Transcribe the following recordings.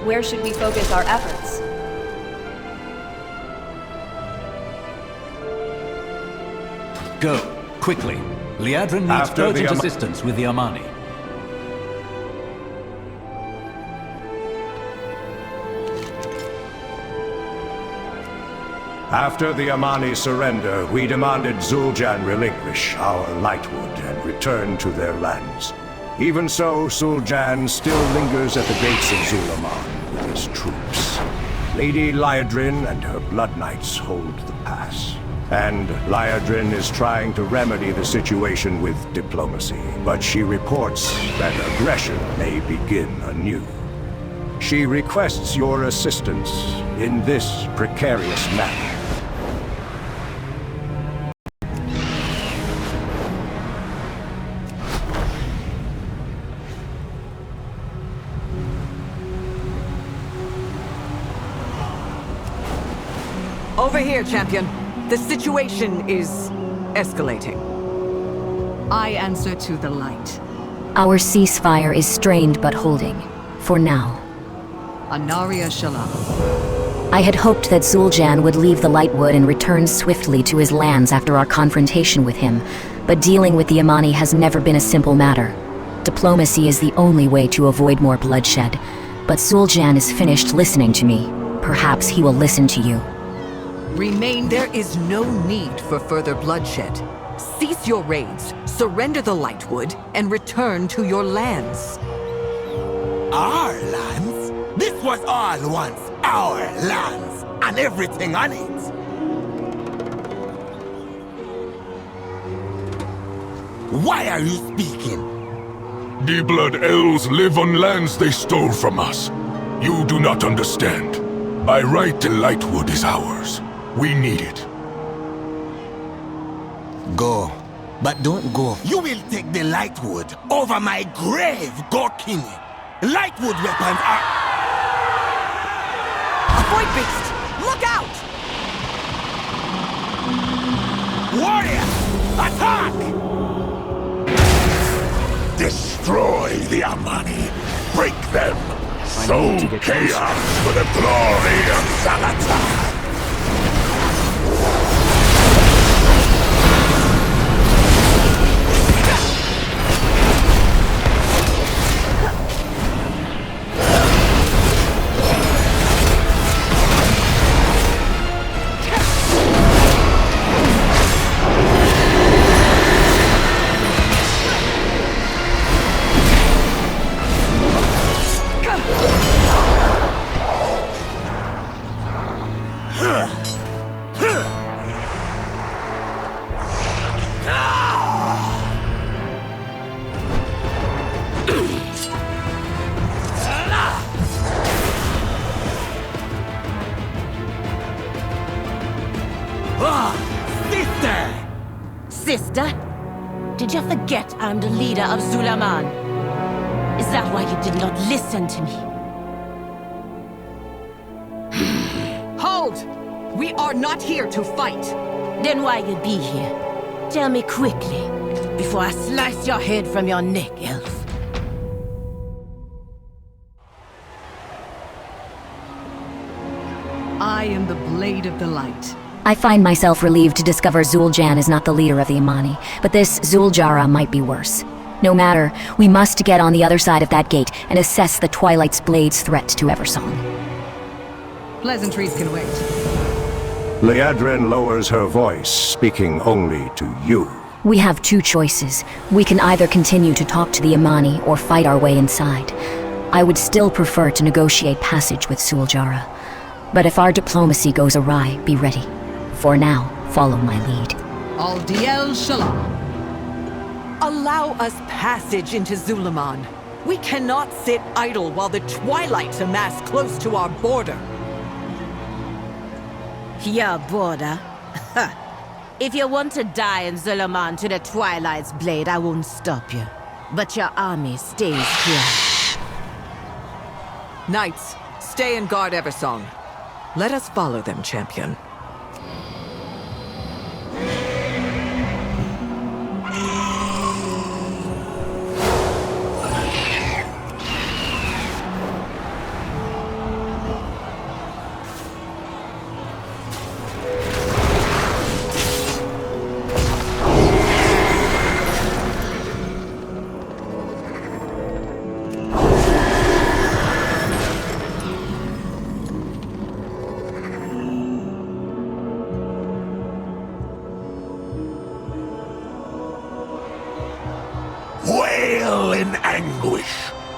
Where should we focus our efforts? Go, quickly. Liadrin needs urgent assistance with the Amani. After the Amani surrender, we demanded Zul'Aman relinquish our Lightwood and return to their lands. Even so, Zul'Aman still lingers at the gates of Zul'Aman with his troops. Lady Liadrin and her Blood Knights hold the pass. And Liadrin is trying to remedy the situation with diplomacy, but she reports that aggression may begin anew. She requests your assistance in this precarious matter. Over here, champion. The situation is escalating. I answer to the light. Our ceasefire is strained but holding. For now. Anaria Shalom. I had hoped that Zul'Aman would leave the Lightwood and return swiftly to his lands after our confrontation with him, but dealing with the Amani has never been a simple matter. Diplomacy is the only way to avoid more bloodshed, but Zul'Aman is finished listening to me. Perhaps he will listen to you. Remain. There is no need for further bloodshed. Cease your raids, surrender the Lightwood, and return to your lands. Our lands? This was all once our lands, and everything on it. Why are you speaking? The Blood Elves live on lands they stole from us. You do not understand. By right, the Lightwood is ours. We need it. Go. But don't go. You will take the Lightwood over my grave, Gorkini. Lightwood weapons are... A void beast! Look out! Warrior! Attack! Destroy the Amani. Break them. Sow chaos for the glory of Saga. Sister? Did you forget I'm the leader of Zul'Aman? Is that why you did not listen to me? Hold! We are not here to fight! Then why you be here? Tell me quickly, before I slice your head from your neck, elf. I am the Blade of the Light. I find myself relieved to discover Zul'Aman is not the leader of the Amani, but this Zul'Jara might be worse. No matter, we must get on the other side of that gate and assess the Twilight's Blade's threat to Eversong. Pleasantries can wait. Liadrin lowers her voice, speaking only to you. We have two choices. We can either continue to talk to the Amani or fight our way inside. I would still prefer to negotiate passage with Zul'Jara. But if our diplomacy goes awry, be ready. For now, follow my lead. Al Diel Shalom. Allow us passage into Zul'Aman. We cannot sit idle while the Twilights amass close to our border. Your border? If you want to die in Zul'Aman to the Twilight's blade, I won't stop you. But your army stays here. Knights, stay and guard Eversong. Let us follow them, champion.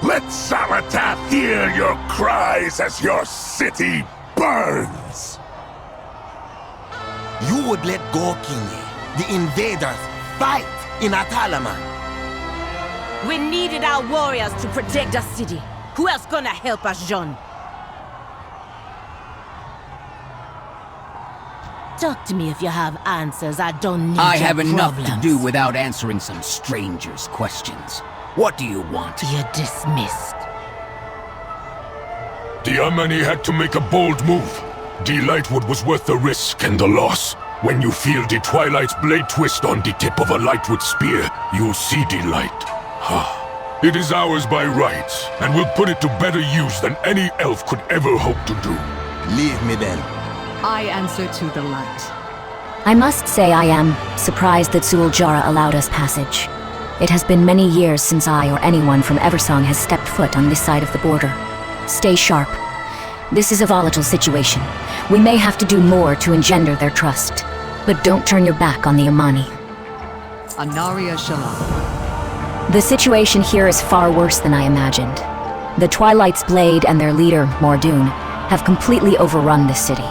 Let Salatath hear your cries as your city burns! You would let Gorkini, the invaders, fight in Atalaman. We needed our warriors to protect the city. Who else gonna help us, John? Talk to me if you have answers. I don't need I your have enough problems. to do without answering some stranger's questions. What do you want? You're dismissed. The Amani had to make a bold move. The Lightwood was worth the risk and the loss. When you feel the Twilight's blade twist on the tip of a Lightwood spear, you'll see the light. It is ours by rights, and we'll put it to better use than any elf could ever hope to do. Leave me then. I answer to the light. I must say I am surprised that Zul'Jara allowed us passage. It has been many years since I or anyone from Eversong has stepped foot on this side of the border. Stay sharp. This is a volatile situation. We may have to do more to engender their trust. But don't turn your back on the Amani. Anaria Shalom. The situation here is far worse than I imagined. The Twilight's Blade and their leader, Mordoon, have completely overrun this city.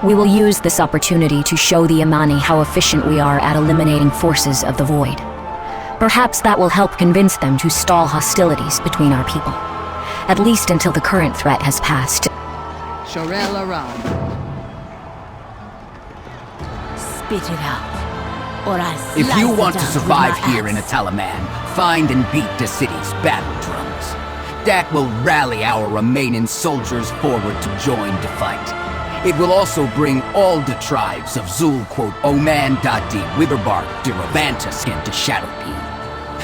We will use this opportunity to show the Amani how efficient we are at eliminating forces of the Void. Perhaps that will help convince them to stall hostilities between our people. At least until the current threat has passed. Shorel Aram. Spit it out, or I'll slice If you it want to out with survive my here in axe. Atalaman, find and beat the city's battle drums. That will rally our remaining soldiers forward to join the fight. It will also bring all the tribes of Oman, Witherbark, Diravantus, into Shadowpeak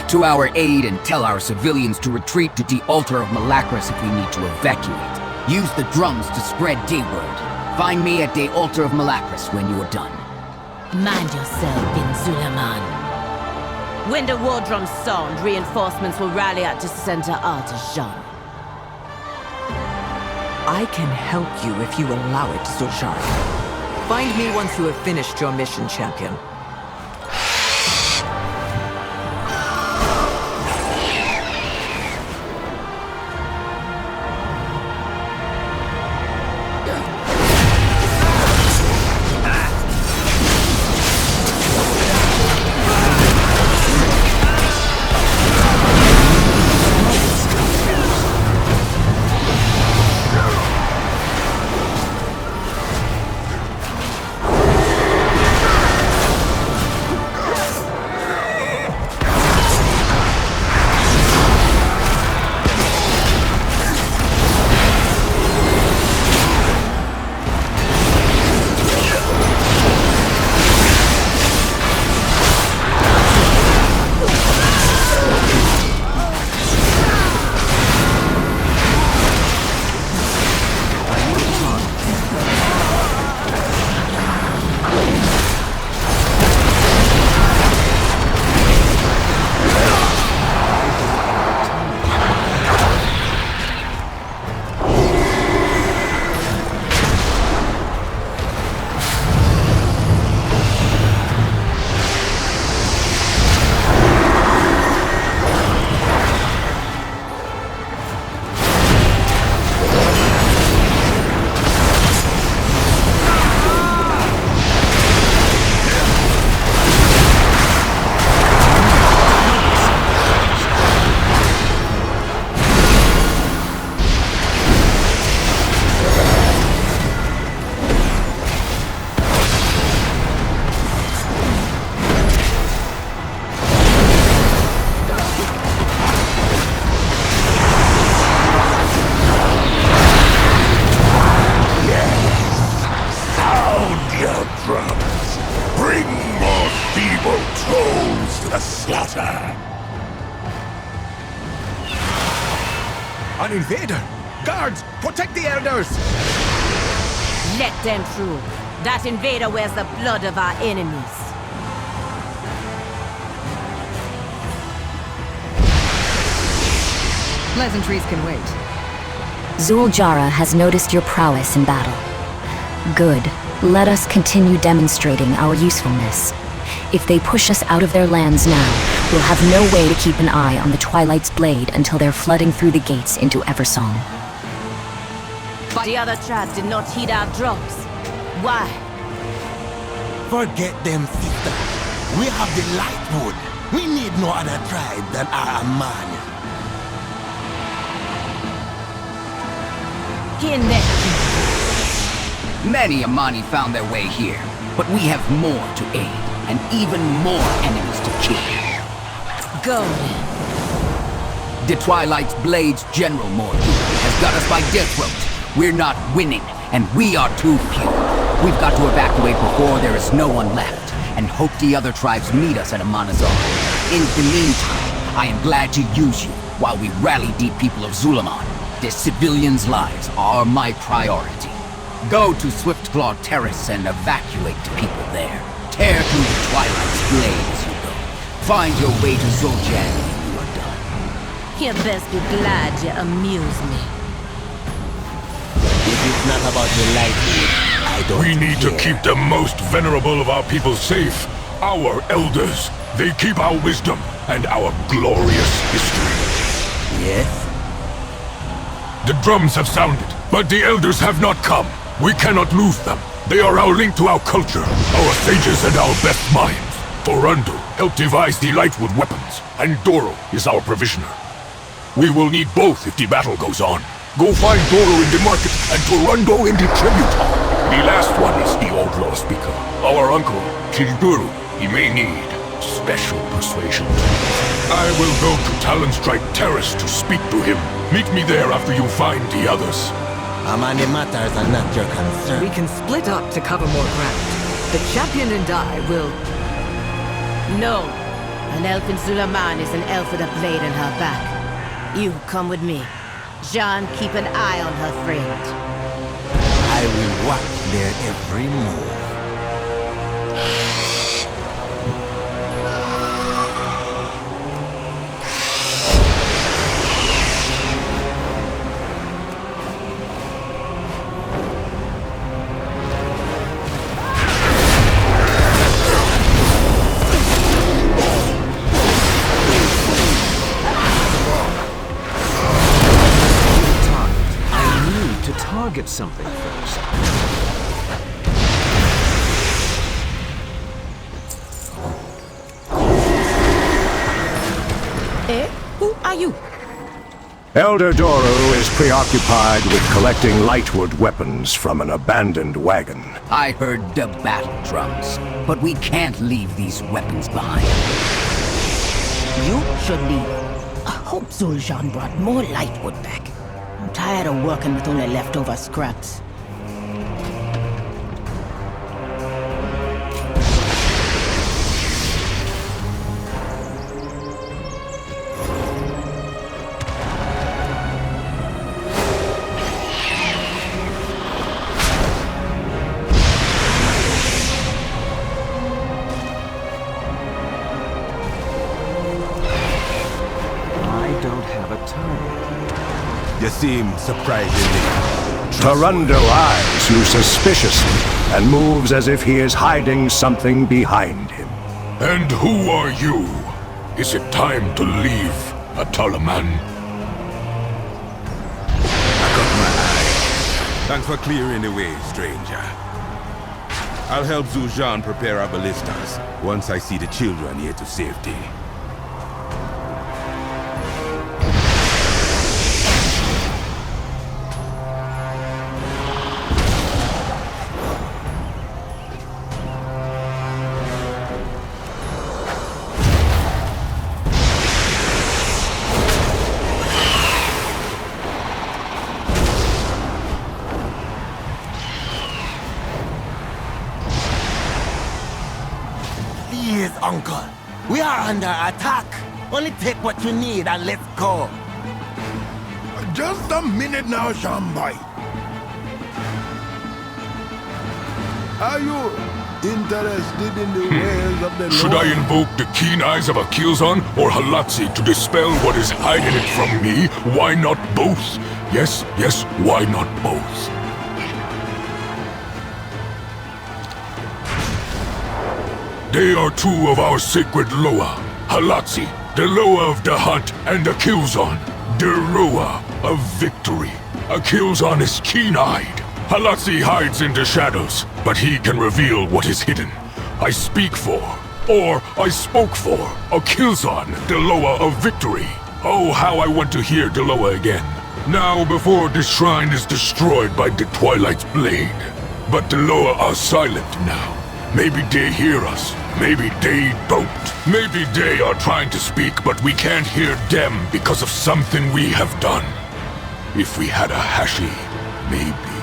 to our aid, and tell our civilians to retreat to the altar of Malakris if we need to evacuate. Use the drums to spread D-word. Find me at the altar of Malakris when you are done. Mind yourself, in Zul'Aman. When the war drums sound, reinforcements will rally at the center altar, Jean. I can help you if you allow it, Zul'Jara. Find me once you have finished your mission, champion. An invader! Guards, protect the elders! Let them through. That invader wears the blood of our enemies. Pleasantries can wait. Zul'Jara has noticed your prowess in battle. Good. Let us continue demonstrating our usefulness. If they push us out of their lands now, We'll have no way to keep an eye on the Twilight's blade until they're flooding through the gates into Eversong. The other tribes did not heed our drops. Why? Forget them, sister. We have the Lightwood. We need no other tribe than our Amani. Many Amani found their way here, but we have more to aid, and even more enemies to kill. Go. The Twilight's Blade's General Mordu has got us by death throat. We're not winning, and we are too few. We've got to evacuate before there is no one left, and hope the other tribes meet us at Amanazar. In the meantime, I am glad to use you while we rally the people of Zul'Aman. The civilians' lives are my priority. Go to Swiftclaw Terrace and evacuate the people there. Tear through the Twilight's blade as you go. Find your way to Zul'Jan when you are done. You best be glad you amuse me. If it's not about the Lightwood, I don't We need to care. keep the most venerable of our people safe. Our elders. They keep our wisdom and our glorious history. Yes? The drums have sounded, but the elders have not come. We cannot lose them. They are our link to our culture, our sages and our best minds. Torundo helped devise the Lightwood weapons, and Doro is our provisioner. We will need both if the battle goes on. Go find Doro in the market and Torundo in the tribute hall. The last one is the outlaw speaker. Our uncle, Kilduru. He may need special persuasion. I will go to Talonstrike Terrace to speak to him. Meet me there after you find the others. Amani matters are not your concern. We can split up to cover more ground. The champion and I will... No. An elf in Zul'Aman is an elf with a blade in her back. You come with me. Jean, keep an eye on her friend. I will watch their every move. Target something first. Eh? Who are you? Elder Doro is preoccupied with collecting Lightwood weapons from an abandoned wagon. I heard the battle drums, but we can't leave these weapons behind. You should leave. I hope Zul'Jan brought more Lightwood back. I'm tired of working with only leftover scraps. I don't have a target. You seem surprisingly... Torundo eyes you suspiciously and moves as if he is hiding something behind him. And who are you? Is it time to leave, Atalaman? I got my eye. Thanks for clearing the way, stranger. I'll help Zul'Jan prepare our ballistas once I see the children here to safety. Please, Uncle. We are under attack. Only take what you need and let's go. Just a minute now, Shambai. Are you interested in the ways of the Should Lord? I invoke the keen eyes of Akilzan or Halatzi to dispel what is hiding it from me? Why not both? Yes, why not both? They are two of our sacred Loa. Halatzi, the lower of the hunt, and a Killzone, the rower of victory. A Killzone is keen-eyed. Halatzi hides in the shadows, but he can reveal what is hidden. I speak for, or I spoke for, a Killzone, the lower of victory. Oh, how I want to hear Deloa again. Now, before this shrine is destroyed by the Twilight's blade. But Deloa are silent now. Maybe they hear us. Maybe they don't. Maybe they are trying to speak, but we can't hear them because of something we have done. If we had a Hashi, maybe.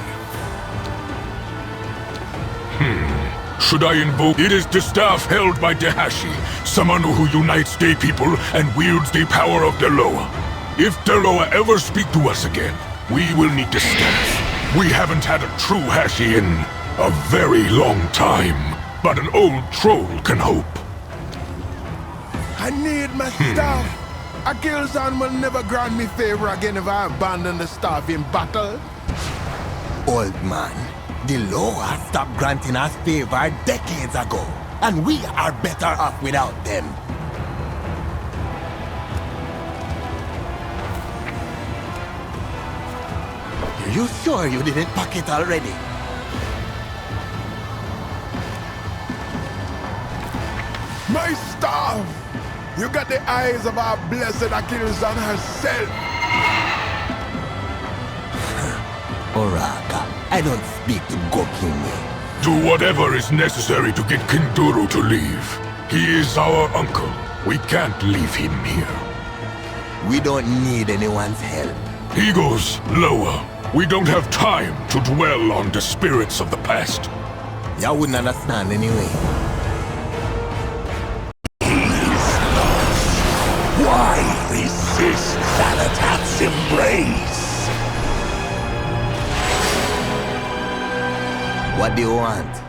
Should I invoke? It is the staff held by Dehashi, someone who unites Day people and wields the power of Deloa. If Deloa ever speak to us again, we will need the staff. We haven't had a true Hashi in a very long time, but an old troll can hope. I need my staff. A Killzone will never grant me favor again if I abandon the staff in battle. Old man, Deloa stopped granting us favor decades ago, and we are better off without them. Are you sure you didn't pack it already? My staff! You got the eyes of our blessed Killzone herself! Oraga, I don't speak to Gokini. Do whatever is necessary to get Kinduru to leave. He is our uncle. We can't leave him here. We don't need anyone's help. He goes lower. We don't have time to dwell on the spirits of the past. Y'all wouldn't understand anyway. Why resist Thanatat's embrace? What do you want?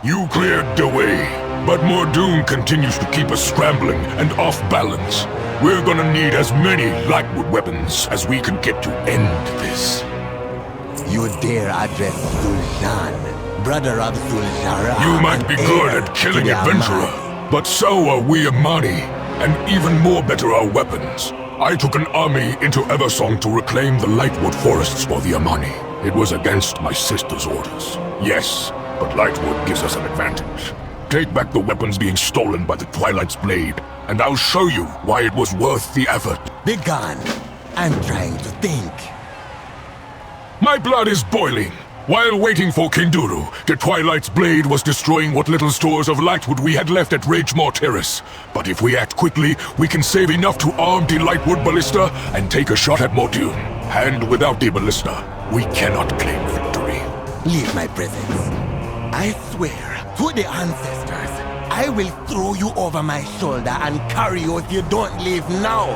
You cleared the way, but Mordoon continues to keep us scrambling and off balance. We're gonna need as many Lightwood weapons as we can get to end this. You dare address Zul'Aman, brother of Zul'Jara. You might be good at killing adventurer, but so are we Amani, and even more better our weapons. I took an army into Eversong to reclaim the Lightwood forests for the Amani. It was against my sister's orders. Yes, but Lightwood gives us an advantage. Take back the weapons being stolen by the Twilight's blade, and I'll show you why it was worth the effort. Be gone. I'm trying to think. My blood is boiling. While waiting for Kinduru, the Twilight's blade was destroying what little stores of Lightwood we had left at Ragemore Terrace. But if we act quickly, we can save enough to arm the Lightwood Ballista and take a shot at Mordoon. And without the Ballista, we cannot claim victory. Leave my presence. I swear, to the ancestors, I will throw you over my shoulder and carry you if you don't leave now.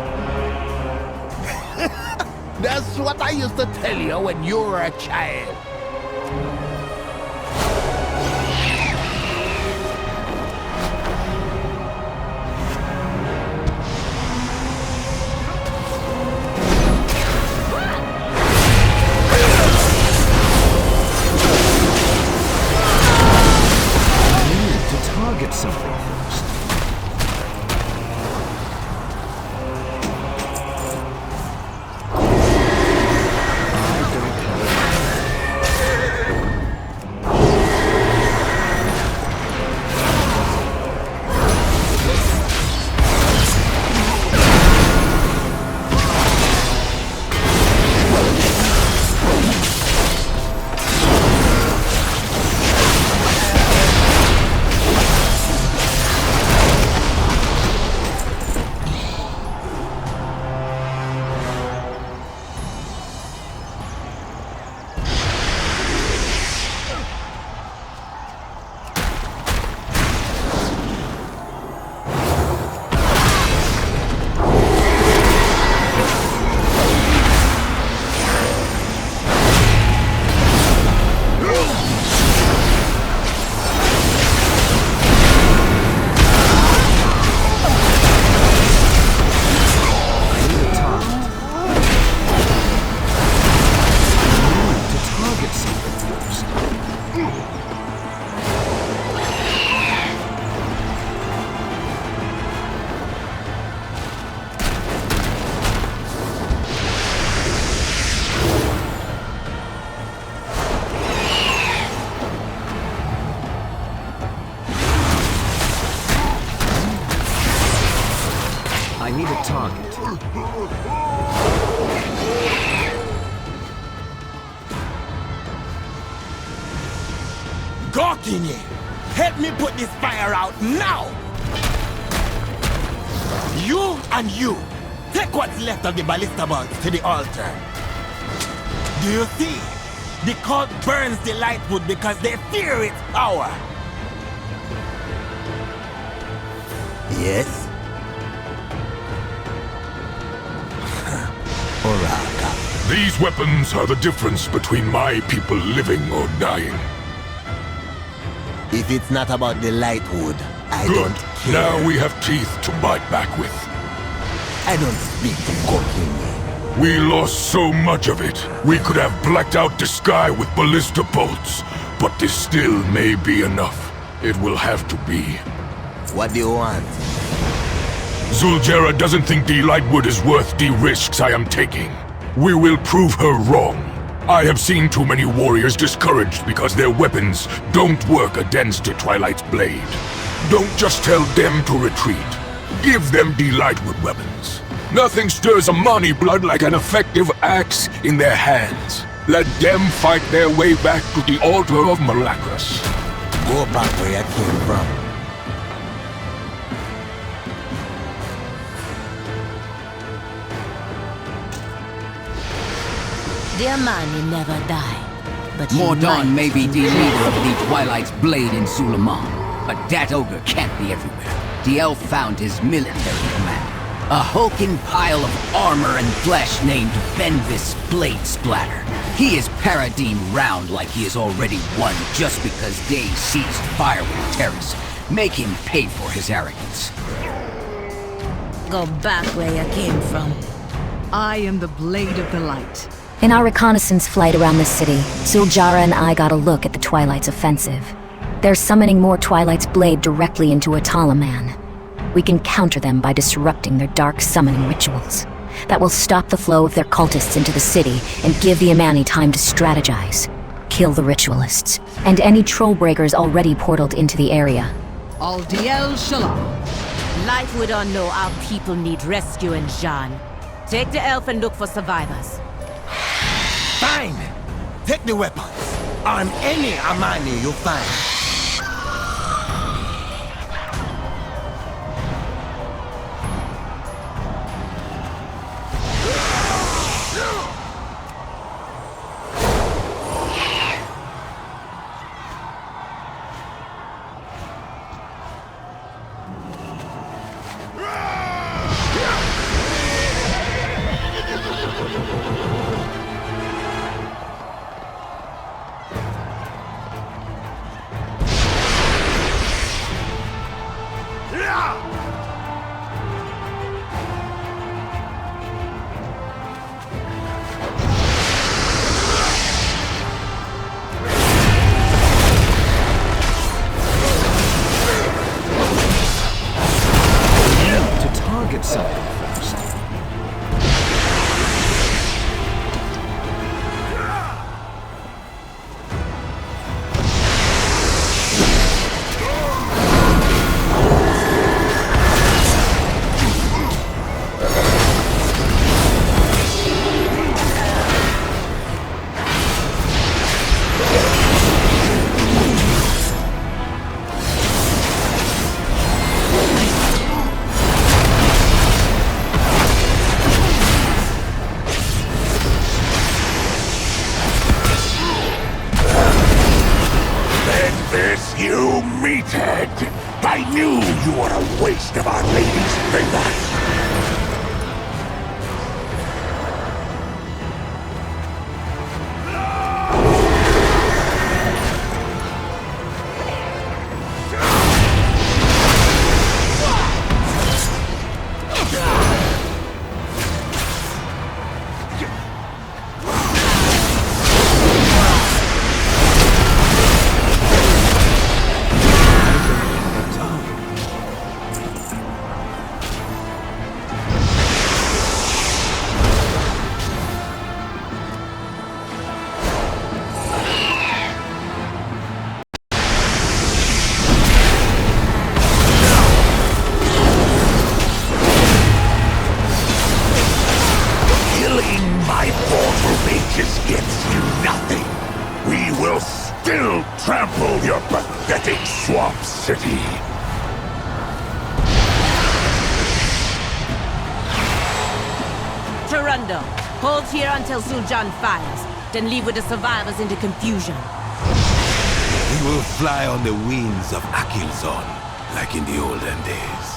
That's what I used to tell you when you were a child. Target something first. I don't have Gawkinye, help me put this fire out now! You and you, take what's left of the ballista bolts to the altar. Do you see? The cult burns the lightwood because they fear its power. Yes? These weapons are the difference between my people living or dying. If it's not about the lightwood, I Good. don't care. Now we have teeth to bite back with. I don't speak to Gawkinye. We lost so much of it. We could have blacked out the sky with ballista bolts, but this still may be enough. It will have to be. What do you want? Zul'Jara doesn't think the lightwood is worth the risks I am taking. We will prove her wrong. I have seen too many warriors discouraged because their weapons don't work against the Twilight's blade. Don't just tell them to retreat. Give them the lightwood weapons. Nothing stirs Amani blood like an effective axe in their hands. Let them fight their way back to the altar of Malakras. Go back where I came from. The Amani never die, but Mordaunt may be the leader of the Twilight's blade in Zul'Aman, but that ogre can't be everywhere. The elf found his military commander, a hulking pile of armor and flesh named Benvis Blade Splatter. He is paradigm round like he has already won just because they seized Firewood Terrace. Make him pay for his arrogance. Go back where you came from. I am the Blade of the Light. In our reconnaissance flight around the city, Zul'Jara and I got a look at the Twilight's offensive. They're summoning more Twilight's blade directly into Atalaman. We can counter them by disrupting their dark summoning rituals. That will stop the flow of their cultists into the city and give the Amani time to strategize. Kill the ritualists, and any troll breakers already portaled into the area. Aldiel Shalom. Lightwood or no, our people need rescuing, Jean. Take the elf and look for survivors. Fine! Take the weapons. Arm any Amani you find. You meathead! I knew you were a waste of Our Lady's favor! still trample your pathetic swamp city. Tarundo, hold here until Zul'Aman fires, then leave with the survivors into confusion. We will fly on the wings of Akilzon, like in the olden days.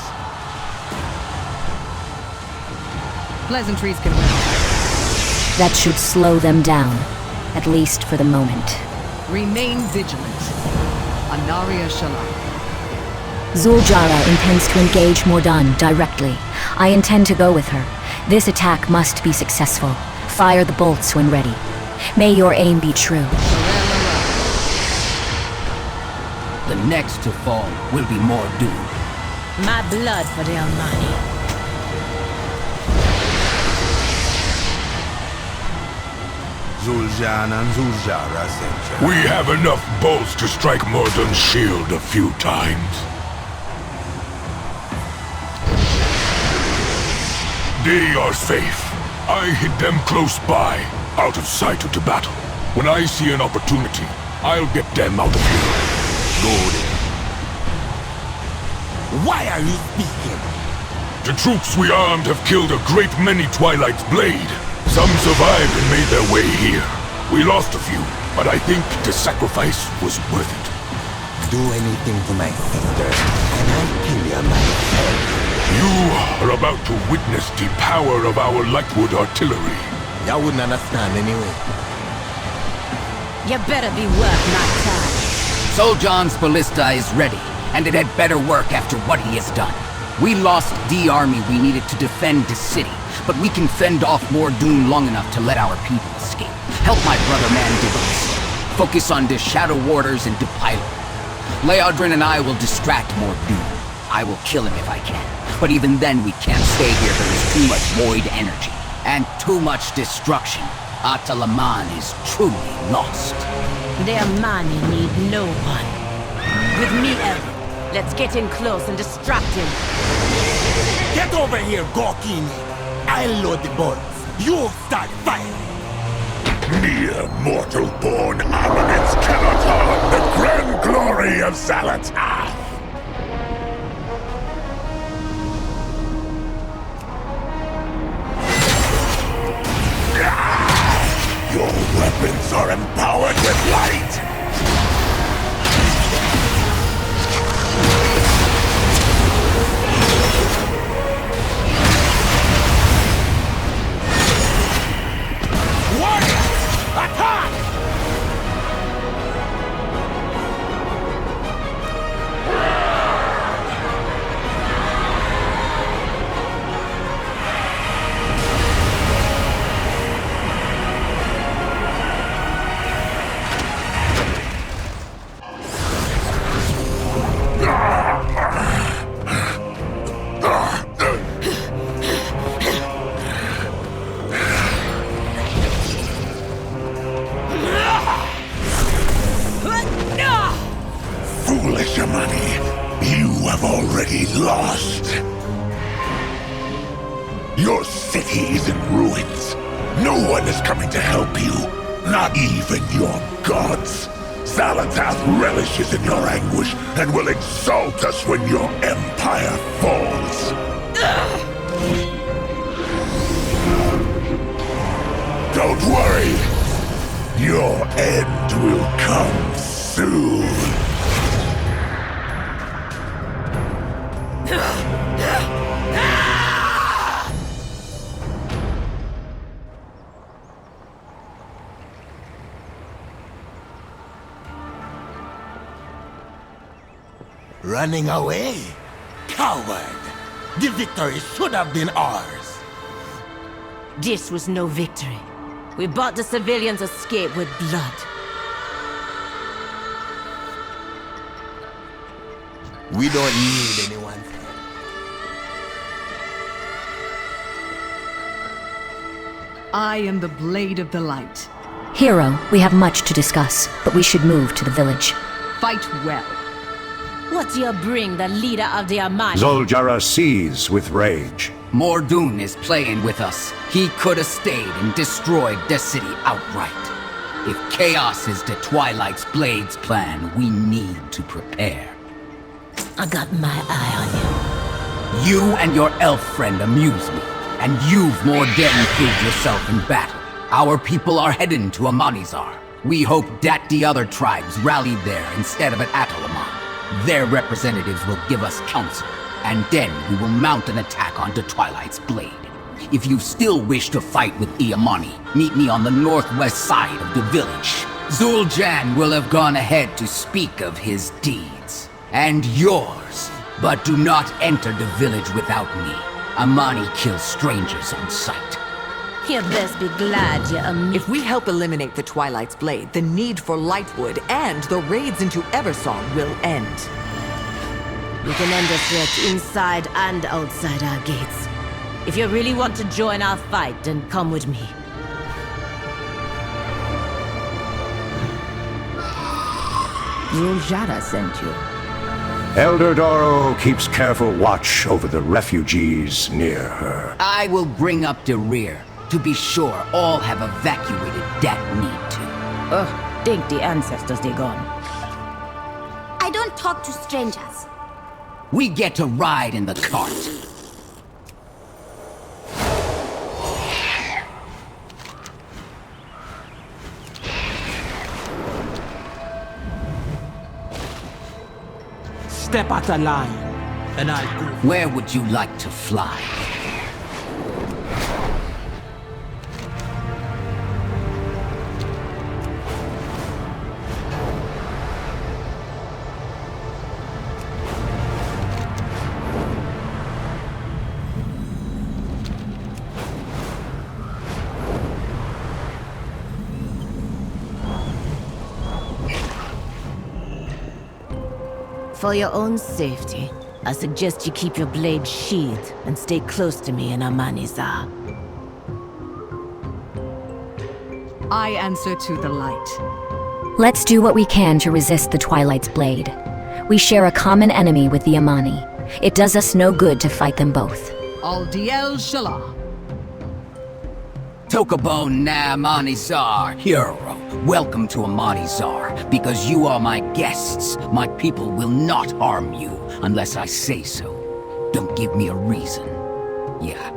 Pleasantries can wait. That should slow them down, at least for the moment. Remain vigilant. Anaria Shalom. Zul'Jara intends to engage Mordan directly. I intend to go with her. This attack must be successful. Fire the bolts when ready. May your aim be true. The next to fall will be Mordan. My blood for the Amani. Zul'Aman and Zul'Jara sent you. We have enough bolts to strike Mordan's shield a few times. They are safe. I hid them close by, out of sight of the battle. When I see an opportunity, I'll get them out of here. Go there. Why are you speaking? The troops we armed have killed a great many Twilight's Blade. Some survived and made their way here. We lost a few, but I think the sacrifice was worth it. Do anything for my sister, and I'll kill you myself. You are about to witness the power of our Lightwood artillery. You wouldn't understand anyway. You better be worth my time. Zul'Jan's ballista is ready, and it had better work after what he has done. We lost the army we needed to defend the city, but we can fend off Mordan long enough to let our people escape. Help my brother Mandibus. Focus on the Shadow Warders and Depilot. Leodrin and I will distract Mordan. I will kill him if I can. But even then we can't stay here. There is too much void energy. And too much destruction. Zul'Aman is truly lost. The Amani need no one. With me, Elf. Let's get in close and distract him. Get over here, Gorkini. I'll load the bolts. You start firing. Mere mortal-born armaments cannot harm the grand glory of Zalatath. Your weapons are empowered with light! Warriors! Attack! Foolish Amani, you have already lost. Your city is in ruins. No one is coming to help you, not even your gods. Zalatath relishes in your anguish and will exalt us when your empire falls. Don't worry. Your end will come soon. Running away? Coward! The victory should have been ours! This was no victory. We bought the civilians' escape with blood. We don't need anyone's help. I am the Blade of the Light. Hero, we have much to discuss, but we should move to the village. Fight well. What do you bring the leader of the Amani? Zul'Jara seethes with rage. Mordan is playing with us. He could have stayed and destroyed the city outright. If chaos is the Twilight's Blade's plan, we need to prepare. I got my eye on you. You and your elf friend amuse me, and you've more than proved yourself in battle. Our people are heading to Amanizar. We hope that the other tribes rallied there instead of at Atalaman. Their representatives will give us counsel, and then we will mount an attack onto Twilight's Blade. If you still wish to fight with Amani, meet me on the northwest side of the village. Zul'Aman will have gone ahead to speak of his deeds. And yours. But do not enter the village without me. Amani kills strangers on sight. You best be glad you're If we help eliminate the Twilight's Blade, the need for Lightwood and the raids into Eversong will end. You can end a threat inside and outside our gates. If you really want to join our fight, then come with me. Zul'Jara sent you. Elder Doro keeps careful watch over the refugees near her. I will bring up the rear, to be sure all have evacuated that need to. Ugh, think the ancestors they gone. I don't talk to strangers. We get to ride in the cart. Step out of line, and I'll go. Where would you like to fly? For your own safety, I suggest you keep your blade sheathed and stay close to me in Amanizar. I answer to the light. Let's do what we can to resist the Twilight's Blade. We share a common enemy with the Amani. It does us no good to fight them both. Aldiel Shala. Tokabo na Amanizar, hero. Welcome to Amanizar. Because you are my guests, my people will not harm you unless I say so. Don't give me a reason. Yeah.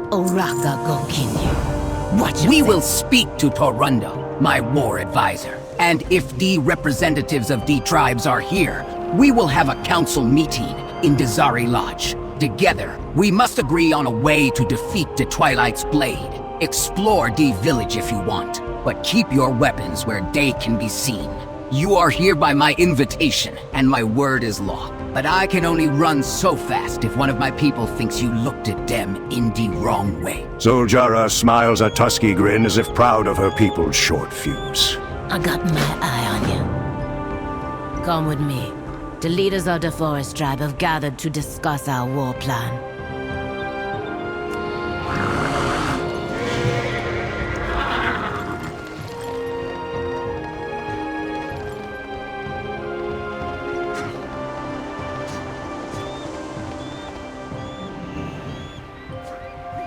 Oraka go kill you. Watch We will speak to Torunda, my war advisor. And if the representatives of the tribes are here, we will have a council meeting in Dazari Lodge. Together, we must agree on a way to defeat the Twilight's Blade. Explore the village if you want, but keep your weapons where they can be seen. You are here by my invitation, and my word is law. But I can only run so fast if one of my people thinks you looked at them in the wrong way. Zul'Jara smiles a tusky grin as if proud of her people's short fuse. I got my eye on you. Come with me. The leaders of the Forest Tribe have gathered to discuss our war plan.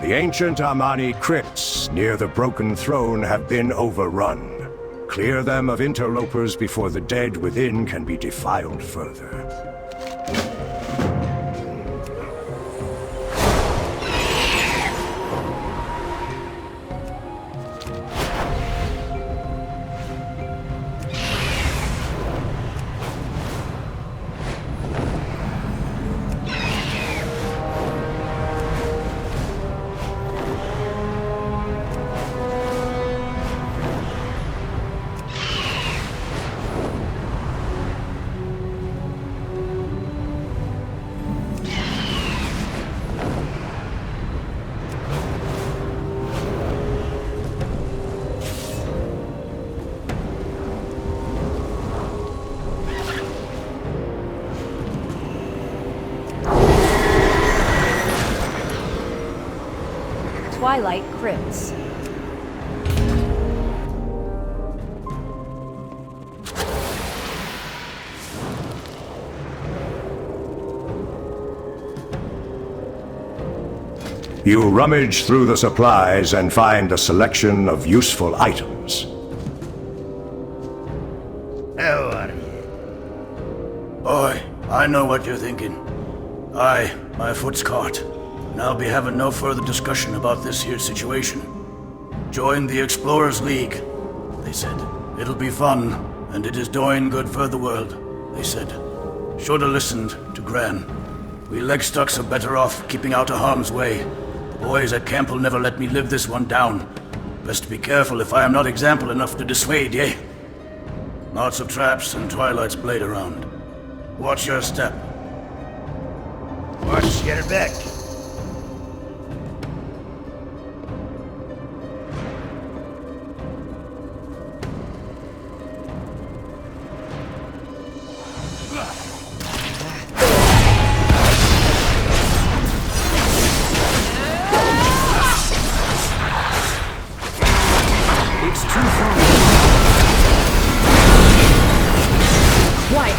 The ancient Amani crypts near the broken throne have been overrun. Clear them of interlopers before the dead within can be defiled further. Twilight Crypts. You rummage through the supplies and find a selection of useful items. I know what you're thinking. Aye, my foot's caught. And I'll be having no further discussion about this here situation. Join the Explorers League, they said. It'll be fun, and it is doing good for the world, they said. Shoulda listened to Gran. We legstucks are better off keeping out of harm's way. The boys at camp will never let me live this one down. Best be careful if I am not example enough to dissuade ye. Lots of traps and Twilight's blade around. Watch your step. Watch, get her back. It's too far. Quiet.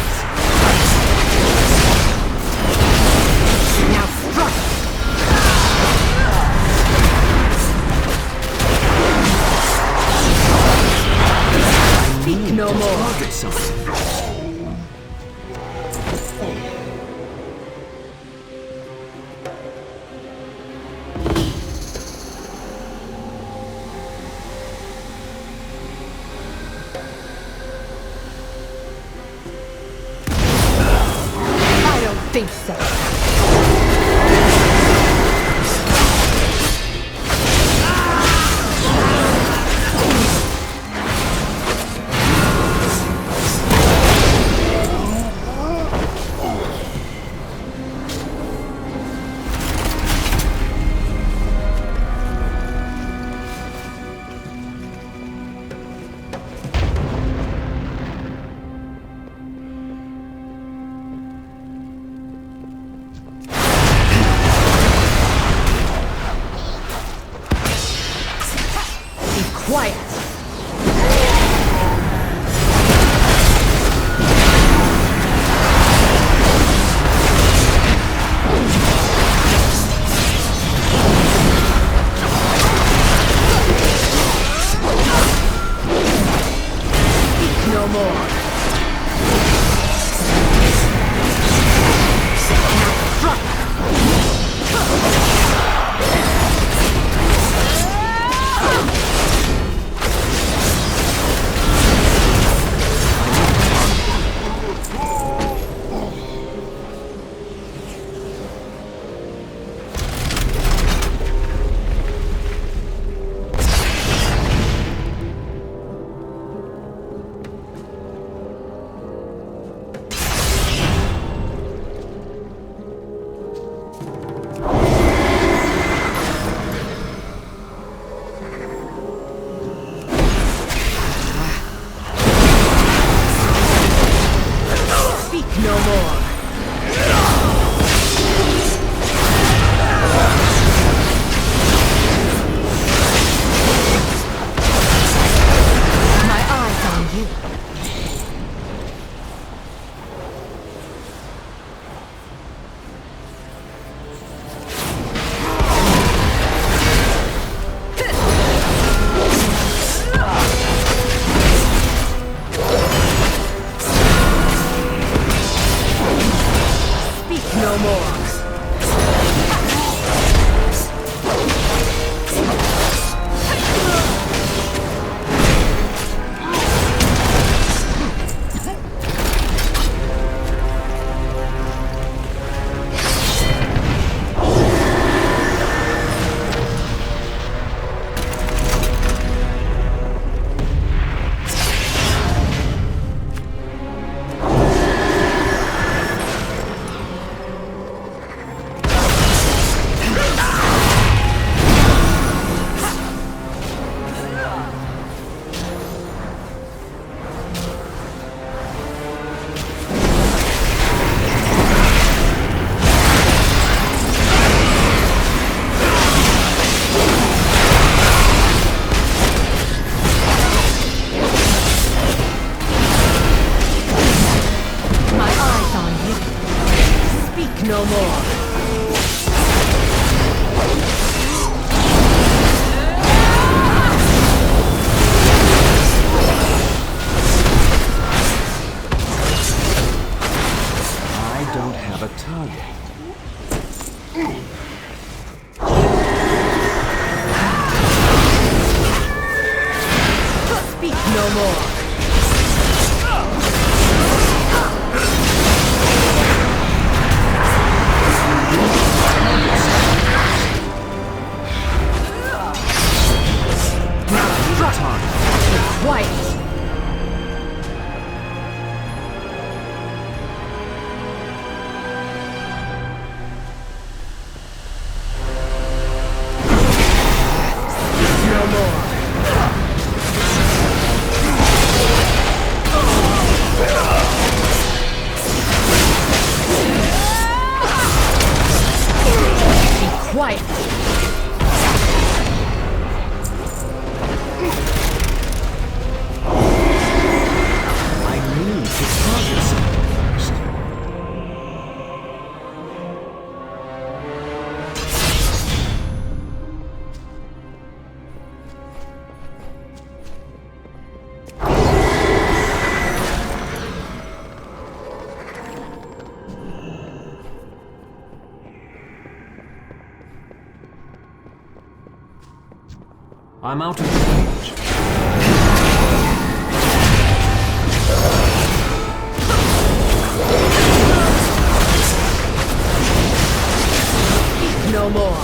Now strike. Speak no more. Target something. I don't think so. Quiet. Speak no more. no more. Quiet. No more. Be quiet. I'm out of range. No more.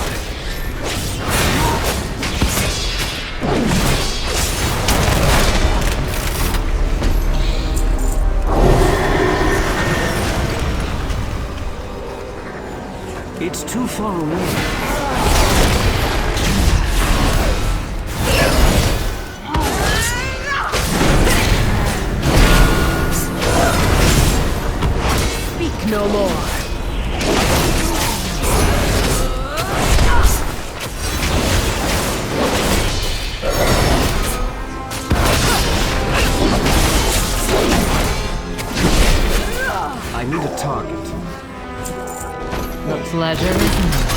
It's too far away. No more. I need a target. The pleasure is mine.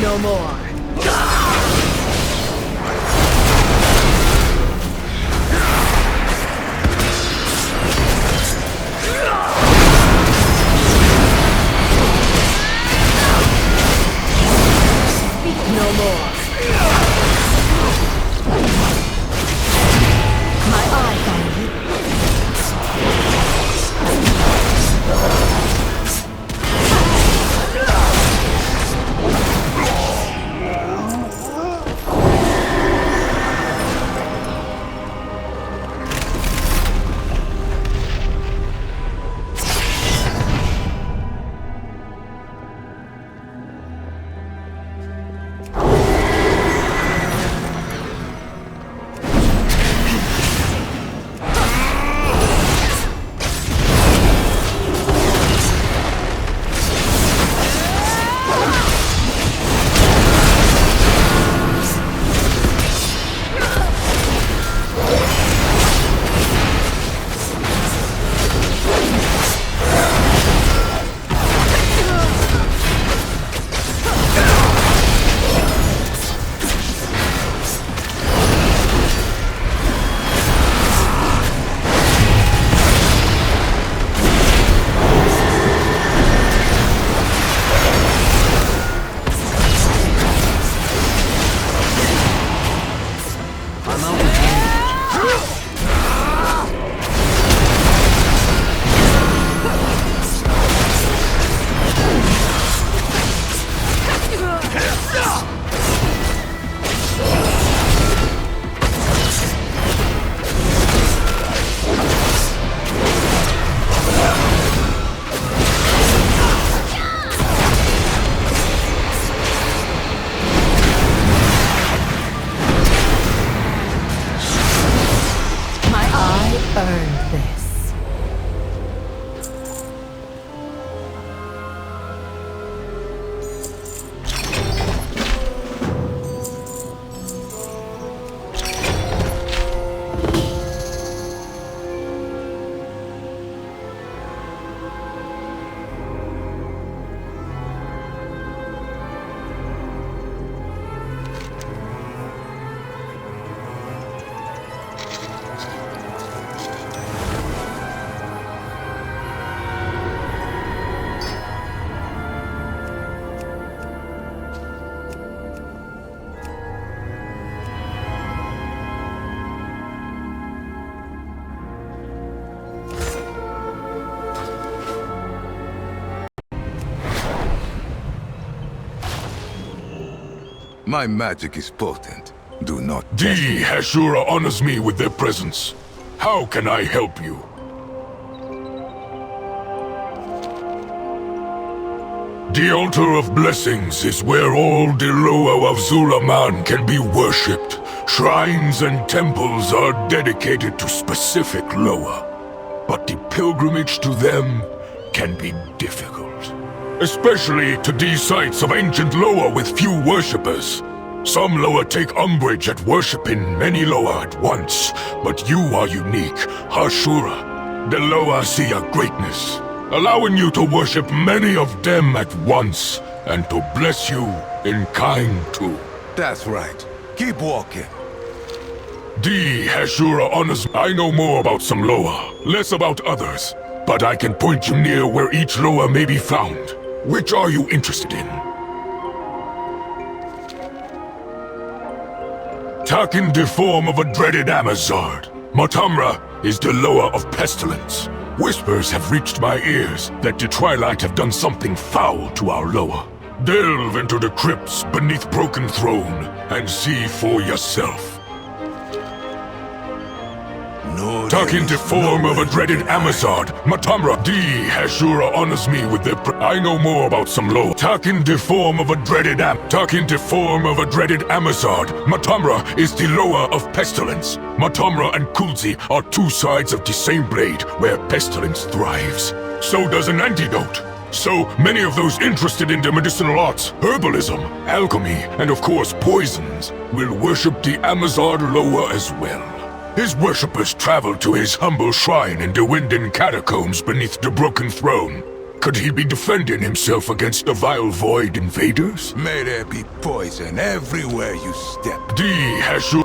No more. No more. My eyes on you. My magic is potent. Do not. D. Hashura honors me with their presence. How can I help you? The Altar of Blessings is where all the Loa of Zul'Aman can be worshipped. Shrines and temples are dedicated to specific Loa, but the pilgrimage to them can be difficult. Especially to these sites of ancient Loa with few worshippers. Some Loa take umbrage at worshipping many Loa at once, but you are unique, Hashura. The Loa see your greatness, allowing you to worship many of them at once, and to bless you in kind too. That's right. Keep walking. D. Hashura honors. I know more about some Loa, less about others, but I can point you near where each Loa may be found. Which are you interested in? Taking the form of a dreaded Amazard. Matamra is the Loa of pestilence. Whispers have reached my ears that the Twilight have done something foul to our Loa. Delve into the crypts beneath Broken Throne and see for yourself. Taking the form of a dreaded Amazard, Matamra. D. Hashura honors me with their I know more about some Loa. Taking the form of a dreaded Amazard, Matamra is the Loa of pestilence. Matamra and Kulzi are two sides of the same blade where pestilence thrives. So does an antidote. So many of those interested in the medicinal arts, herbalism, alchemy, and of course poisons, will worship the Amazard Loa as well. His worshippers travel to his humble shrine in the Winden catacombs beneath the Broken Throne. Could he be defending himself against the vile Void invaders? May there be poison everywhere you step. D. Hashura.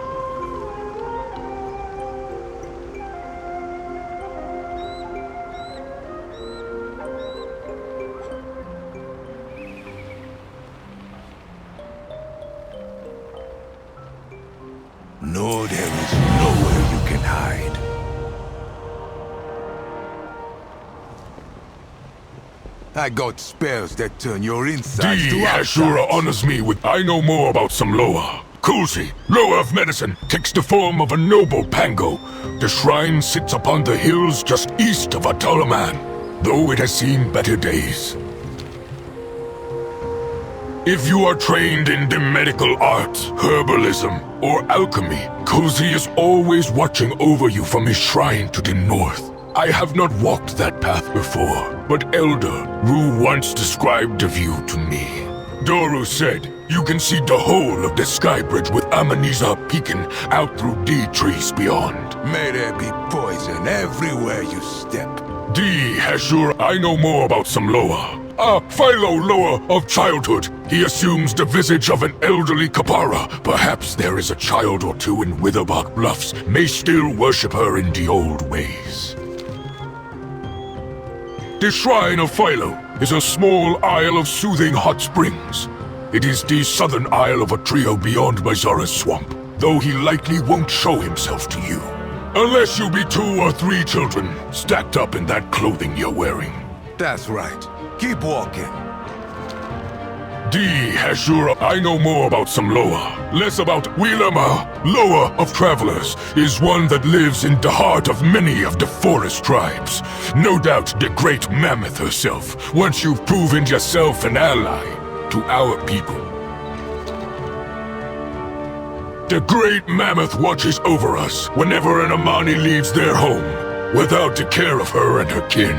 No, there is nowhere you can hide. I got spells that turn your insides to outsides. Hashura honors me with I know more about some Loa. Kulzi, Loa of Medicine, takes the form of a noble Pango. The shrine sits upon the hills just east of Zul'Aman, though it has seen better days. If you are trained in the medical arts, herbalism, or alchemy, Kulzi is always watching over you from his shrine to the north. I have not walked that path before, but Elder Rue once described the view to me. Doru said, you can see the whole of the skybridge with Amaniza peeking out through D-trees beyond. May there be poison everywhere you step. D. Hashura, I know more about some Loa. Philo Loa of childhood. He assumes the visage of an elderly Kapara. Perhaps there is a child or two in Witherbark Bluffs may still worship her in the old ways. The Shrine of Philo is a small isle of soothing hot springs. It is the southern isle of a trio beyond Mazara's swamp, though he likely won't show himself to you. Unless you be 2 or 3 children stacked up in that clothing you're wearing. That's right. Keep walking. D. Hashura, I know more about some Loa, less about Zul'Aman. Loa of Travelers is one that lives in the heart of many of the forest tribes. No doubt the great Mammoth herself, once you've proven yourself an ally to our people. The great Mammoth watches over us whenever an Amani leaves their home. Without the care of her and her kin,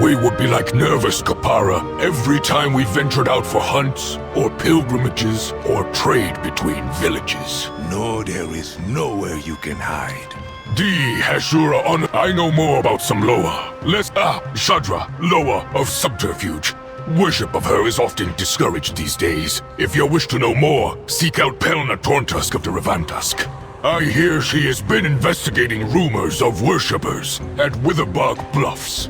we would be like nervous Kapara every time we ventured out for hunts, or pilgrimages, or trade between villages. No, there is nowhere you can hide. D. Hashura I know more about some Loa. Less Shadra, Loa of Subterfuge. Worship of her is often discouraged these days. If you wish to know more, seek out Pelna Torntusk of the Revantusk. I hear she has been investigating rumors of worshippers at Witherbark Bluffs.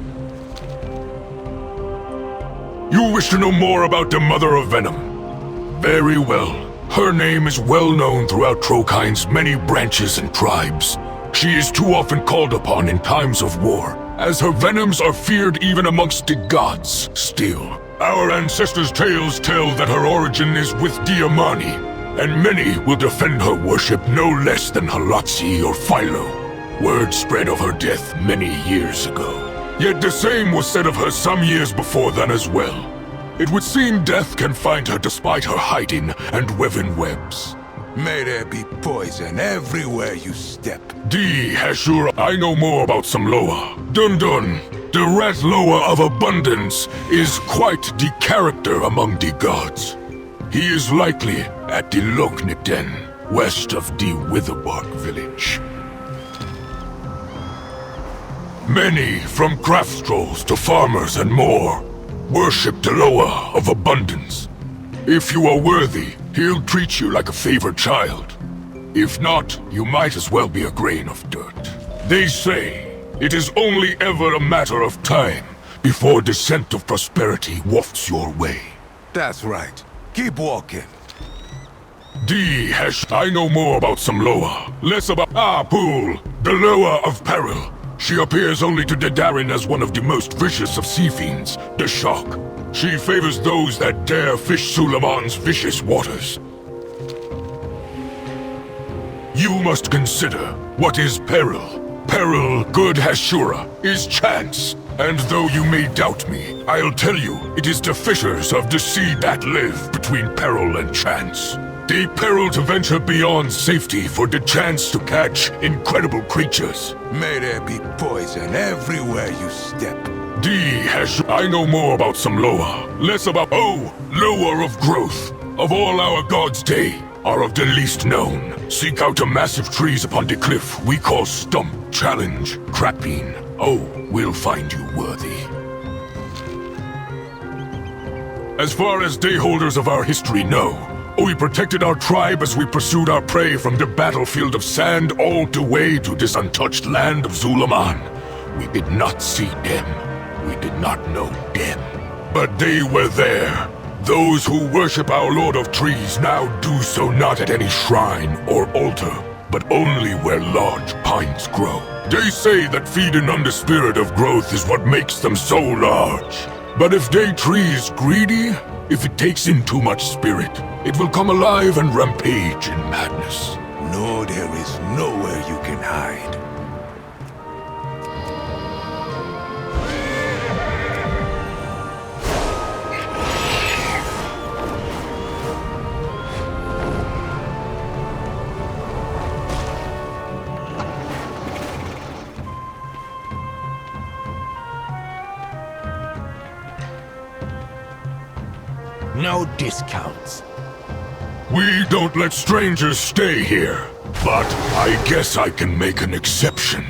You wish to know more about the Mother of Venom? Very well. Her name is well known throughout Trokhind's many branches and tribes. She is too often called upon in times of war, as her venoms are feared even amongst the gods. Still, our ancestors' tales tell that her origin is with the Amani, and many will defend her worship no less than Halatsi or Philo. Word spread of her death many years ago. Yet the same was said of her some years before then as well. It would seem death can find her despite her hiding and weaving webs. May there be poison everywhere you step. Hashura, I know more about Samloa. Dun, the rat lower of abundance, is quite the character among the gods. He is likely at the Lokniten, west of the Witherbark village. Many, from craft strolls to farmers and more, worship Deloa of abundance. If you are worthy, he'll treat you like a favored child. If not, you might as well be a grain of dirt. They say it is only ever a matter of time before the scent of prosperity wafts your way. That's right. Keep walking. I know more about Samloa, less about Pool, the Loa of Peril. She appears only to Dedarin as one of the most vicious of sea fiends, the Shark. She favors those that dare fish Zul'Aman's vicious waters. You must consider what is peril. Peril, good Hashura, is chance. And though you may doubt me, I'll tell you, it is the fishers of the sea that live between peril and chance. They peril to venture beyond safety for the chance to catch incredible creatures. May there be poison everywhere you step. I know more about Samloa, less about lower of growth. Of all our gods' day, are of the least known. Seek out the massive trees upon the cliff we call Stump, Challenge, Crackbean. We'll find you worthy. As far as dayholders of our history know, we protected our tribe as we pursued our prey from the battlefield of sand all the way to this untouched land of Zul'Aman. We did not see them. We did not know them. But they were there. Those who worship our Lord of Trees now do so not at any shrine or altar, but only where large pines grow. They say that feeding on the spirit of growth is what makes them so large. But if they tree is greedy, if it takes in too much spirit, it will come alive and rampage in madness. No, there is nowhere you can hide. No discounts. We don't let strangers stay here, but I guess I can make an exception.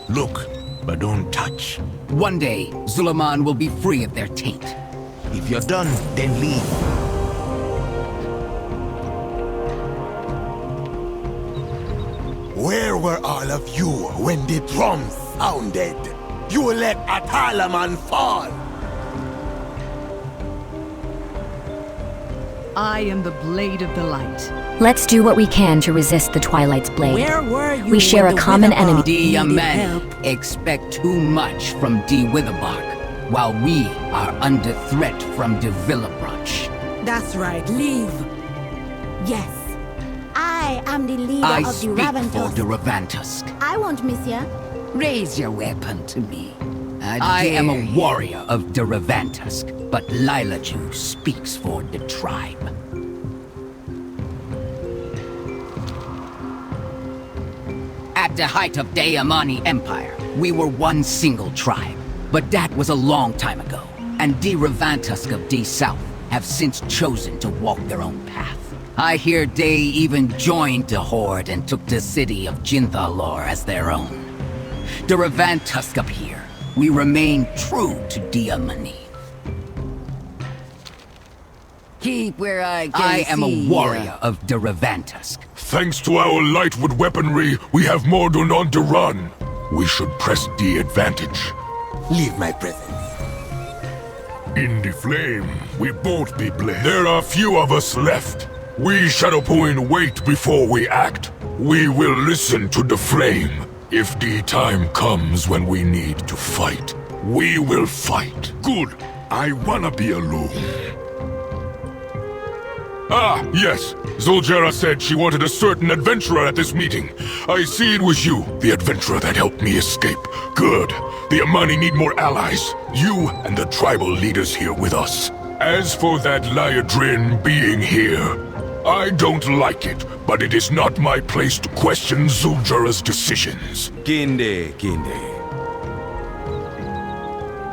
Look, but don't touch. One day, Zul'Aman will be free of their taint. If you're done, then leave. Where were all of you when the drums sounded? You let Atalaman fall! I am the blade of the light. Let's do what we can to resist the Twilight's blade. Where were you We share a when the common Witherbark enemy. D. needed Amani help? expect too much from D. Witherbark, while we are under threat from De Villabranch. That's right, leave. Yes. I am the leader I of the speak for Raventusk. the Ravantusk. I won't miss ya. Raise your weapon to me. I am a warrior of the Ravantusk, but Lilaju speaks for the tribe. At the height of the Amani Empire, we were one single tribe. But that was a long time ago, and the Ravantusk of the South have since chosen to walk their own path. I hear they even joined the Horde and took the city of Jinthalor as their own. The Ravantusk up here, we remain true to Amani. Keep where I can I am a see warrior ya. of the Ravantusk. Thanks to our lightwood weaponry, we have more than on the run. We should press the advantage. Leave my presence. In the flame, we both be blessed. There are few of us left. We Shadowpoint wait before we act. We will listen to the flame. If the time comes when we need to fight, we will fight. Good. I wanna be alone. Ah, yes. Zul'Jara said she wanted a certain adventurer at this meeting. I see it was you, the adventurer that helped me escape. Good. The Amani need more allies. You and the tribal leaders here with us. As for that Liadrin being here, I don't like it, but it is not my place to question Zul'Jara's decisions. Kinde.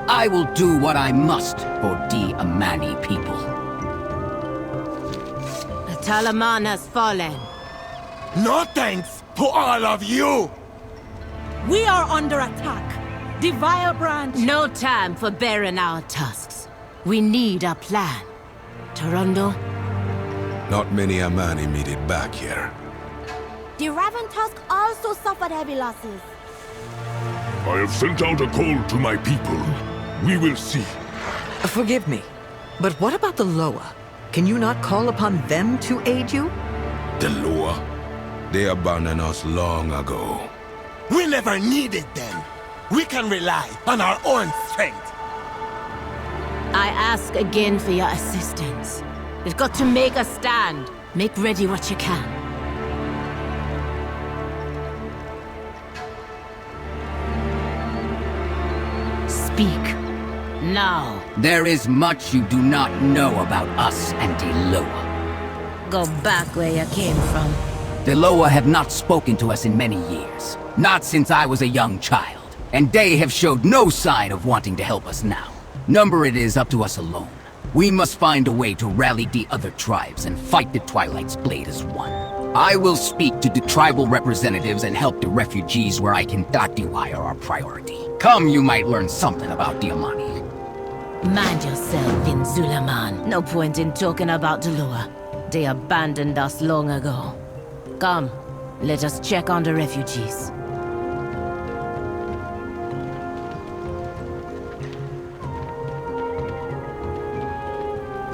I will do what I must for the Amani people. The Talaman has fallen. No thanks to all of you! We are under attack. The Vile Branch. No time for bearing our tusks. We need a plan. Toronto? Not many Amani made it back here. The Raven Tusk also suffered heavy losses. I have sent out a call to my people. We will see. Forgive me, but what about the Loa? Can you not call upon them to aid you? The Loa? They abandoned us long ago. We never needed them. We can rely on our own strength. I ask again for your assistance. We've got to make a stand. Make ready what you can. Speak. Now. There is much you do not know about us and Deloa. Go back where you came from. Deloa have not spoken to us in many years. Not since I was a young child. And they have showed no sign of wanting to help us now. Number it is up to us alone. We must find a way to rally the other tribes and fight the Twilight's Blade as one. I will speak to the tribal representatives and help the refugees where I can. Wire our priority. Come, you might learn something about the Amani. Mind yourself in Zul'Aman. No point in talking about Deloa. They abandoned us long ago. Come, let us check on the refugees.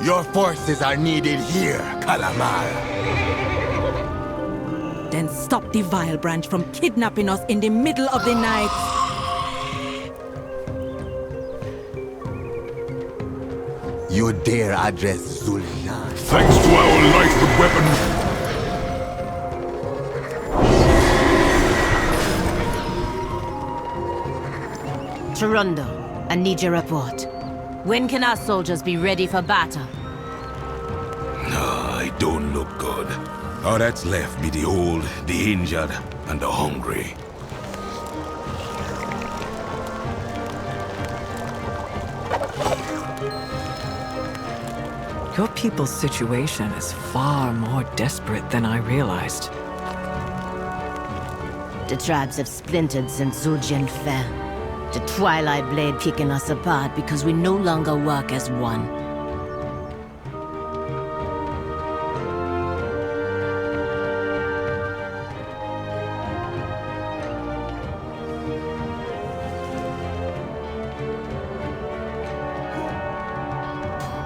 Your forces are needed here, Calamar. Then stop the Vile Branch from kidnapping us in the middle of the night. You dare address Zul'Aman? Thanks to our lightwood weapons. Toronto, I need your report. When can our soldiers be ready for battle? No, it don't look good. All that's left be the old, the injured, and the hungry. Your people's situation is far more desperate than I realized. The tribes have splintered since Zul'Jan fell. The Twilight Blade picking us apart because we no longer work as one.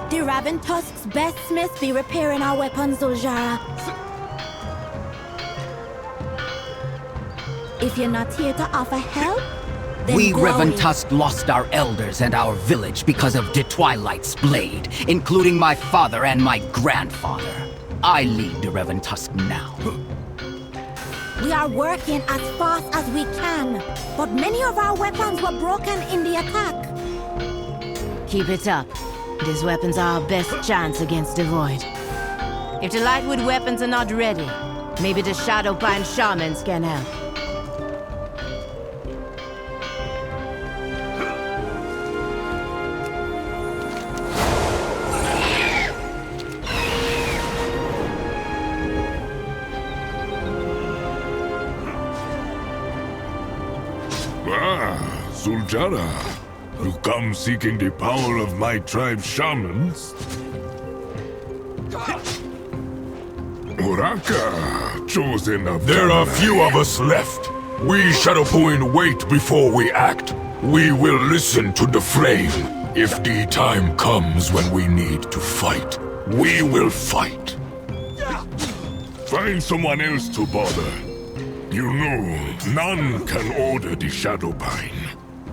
The Raven Tusk's best smiths be repairing our weapons, Zul'Jara. If you're not here to offer help, then We go Raven away. Tusk lost our elders and our village because of the Twilight's Blade, including my father and my grandfather. I lead the Raven Tusk now. We are working as fast as we can, but many of our weapons were broken in the attack. Keep it up. These weapons are our best chance against the Void. If the Lightwood weapons are not ready, maybe the Shadowpine Shamans can help. Zul'Jara, you come seeking the power of my tribe's shamans? Uraka, chosen of There are few of us left. We Shadowpoint wait before we act. We will listen to the flame. If the time comes when we need to fight, we will fight. Find someone else to bother. You know, none can order the Shadowpine.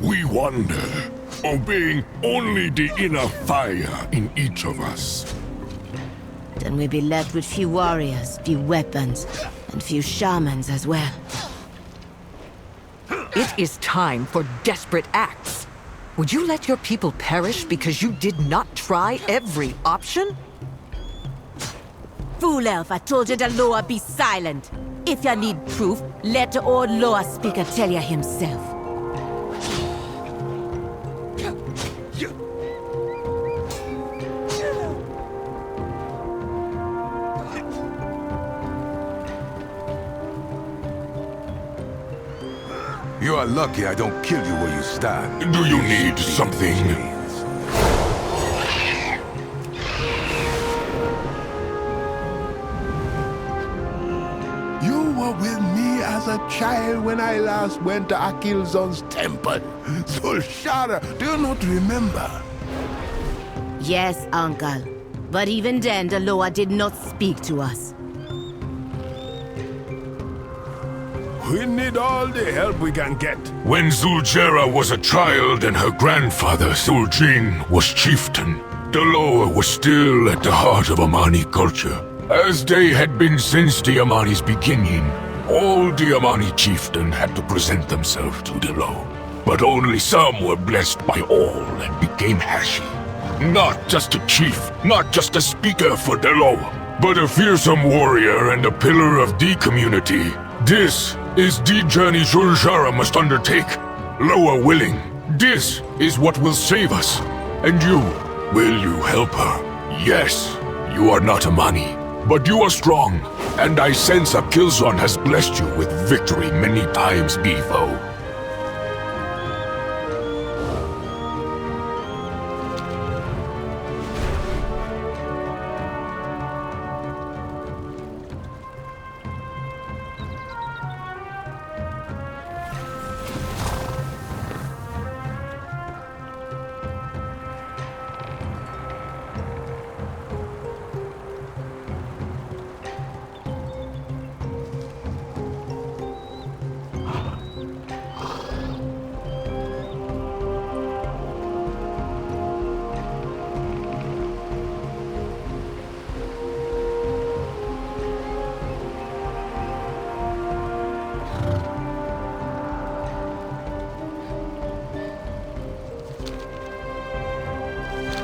We wander, obeying only the inner fire in each of us. then we'd be left with few warriors, few weapons, and few shamans as well. It is time for desperate acts. Would you let your people perish because you did not try every option? Fool elf, I told you the Loa be silent. If you need proof, let the old Loa speaker tell you himself. You are lucky I don't kill you where you stand. Do you need something? You were with me as a child when I last went to Akilzon's temple. Zul'Shara, do you not remember? Yes, uncle. But even then, the Loa did not speak to us. We need all the help we can get. When Zul'Jara was a child and her grandfather, Zul'Jin, was chieftain, the Loa was still at the heart of Amani culture. As they had been since the Amani's beginning, all the Amani chieftain had to present themselves to the Loa. But only some were blessed by all and became Hashi. Not just a chief, not just a speaker for the Loa, but a fearsome warrior and a pillar of the community. This is the journey Zul'Jara must undertake. Loa willing, this is what will save us. And you, will you help her? Yes, you are not Amani, but you are strong, and I sense Akilzon has blessed you with victory many times before.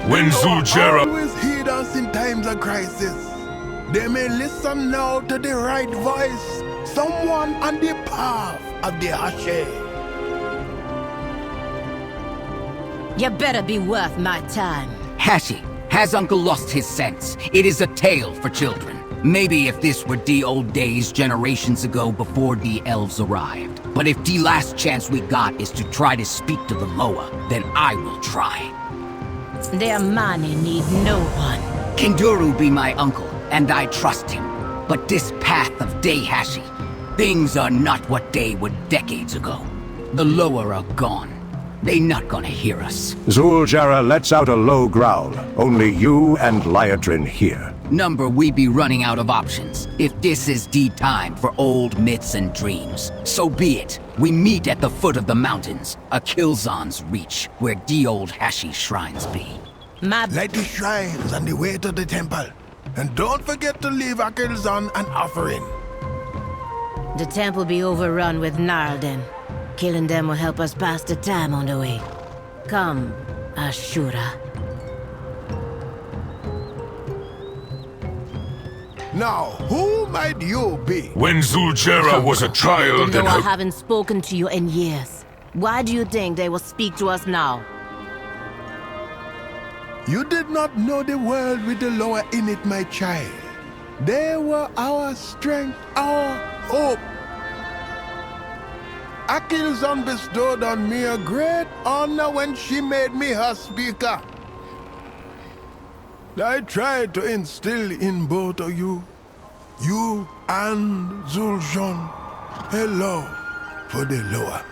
When Zul'Jara always heed us in times of crisis. They may listen now to the right voice, someone on the path of the Hashi. You better be worth my time. Hashi, has Uncle lost his sense? It is a tale for children. Maybe if this were the old days generations ago before the elves arrived. But if the last chance we got is to try to speak to the Loa, then I will try. The Amani need no one. Kinduru be my uncle, and I trust him. But this path of day Hashi, things are not what they were decades ago. The Loa are gone. They not gonna hear us. Zul'Jara lets out a low growl. Only you and Liadrin hear. Number, we be running out of options. If this is the time for old myths and dreams, so be it. We meet at the foot of the mountains, Akilzon's reach, where the old Hashi shrines be. Light the shrines on the way to the temple. And don't forget to leave Akilzon an offering. The temple be overrun with Narden. Killing them will help us pass the time on the way. Come, Ashura. Now, who might you be? When Zul'Jara was a child Though and I her... haven't spoken to you in years. Why do you think they will speak to us now? You did not know the world with the Loa in it, my child. They were our strength, our hope. Akilzon bestowed on me a great honor when she made me her speaker. I tried to instill in both of you and Zul'Jin, a love for the Loa.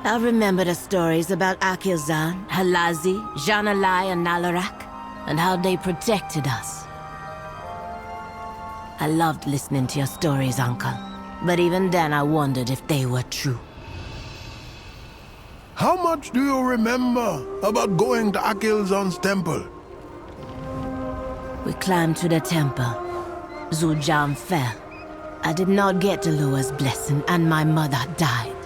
I remember the stories about Akilzon, Halazi, Janalai, and Nalarak, and how they protected us. I loved listening to your stories, Uncle. But even then I wondered if they were true. How much do you remember about going to Akilzon's temple? We climbed to the temple. Zul'Aman fell. I did not get the Loa's blessing, and my mother died.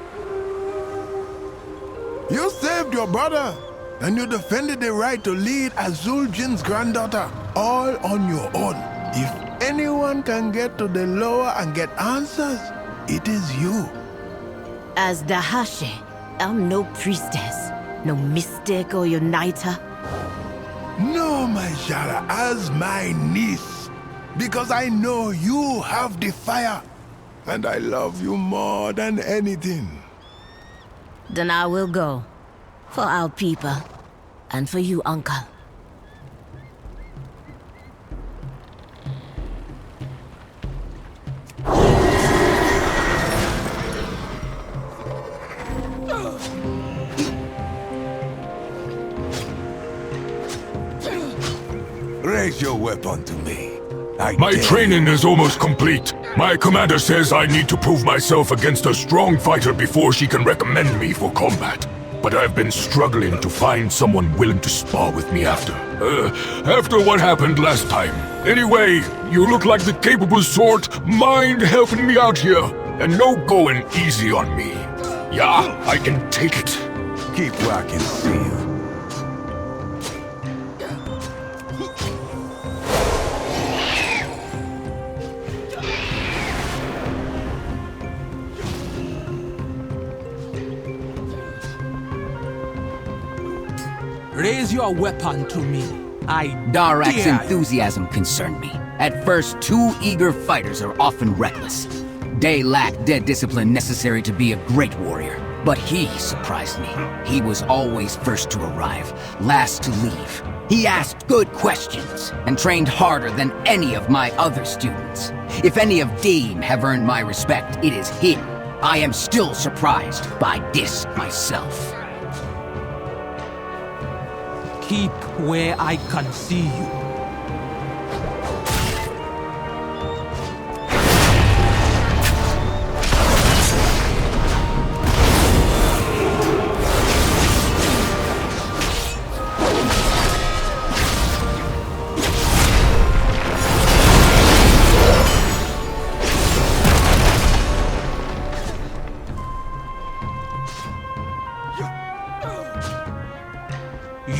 You saved your brother, and you defended the right to lead as Zul'Jan's granddaughter, all on your own. If anyone can get to the Loa and get answers, it is you. As the Hashi, I'm no priestess, no mystic or uniter. No, my Shara, as my niece, because I know you have the fire, and I love you more than anything. Then I will go. For our people. And for you, Uncle. Raise your weapon to me. My training is almost complete. My commander says I need to prove myself against a strong fighter before she can recommend me for combat. But I've been struggling to find someone willing to spar with me after what happened last time. Anyway, you look like the capable sort. Mind helping me out here? And no going easy on me. Yeah, I can take it. Keep rocking, Seal. Raise your weapon to me. Darak's enthusiasm concerned me. At first, two eager fighters are often reckless. Day lacked dead discipline necessary to be a great warrior. But he surprised me. He was always first to arrive, last to leave. He asked good questions, and trained harder than any of my other students. If any of Dean have earned my respect, it is him. I am still surprised by this myself. Keep where I can see you.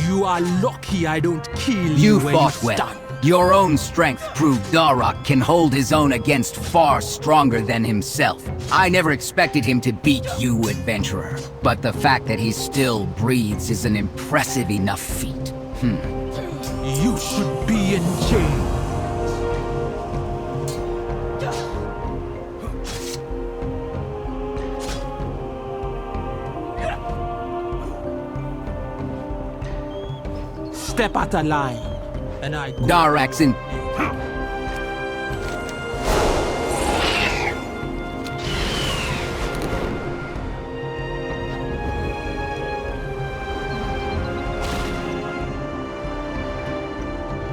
You are lucky I don't kill you. You when fought you well. stand. Your own strength proved Darak can hold his own against far stronger than himself. I never expected him to beat you, adventurer. But the fact that he still breathes is an impressive enough feat. You should be in jail. Step out of line, and I go. Darak's in...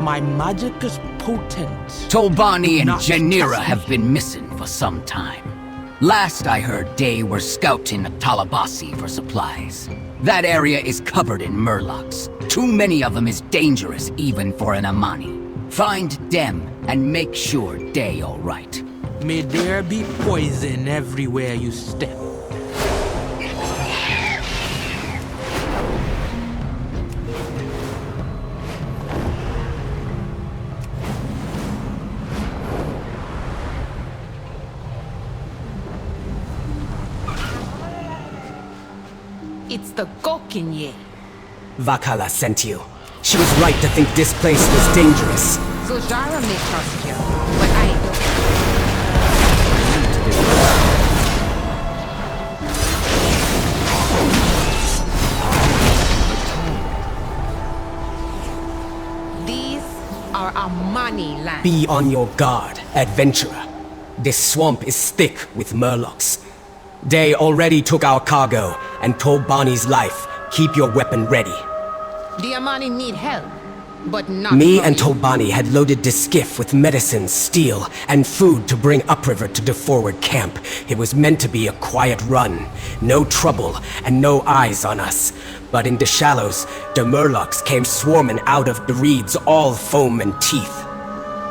My magic is potent. Tolbani and Not Janira trust have me. been missing for some time. Last I heard, they were scouting Talabasi for supplies. That area is covered in murlocs. Too many of them is dangerous even for an Amani. Find them and make sure they all right. May there be poison everywhere you step. It's the Gokinye. Vakala sent you. She was right to think this place was dangerous. Zul'Jara may trust you, but I don't. These are Amani lands. Be on your guard, adventurer. This swamp is thick with murlocs. They already took our cargo and told Bonnie's life. Keep your weapon ready. The Amani need help, but not Me from and you. Tolbani had loaded this skiff with medicine, steel, and food to bring upriver to the forward camp. It was meant to be a quiet run. No trouble, and no eyes on us. But in the shallows, the murlocs came swarming out of the reeds, all foam and teeth.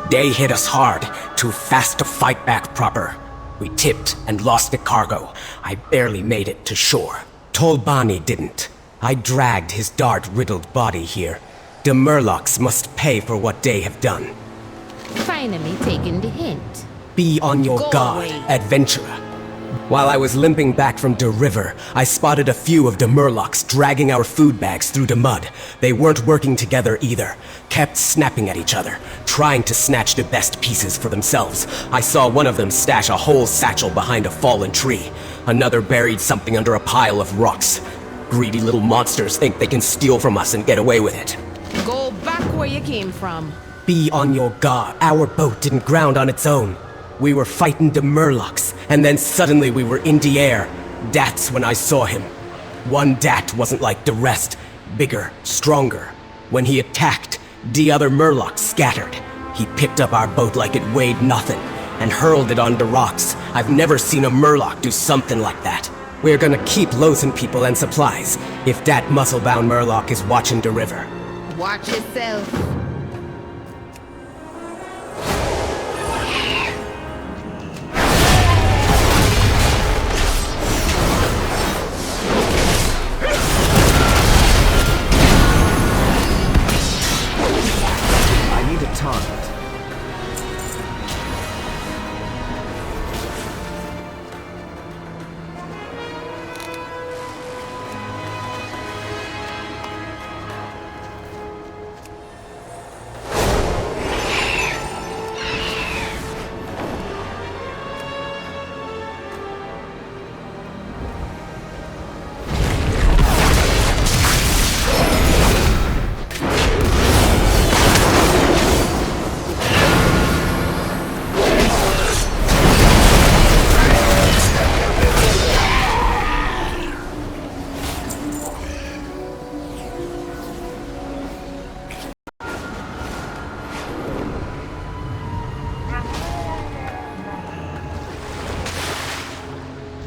They hit us hard, too fast to fight back proper. We tipped and lost the cargo. I barely made it to shore. Tolbani didn't. I dragged his dart-riddled body here. The Murlocs must pay for what they have done. Finally taking the hint. Be on your guard, adventurer. While I was limping back from the river, I spotted a few of the Murlocs dragging our food bags through the mud. They weren't working together either, kept snapping at each other, trying to snatch the best pieces for themselves. I saw one of them stash a whole satchel behind a fallen tree. Another buried something under a pile of rocks. Greedy little monsters think they can steal from us and get away with it. Go back where you came from. Be on your guard. Our boat didn't ground on its own. We were fighting the Murlocs, and then suddenly we were in the air. That's when I saw him. One Dat wasn't like the rest. Bigger, stronger. When he attacked, the other Murlocs scattered. He picked up our boat like it weighed nothing, and hurled it on the rocks. I've never seen a Murloc do something like that. We're gonna keep losing people and supplies, if that muscle-bound Murloc is watching the river. Watch yourself. Target.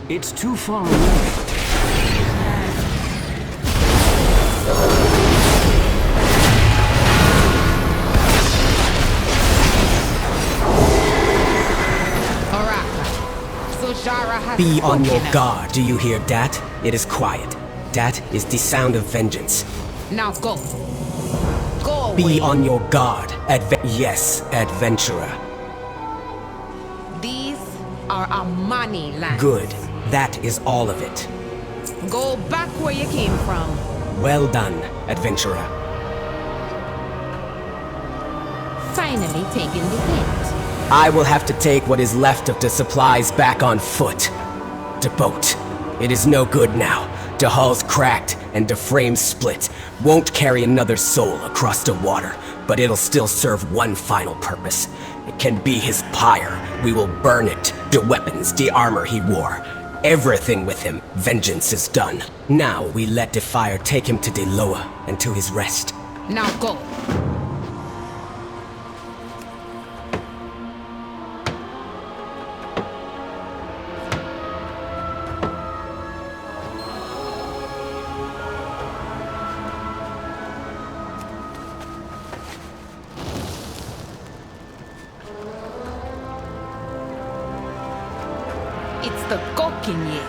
It's too far away. Be on your guard, do you hear that? It is quiet. That is the sound of vengeance. Now go. Go away. Be on your guard, yes, adventurer. These are Amani lands. Good. That is all of it. Go back where you came from. Well done, adventurer. Finally taking the hint. I will have to take what is left of the supplies back on foot. The boat. It is no good now. The hull's cracked and the frame split. Won't carry another soul across the water, but it'll still serve one final purpose. It can be his pyre. We will burn it. The weapons, the armor he wore. Everything with him. Vengeance is done. Now we let the fire take him to Deloa and to his rest. Now go. It's the Gokinye.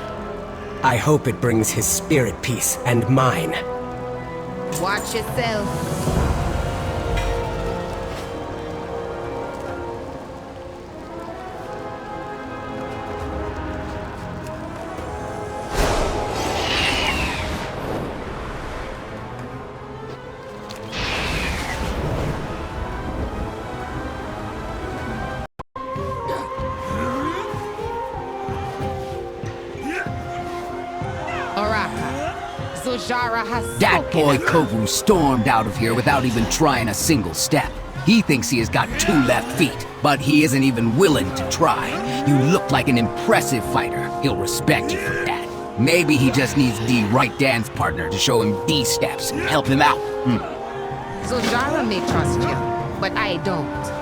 I hope it brings his spirit peace and mine. Watch yourself. That boy Kovu stormed out of here without even trying a single step. He thinks he has got 2 left feet, but he isn't even willing to try. You look like an impressive fighter. He'll respect you for that. Maybe he just needs the right dance partner to show him these steps and help him out. Zul'Aman may trust you, but I don't.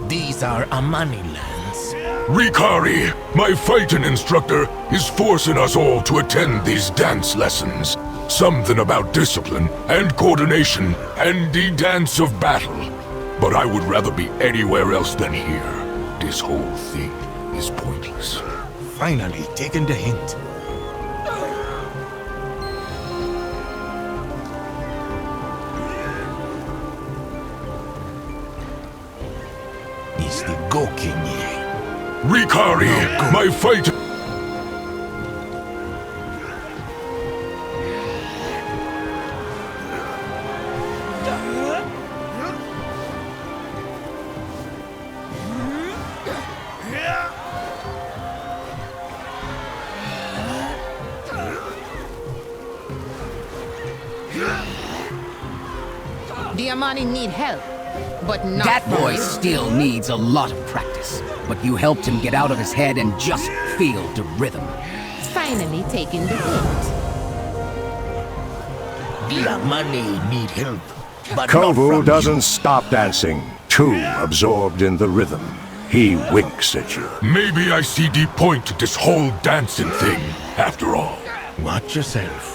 These are Amani lands. Rikari, my fighting instructor, is forcing us all to attend these dance lessons. Something about discipline and coordination and the dance of battle. But I would rather be anywhere else than here. This whole thing is pointless. Finally, taking the hint. It's the Gokinye. Rikari, my fight... The Amani need help, but not That from boy you. still needs a lot of practice, but you helped him get out of his head and just feel the rhythm. Finally taking the hint. The Amani need help, but not Kovu from doesn't stop dancing, too absorbed in the rhythm. He winks at you. Maybe I see the point to this whole dancing thing, after all. Watch yourself.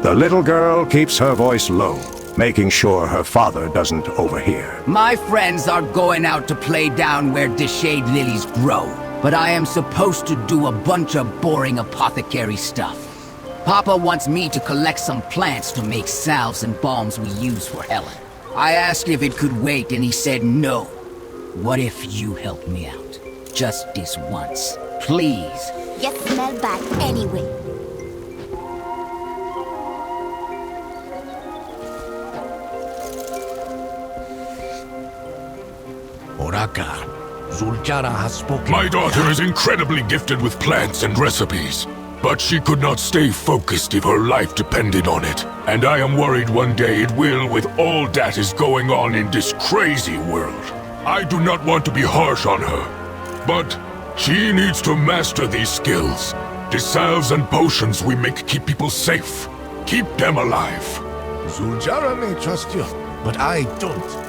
The little girl keeps her voice low, making sure her father doesn't overhear. My friends are going out to play down where the shade lilies grow, but I am supposed to do a bunch of boring apothecary stuff. Papa wants me to collect some plants to make salves and balms we use for Helen. I asked if it could wait and he said no. What if you help me out? Just this once, please. You smell bad anyway. Oraka, Zul'Jara has spoken. My daughter is incredibly gifted with plants and recipes, but she could not stay focused if her life depended on it. And I am worried one day it will with all that is going on in this crazy world. I do not want to be harsh on her, but she needs to master these skills. The salves and potions we make keep people safe, keep them alive. Zul'Jara may trust you, but I don't.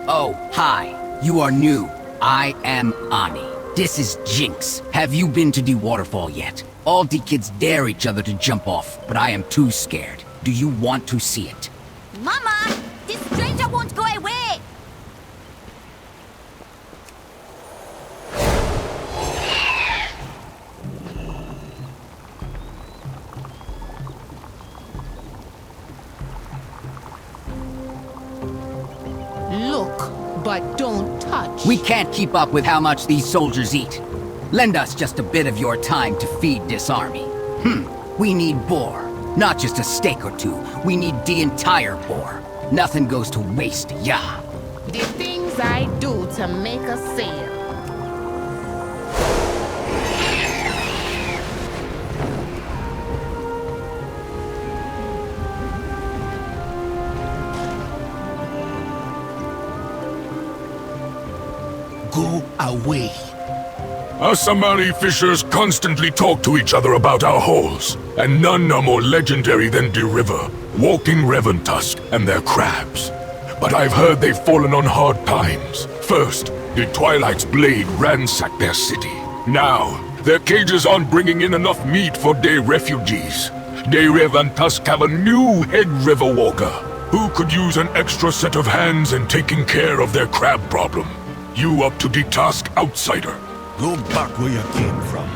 Oh, hi. You are new. I am Ani. This is Jinx. Have you been to the waterfall yet? All the kids dare each other to jump off, but I am too scared. Do you want to see it? Mama! This stranger won't go away! Look, but don't touch. We can't keep up with how much these soldiers eat. Lend us just a bit of your time to feed this army. We need boar. Not just a steak or two. We need the entire boar. Nothing goes to waste, yeah. The things I do to make a sale. Go away. Us Amani fishers constantly talk to each other about our holes, and none are more legendary than the river, walking Reventusk, and their crabs. But I've heard they've fallen on hard times. First, the Twilight's blade ransacked their city. Now, their cages aren't bringing in enough meat for their refugees. De Reventusk have a new head river walker, who could use an extra set of hands in taking care of their crab problem. You up to the task, outsider? Go back where you came from.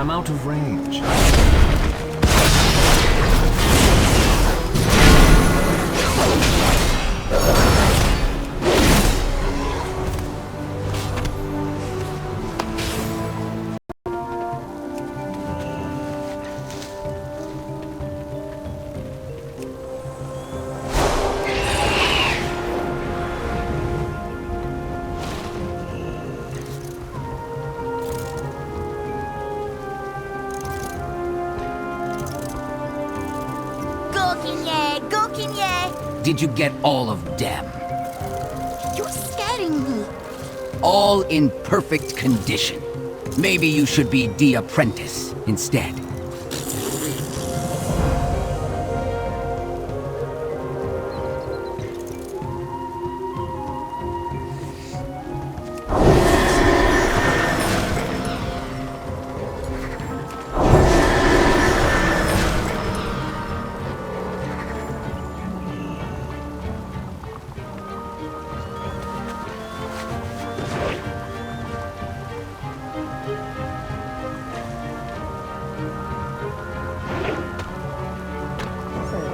I'm out of range. Did you get all of them? You're scaring me. All in perfect condition. Maybe you should be the apprentice instead.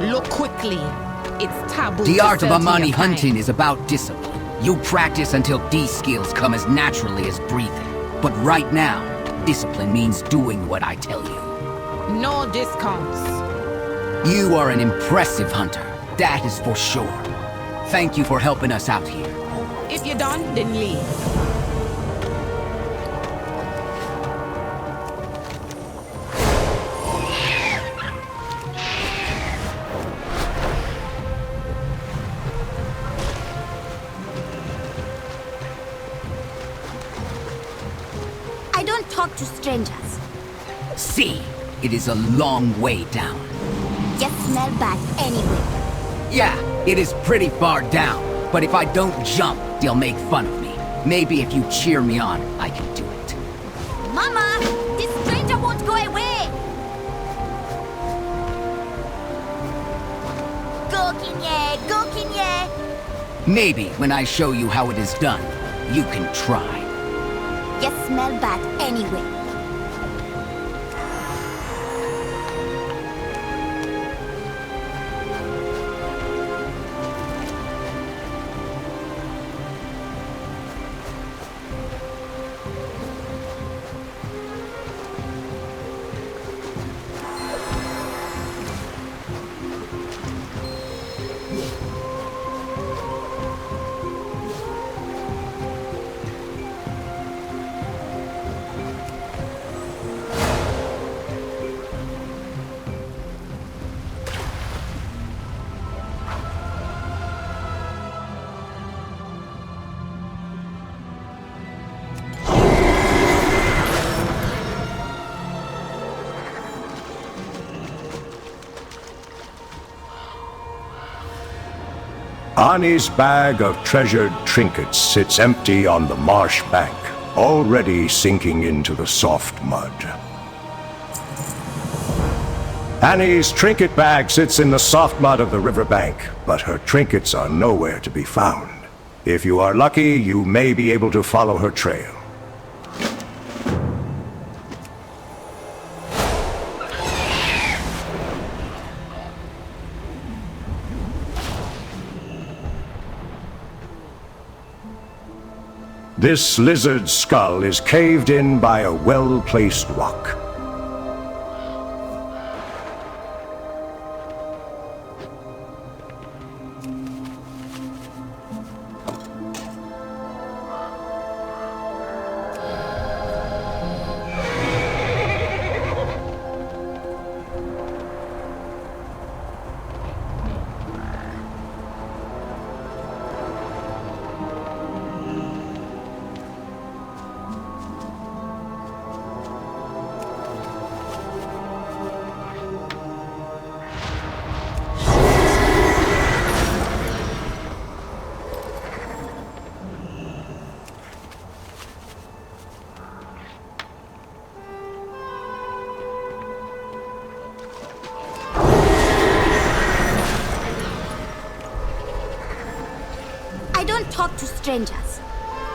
Look quickly. It's taboo. The art of to sell to Amani your kind. hunting is about discipline. You practice until these skills come as naturally as breathing. But right now, discipline means doing what I tell you. No discounts. You are an impressive hunter, that is for sure. Thank you for helping us out here. If you're done, then leave. I don't talk to strangers. See, it is a long way down. Just smell bad anyway. Yeah, it is pretty far down, but if I don't jump, they'll make fun of me. Maybe if you cheer me on, I can do it. Mama, this stranger won't go away. Go, Kinye, go, Kinye. Maybe when I show you how it is done, you can try. Just smell bad anyway. Ani's bag of treasured trinkets sits empty on the marsh bank, already sinking into the soft mud. Annie's trinket bag sits in the soft mud of the riverbank, but her trinkets are nowhere to be found. If you are lucky, you may be able to follow her trail. This lizard's skull is caved in by a well-placed rock. Talk to strangers.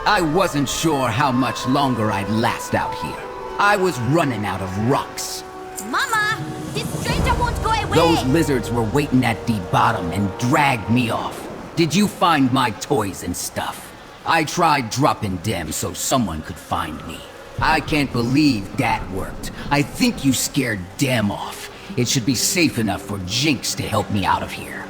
I wasn't sure how much longer I'd last out here. I was running out of rocks. Mama, this stranger won't go away. Those lizards were waiting at the bottom and dragged me off. Did you find my toys and stuff? I tried dropping them so someone could find me. I can't believe that worked. I think you scared them off. It should be safe enough for Jinx to help me out of here.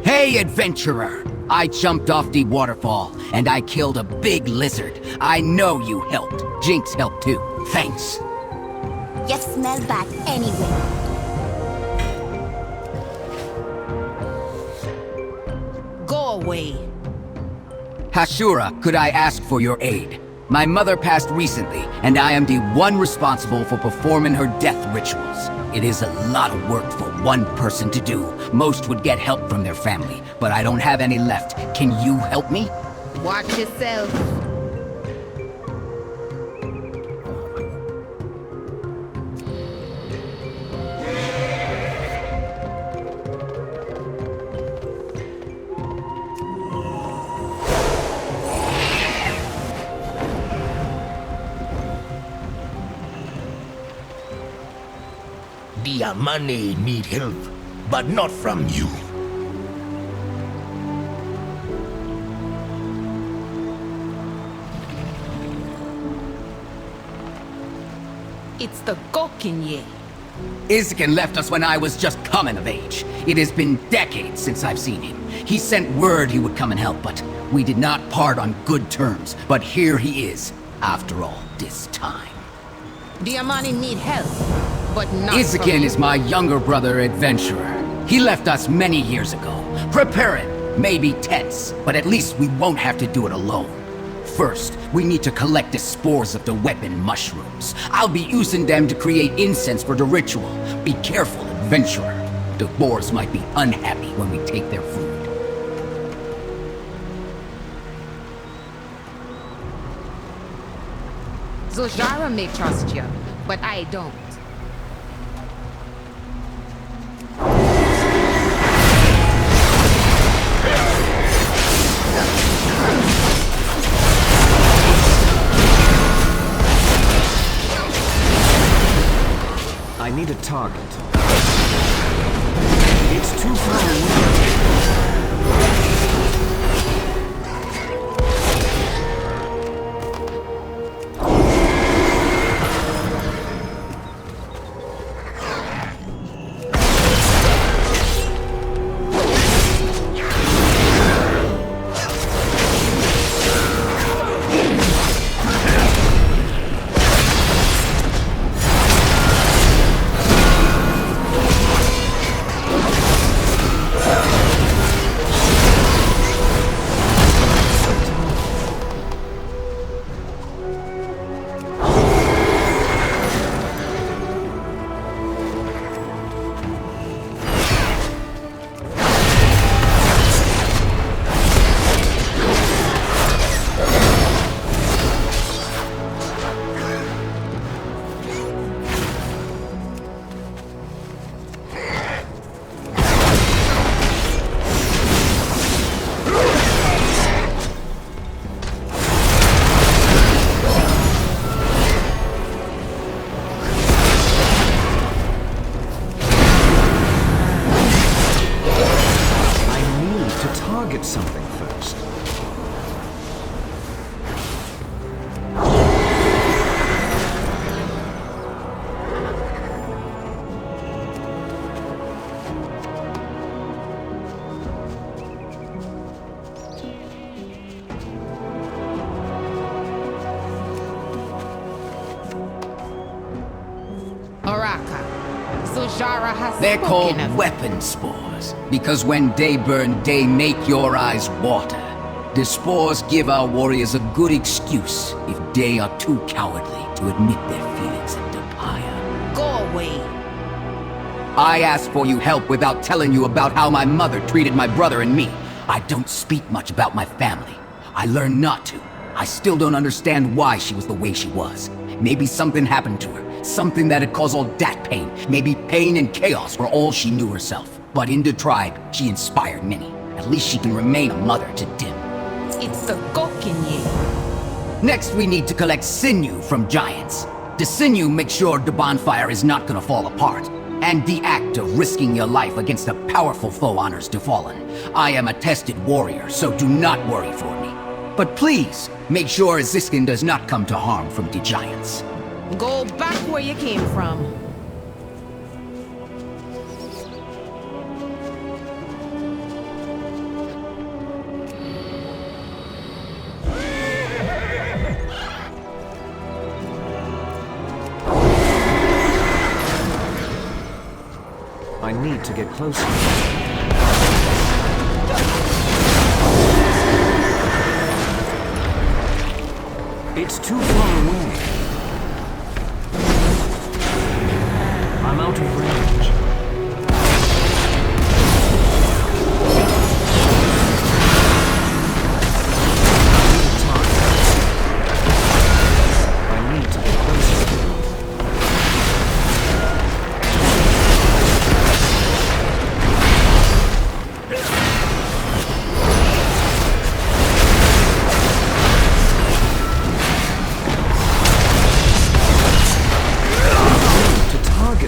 Hey, adventurer! I jumped off the waterfall, and I killed a big lizard. I know you helped. Jinx helped too. Thanks. You smell bad anyway. Go away. Hashura, could I ask for your aid? My mother passed recently, and I am the one responsible for performing her death rituals. It is a lot of work for one person to do. Most would get help from their family, but I don't have any left. Can you help me? Watch yourself. The Amani need help, but not from you. It's the Gokinye. Izakin left us when I was just coming of age. It has been decades since I've seen him. He sent word he would come and help, but we did not part on good terms. But here he is, after all this time. The Amani need help, but not Izakin is my younger brother, adventurer. He left us many years ago. Preparing may be tense, but at least we won't have to do it alone. First, we need to collect the spores of the weapon mushrooms. I'll be using them to create incense for the ritual. Be careful, adventurer. The boars might be unhappy when we take their food. Zul'Aman may trust you, but I don't. I need a target. It's too far away. Something first. Zul'Jara has They're called spoken of weapon spores, because when they burn, they make your eyes water. The spores give our warriors a good excuse if they are too cowardly to admit their feelings and depire. Go away. I asked for you help without telling you about how my mother treated my brother and me. I don't speak much about my family. I learned not to. I still don't understand why she was the way she was. Maybe something happened to her. Something that had caused all that pain. Maybe pain and chaos were all she knew herself. But in the tribe, she inspired many. At least she can remain a mother to Dim. It's the gok in you. Next, we need to collect sinew from giants. The sinew makes sure the bonfire is not gonna fall apart. And the act of risking your life against a powerful foe honors the fallen. I am a tested warrior, so do not worry for me. But please, make sure Ziskin does not come to harm from the giants. Go back where you came from. I need to get closer. It's too far away. I'm out of range. I need to get closer.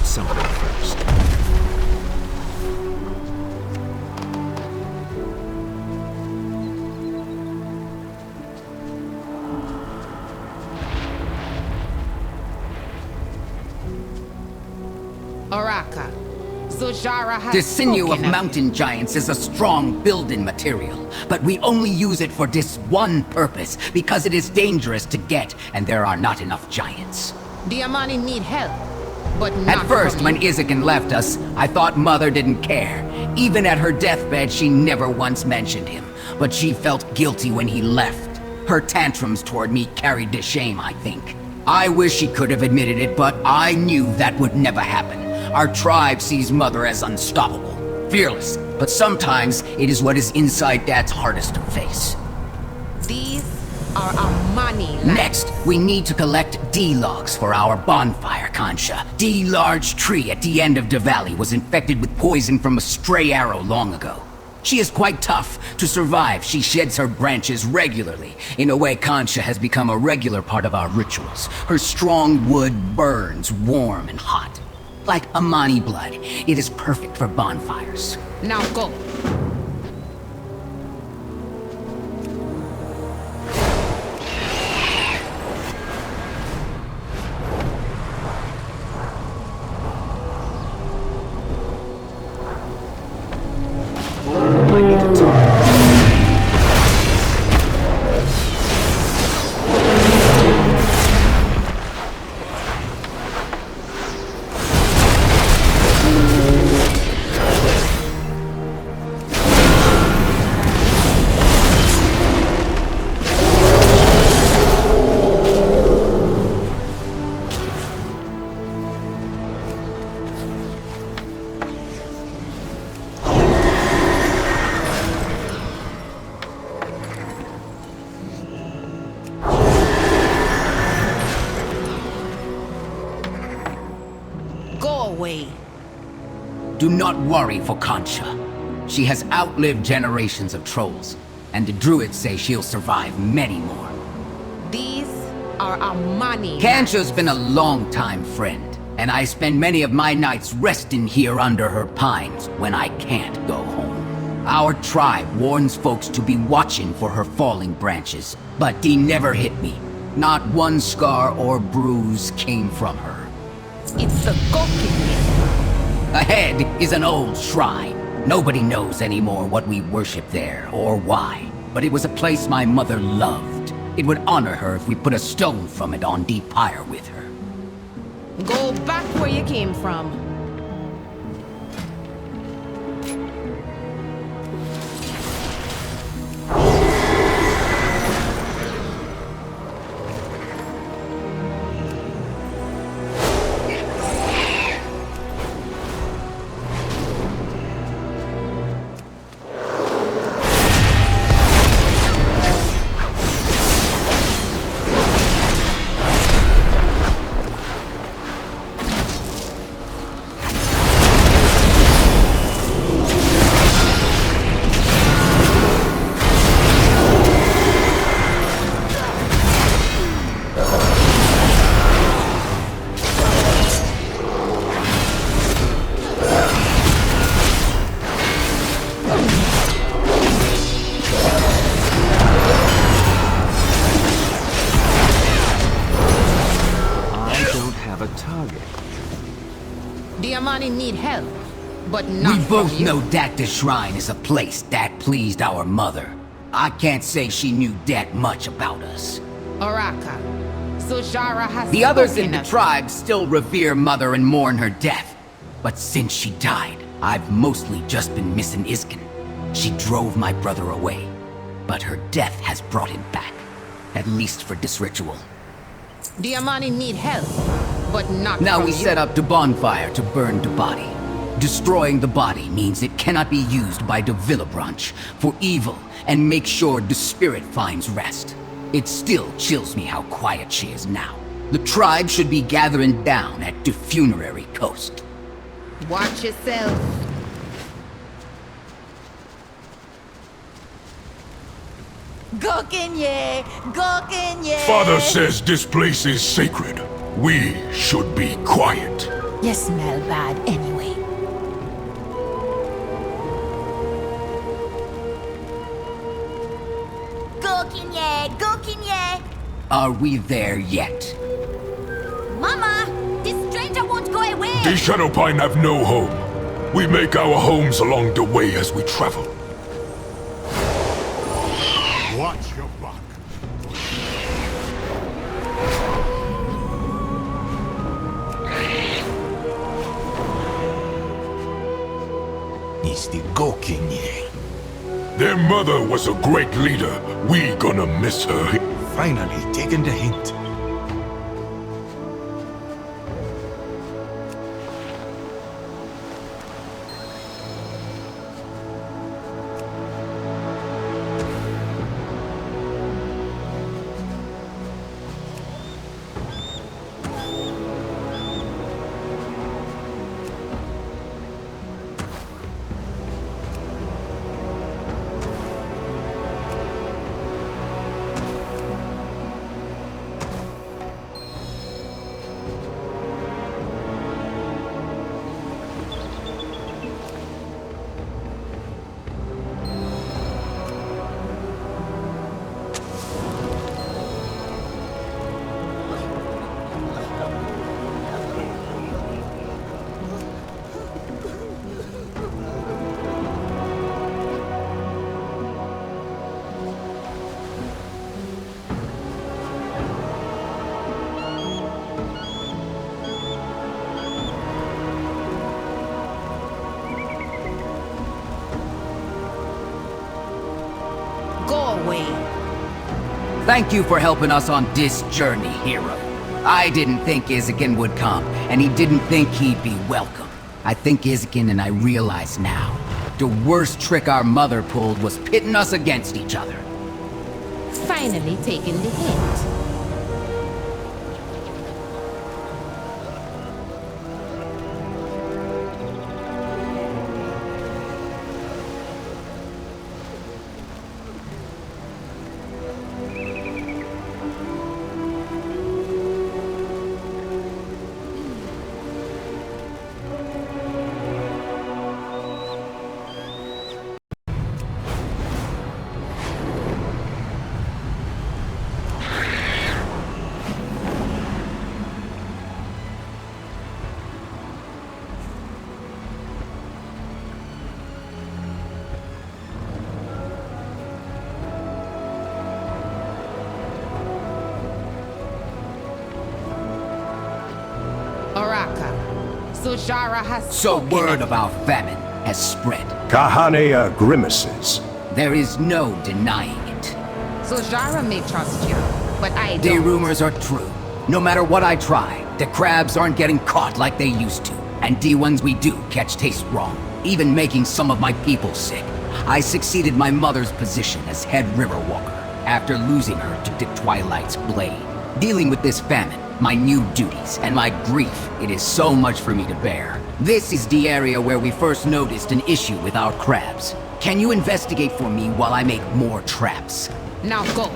Something first. Oraka. Zul'Jara has The sinew of spoken mountain giants is a strong building material, but we only use it for this one purpose, because it is dangerous to get, and there are not enough giants. The Amani need help, but not At first, from when you. Izakin left us, I thought Mother didn't care. Even at her deathbed, she never once mentioned him, but she felt guilty when he left. Her tantrums toward me carried the shame, I think. I wish she could have admitted it, but I knew that would never happen. Our tribe sees Mother as unstoppable, fearless, but sometimes it is what is inside Dad's hardest to face. These are Amani lands. Next, we need to collect D-logs for our bonfire, Kansha. D large tree at the end of the valley was infected with poison from a stray arrow long ago. She is quite tough. To survive, she sheds her branches regularly. In a way, Kansha has become a regular part of our rituals. Her strong wood burns warm and hot. Like Amani blood, it is perfect for bonfires. Now go. I need to talk. Do not worry for Kansha. She has outlived generations of trolls, and the druids say she'll survive many more. These are Amani. Kansha's been a long-time friend, and I spend many of my nights resting here under her pines when I can't go home. Our tribe warns folks to be watching for her falling branches, but they never hit me. Not one scar or bruise came from her. It's the Gokin. Ahead is an old shrine. Nobody knows anymore what we worship there or why, but it was a place my mother loved. It would honor her if we put a stone from it on the pyre with her. Go back where you came from. Amani need help, but not We both from you. know that the shrine is a place that pleased our mother. I can't say she knew that much about us. Oraka, so Jara has The others in spoken the of- tribe still revere Mother and mourn her death. But since she died, I've mostly just been missing Iskin. She drove my brother away, but her death has brought him back. At least for this ritual. The Amani need help, but not Now from we you. set up the bonfire to burn the body. Destroying the body means it cannot be used by the Villabranch for evil and make sure the spirit finds rest. It still chills me how quiet she is now. The tribe should be gathering down at the funerary coast. Watch yourself. Gokinye! Father says this place is sacred. We should be quiet. You smell bad anyway. Gokinye! Are we there yet? Mama, this stranger won't go away! The Shadowpine have no home. We make our homes along the way as we travel. Watch your back. It's the Gokinye. Their mother was a great leader. We gonna miss her. Finally taking the hint. Thank you for helping us on this journey, hero. I didn't think Izakin would come, and he didn't think he'd be welcome. I think Izakin and I realize now. The worst trick our mother pulled was pitting us against each other. Finally taking the hint. So Jara has So spoken word of- about famine has spread. Kahanea grimaces. There is no denying it. So Jara may trust you, but I The don't. rumors are true. No matter what I try, the crabs aren't getting caught like they used to. And the ones we do catch taste wrong, even making some of my people sick. I succeeded my mother's position as head river walker after losing her to the Twilight's blade. Dealing with this famine, my new duties, and my grief, it is so much for me to bear. This is the area where we first noticed an issue with our crabs. Can you investigate for me while I make more traps? Now go.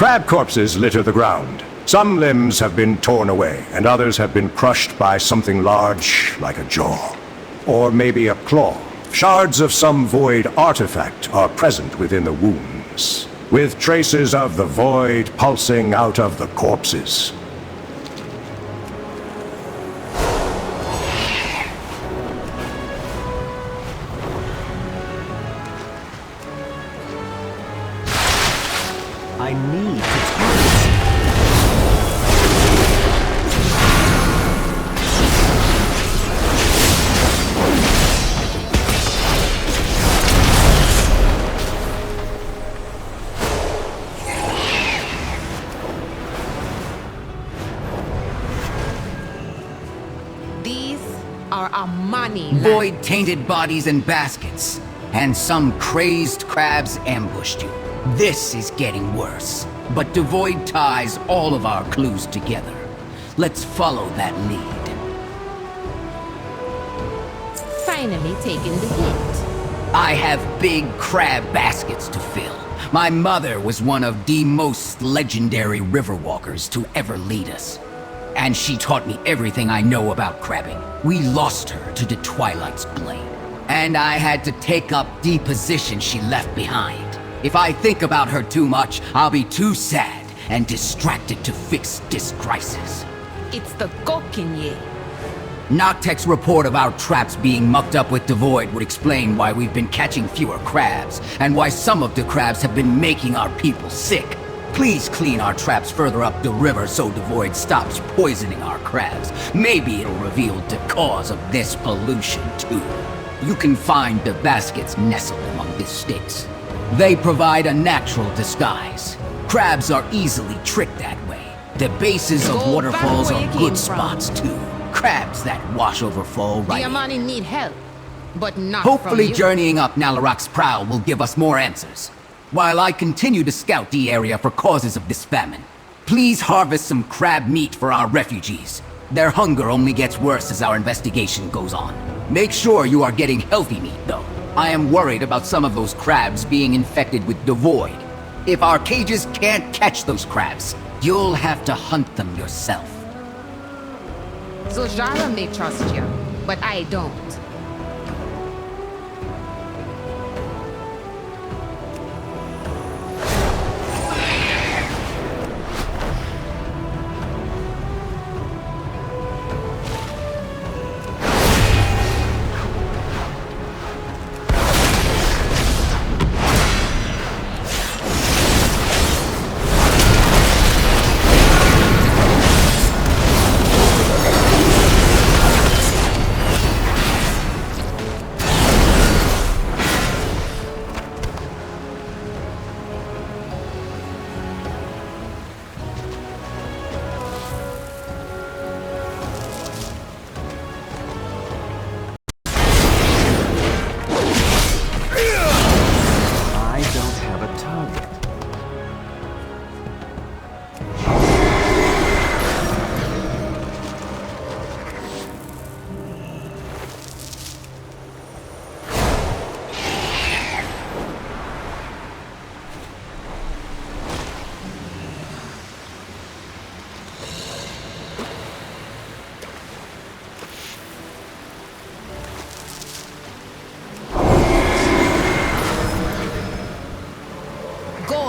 Crab corpses litter the ground. Some limbs have been torn away, and others have been crushed by something large, like a jaw. Or maybe a claw. Shards of some void artifact are present within the wounds, with traces of the void pulsing out of the corpses. I need to target. These are Amani. Void-tainted bodies in baskets, and some crazed crabs ambushed you. This is getting worse, but Devoid ties all of our clues together. Let's follow that lead. Finally taking the hit. I have big crab baskets to fill. My mother was one of the most legendary riverwalkers to ever lead us. And she taught me everything I know about crabbing. We lost her to the Twilight's blade. And I had to take up the position she left behind. If I think about her too much, I'll be too sad and distracted to fix this crisis. It's the Gokinye. Noctek's report of our traps being mucked up with Devoid would explain why we've been catching fewer crabs, and why some of the crabs have been making our people sick. Please clean our traps further up the river so Devoid stops poisoning our crabs. Maybe it'll reveal the cause of this pollution too. You can find the baskets nestled among the sticks. They provide a natural disguise. Crabs are easily tricked that way. The bases of waterfalls are good spots too. Crabs that wash over fall right. The Amani need help, but not Hopefully from you. journeying up Nalarak's prow will give us more answers. While I continue to scout the area for causes of this famine, please harvest some crab meat for our refugees. Their hunger only gets worse as our investigation goes on. Make sure you are getting healthy meat though. I am worried about some of those crabs being infected with Devoid. If our cages can't catch those crabs, you'll have to hunt them yourself. Zul'Aman may trust you, but I don't.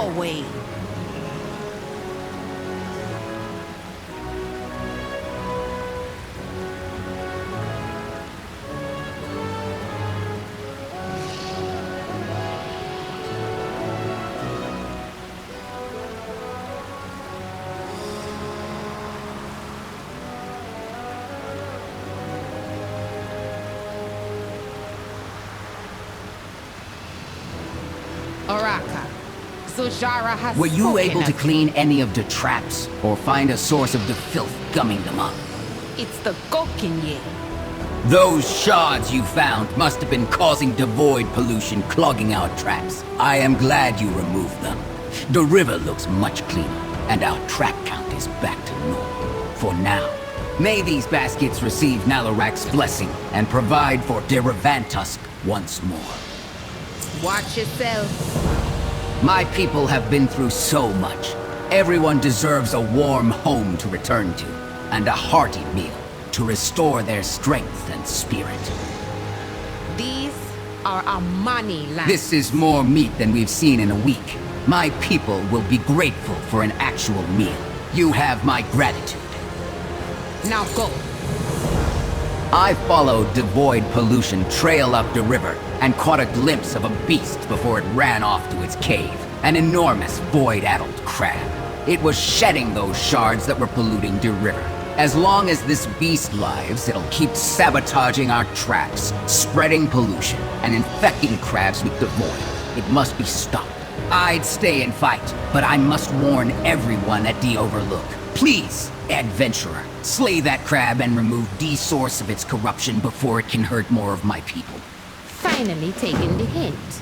Away. Oraka. Zul'Aman has Were you spoken able to of clean any of the traps, or find a source of the filth gumming them up? It's the Gokinye. Those shards you found must have been causing Devoid pollution clogging our traps. I am glad you removed them. The river looks much cleaner, and our trap count is back to normal. For now. May these baskets receive Nalarak's blessing and provide for Derivantusk once more. Watch yourself. My people have been through so much. Everyone deserves a warm home to return to, and a hearty meal to restore their strength and spirit. These are Amani lands. This is more meat than we've seen in a week. My people will be grateful for an actual meal. You have my gratitude. Now go. I followed devoid pollution trail up the river and caught a glimpse of a beast before it ran off to its cave. An enormous void-addled crab. It was shedding those shards that were polluting the river. As long as this beast lives, it'll keep sabotaging our traps, spreading pollution, and infecting crabs with the void. It must be stopped. I'd stay and fight, but I must warn everyone at the Overlook. Please, adventurer, slay that crab and remove the source of its corruption before it can hurt more of my people. Finally taking the hint.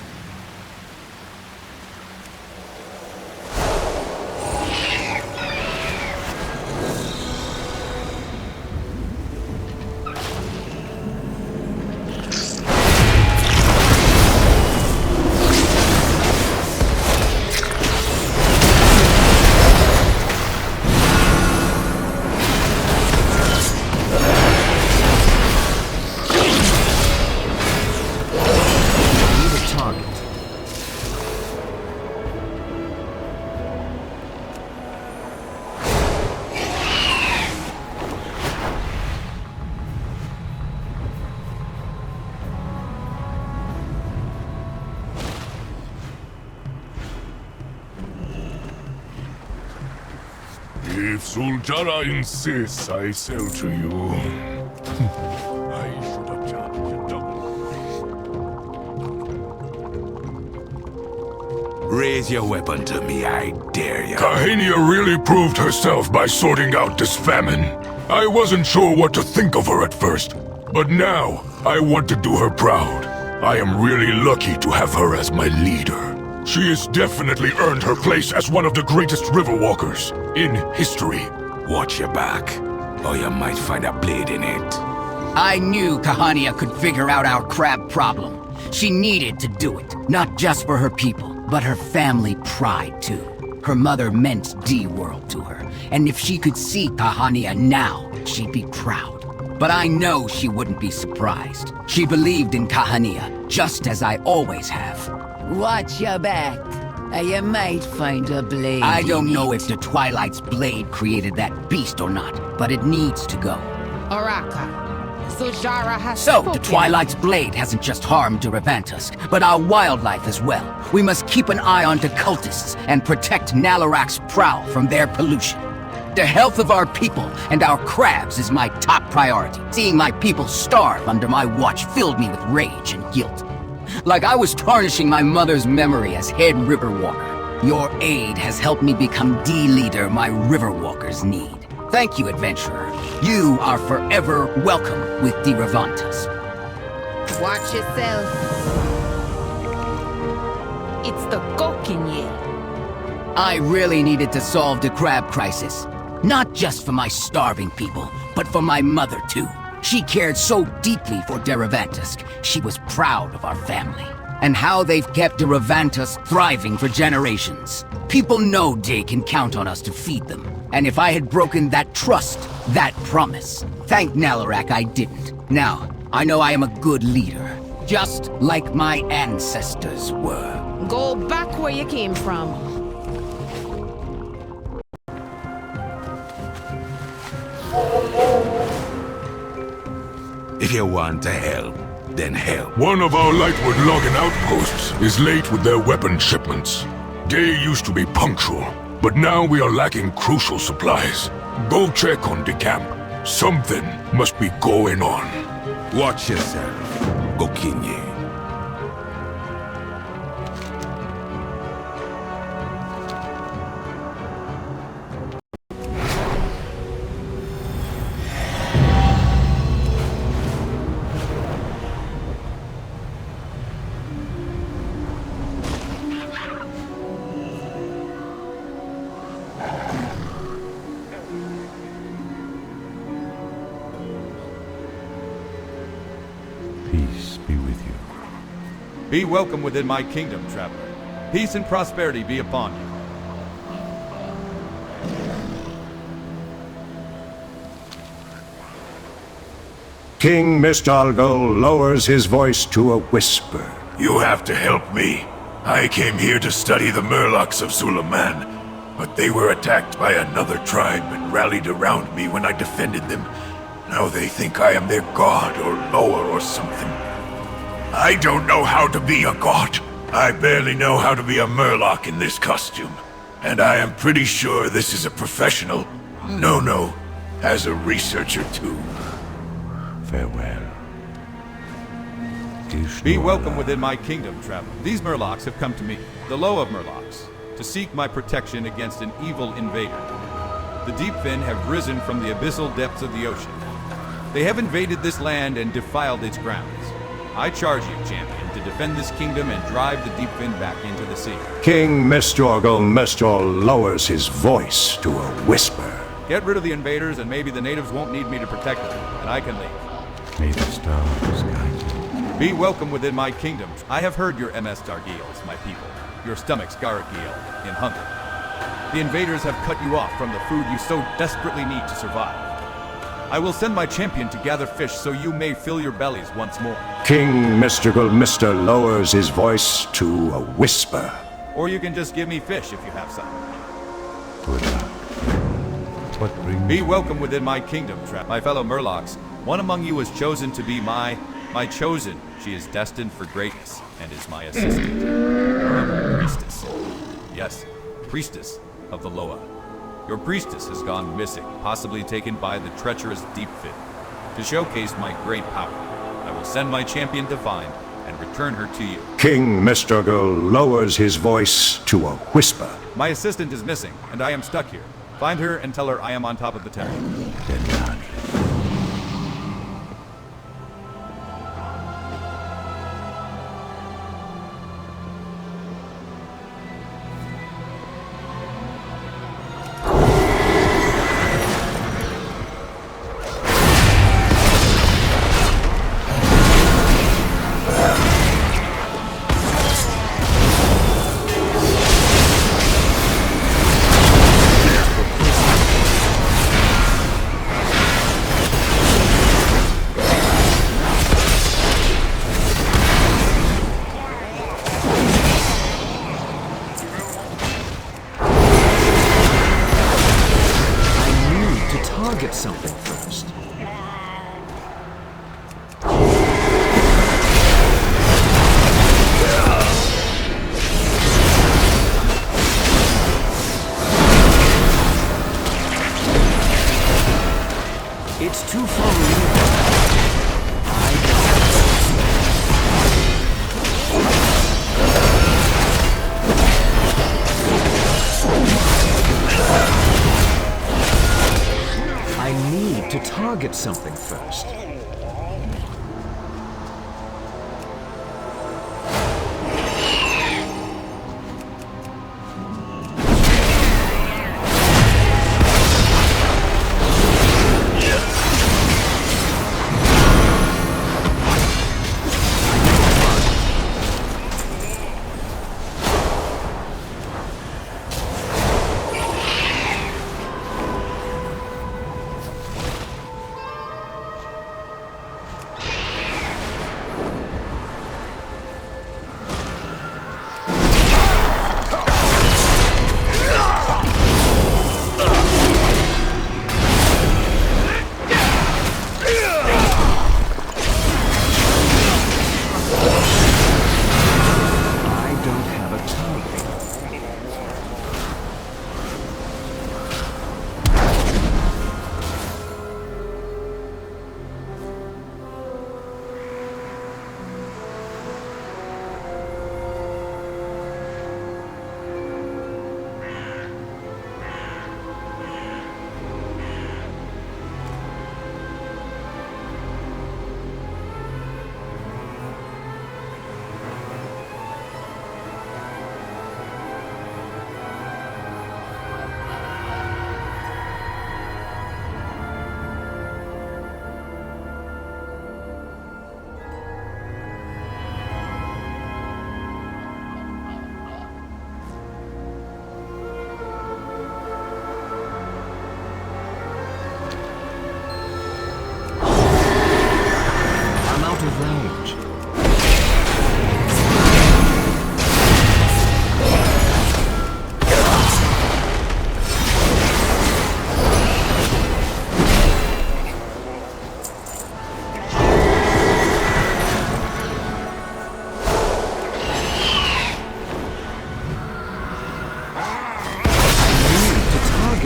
If Zul'Jara insists I sell to you, I should have charged you double. Raise your weapon to me, I dare you. Kahenia really proved herself by sorting out this famine. I wasn't sure what to think of her at first, but now I want to do her proud. I am really lucky to have her as my leader. She has definitely earned her place as one of the greatest riverwalkers in history. Watch your back, or you might find a blade in it. I knew Kahania could figure out our crab problem. She needed to do it, not just for her people, but her family pride too. Her mother meant D-World to her, and if she could see Kahania now, she'd be proud. But I know she wouldn't be surprised. She believed in Kahania, just as I always have. Watch your back, or you might find a blade. I don't know if the Twilight's blade created that beast or not, but it needs to go. Oraka, Zul'Jara has So, spoken. the Twilight's blade hasn't just harmed Duravantusk, but our wildlife as well. We must keep an eye on the cultists and protect Nalarak's prowl from their pollution. The health of our people and our crabs is my top priority. Seeing my people starve under my watch filled me with rage and guilt. Like I was tarnishing my mother's memory as head riverwalker. Your aid has helped me become the leader my riverwalkers need. Thank you, adventurer. You are forever welcome with Duravantusk. Watch yourself. It's the Gokinye. I really needed to solve the crab crisis. Not just for my starving people, but for my mother too. She cared so deeply for Duravantusk, she was proud of our family. And how they've kept Duravantusk thriving for generations. People know they can count on us to feed them. And if I had broken that trust, that promise, thank Nalarak I didn't. Now, I know I am a good leader, just like my ancestors were. Go back where you came from. If you want to help, then help. One of our Lightwood logging outposts is late with their weapon shipments. They used to be punctual, but now we are lacking crucial supplies. Go check on the camp. Something must be going on. Watch yourself, Gokinye. Be welcome within my kingdom, traveler. Peace and prosperity be upon you. King Mistalgo lowers his voice to a whisper. You have to help me. I came here to study the Murlocs of Zul'Aman, but they were attacked by another tribe and rallied around me when I defended them. Now they think I am their god or lower or something. I don't know how to be a god. I barely know how to be a Murloc in this costume. And I am pretty sure this is a professional. No, as a researcher too. Farewell. Be welcome within my kingdom, traveler. These Murlocs have come to me, the Low of Murlocs, to seek my protection against an evil invader. The Deepfin have risen from the abyssal depths of the ocean. They have invaded this land and defiled its grounds. I charge you, champion, to defend this kingdom and drive the Deepfin back into the sea. King Mistal lowers his voice to a whisper. Get rid of the invaders and maybe the natives won't need me to protect them, and I can leave. May the stars guide you. Be welcome within my kingdom. I have heard your MS Dargils, my people. Your stomachs gargil in hunger. The invaders have cut you off from the food you so desperately need to survive. I will send my champion to gather fish so you may fill your bellies once more. King Mystical Mister lowers his voice to a whisper. Or you can just give me fish if you have some. Good luck. What brings Be welcome within my kingdom, my fellow Murlocs. One among you is chosen to be my chosen. She is destined for greatness and is my assistant. Priestess. Yes, priestess of the Loa. Your priestess has gone missing, possibly taken by the treacherous Deepfin. To showcase my great power, I will send my champion to find and return her to you. King Mistalgo lowers his voice to a whisper. My assistant is missing, and I am stuck here. Find her and tell her I am on top of the tower. Something first. It's too far away. To target something first.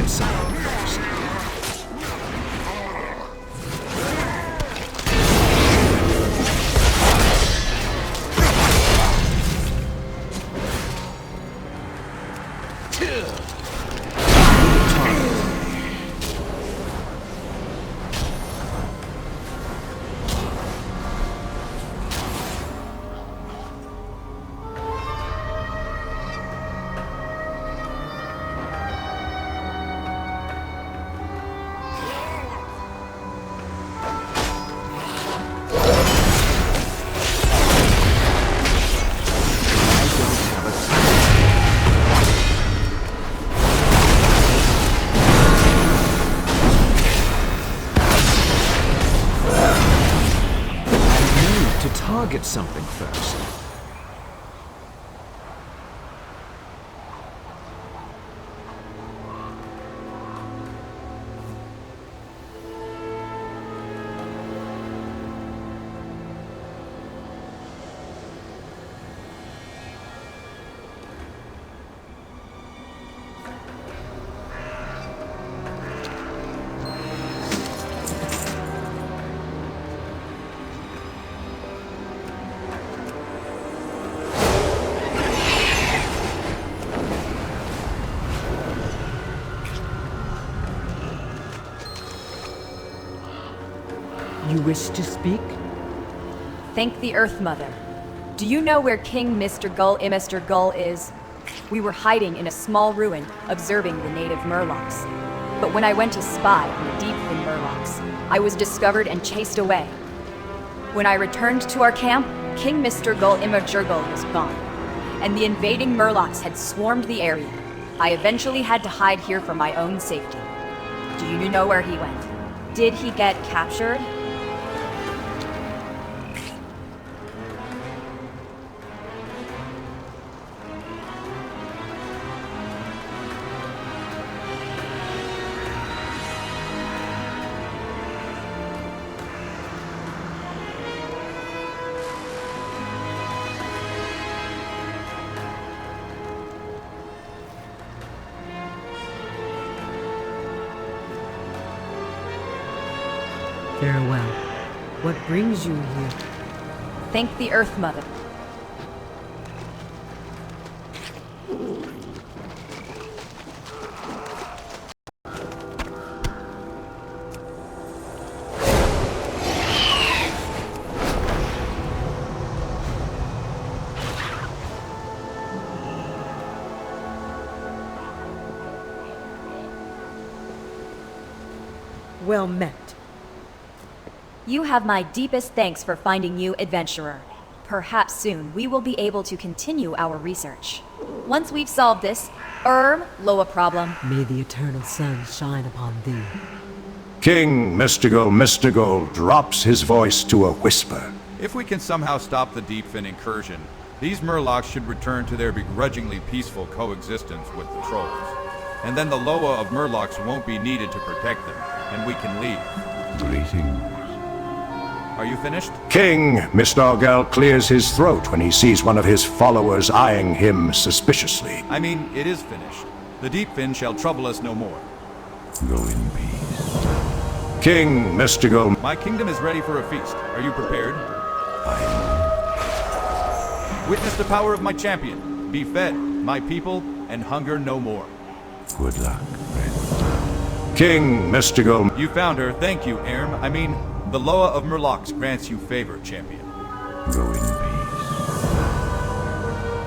target something first. Target something first. You wish to speak? Thank the Earth Mother. Do you know where King Mr. Gull is? We were hiding in a small ruin, observing the native Murlocs. But when I went to spy on the deep-fin Murlocs, I was discovered and chased away. When I returned to our camp, King Mr. Immersion was gone, and the invading Murlocs had swarmed the area. I eventually had to hide here for my own safety. Do you know where he went? Did he get captured? Farewell. What brings you here? Thank the Earth Mother. Well met. You have my deepest thanks for finding you, adventurer. Perhaps soon we will be able to continue our research. Once we've solved this, lower problem. May the eternal sun shine upon thee. King Mystical drops his voice to a whisper. If we can somehow stop the Deepfin incursion, these Murlocs should return to their begrudgingly peaceful coexistence with the trolls. And then the Loa of Murlocs won't be needed to protect them, and we can leave. Greetings. Are you finished? King Mistargal clears his throat when he sees one of his followers eyeing him suspiciously. I mean, it is finished. The Deepfin shall trouble us no more. Go in peace. King Mystical. My kingdom is ready for a feast. Are you prepared? Witness the power of my champion. Be fed, my people, and hunger no more. Good luck, friend. King Mystical. You found her. Thank you, Erm. I mean, the Loa of Murlocs grants you favor, champion. Go in peace.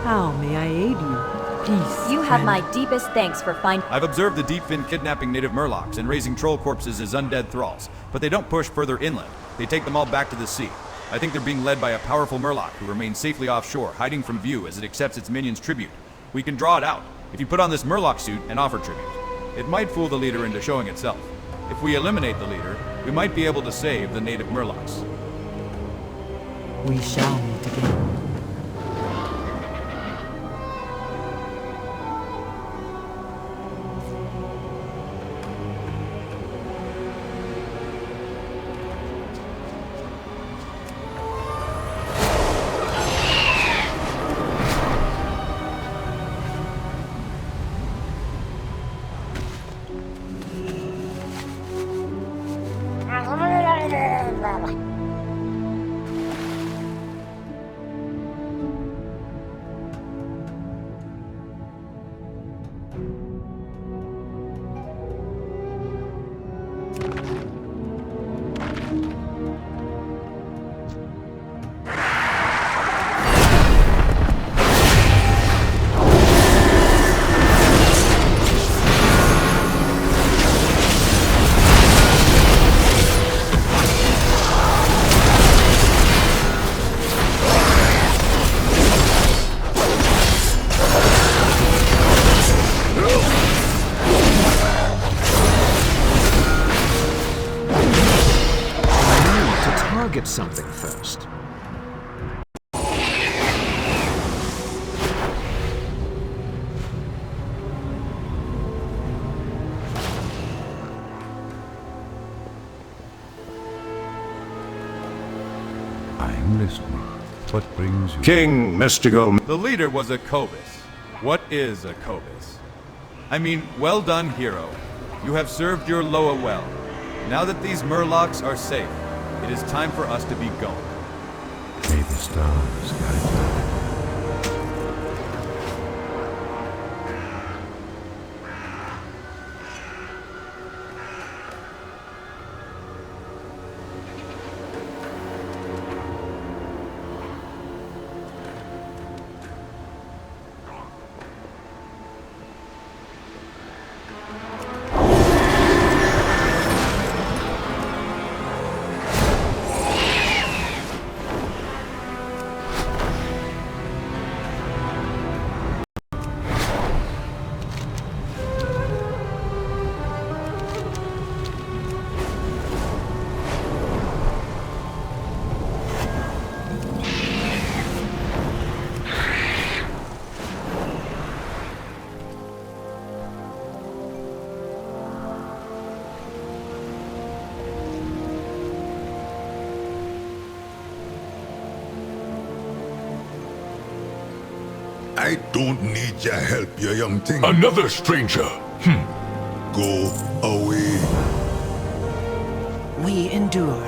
How may I aid you? Peace. You have my deepest thanks for finding. I've observed the Deepfin kidnapping native Murlocs and raising troll corpses as undead thralls, but they don't push further inland. They take them all back to the sea. I think they're being led by a powerful Murloc who remains safely offshore, hiding from view as it accepts its minions' tribute. We can draw it out if you put on this Murloc suit and offer tribute. It might fool the leader into showing itself. If we eliminate the leader, we might be able to save the native Murlocs. We shall meet again. at something first. I'm listening. What brings you? King Mystical. The leader was a Cobus. What is a Cobus? I mean, well done, hero. You have served your Loa well. Now that these Murlocs are safe, it is time for us to be going. May the stars guide you. I don't need your help, you young thing. Another stranger. Go away. We endure.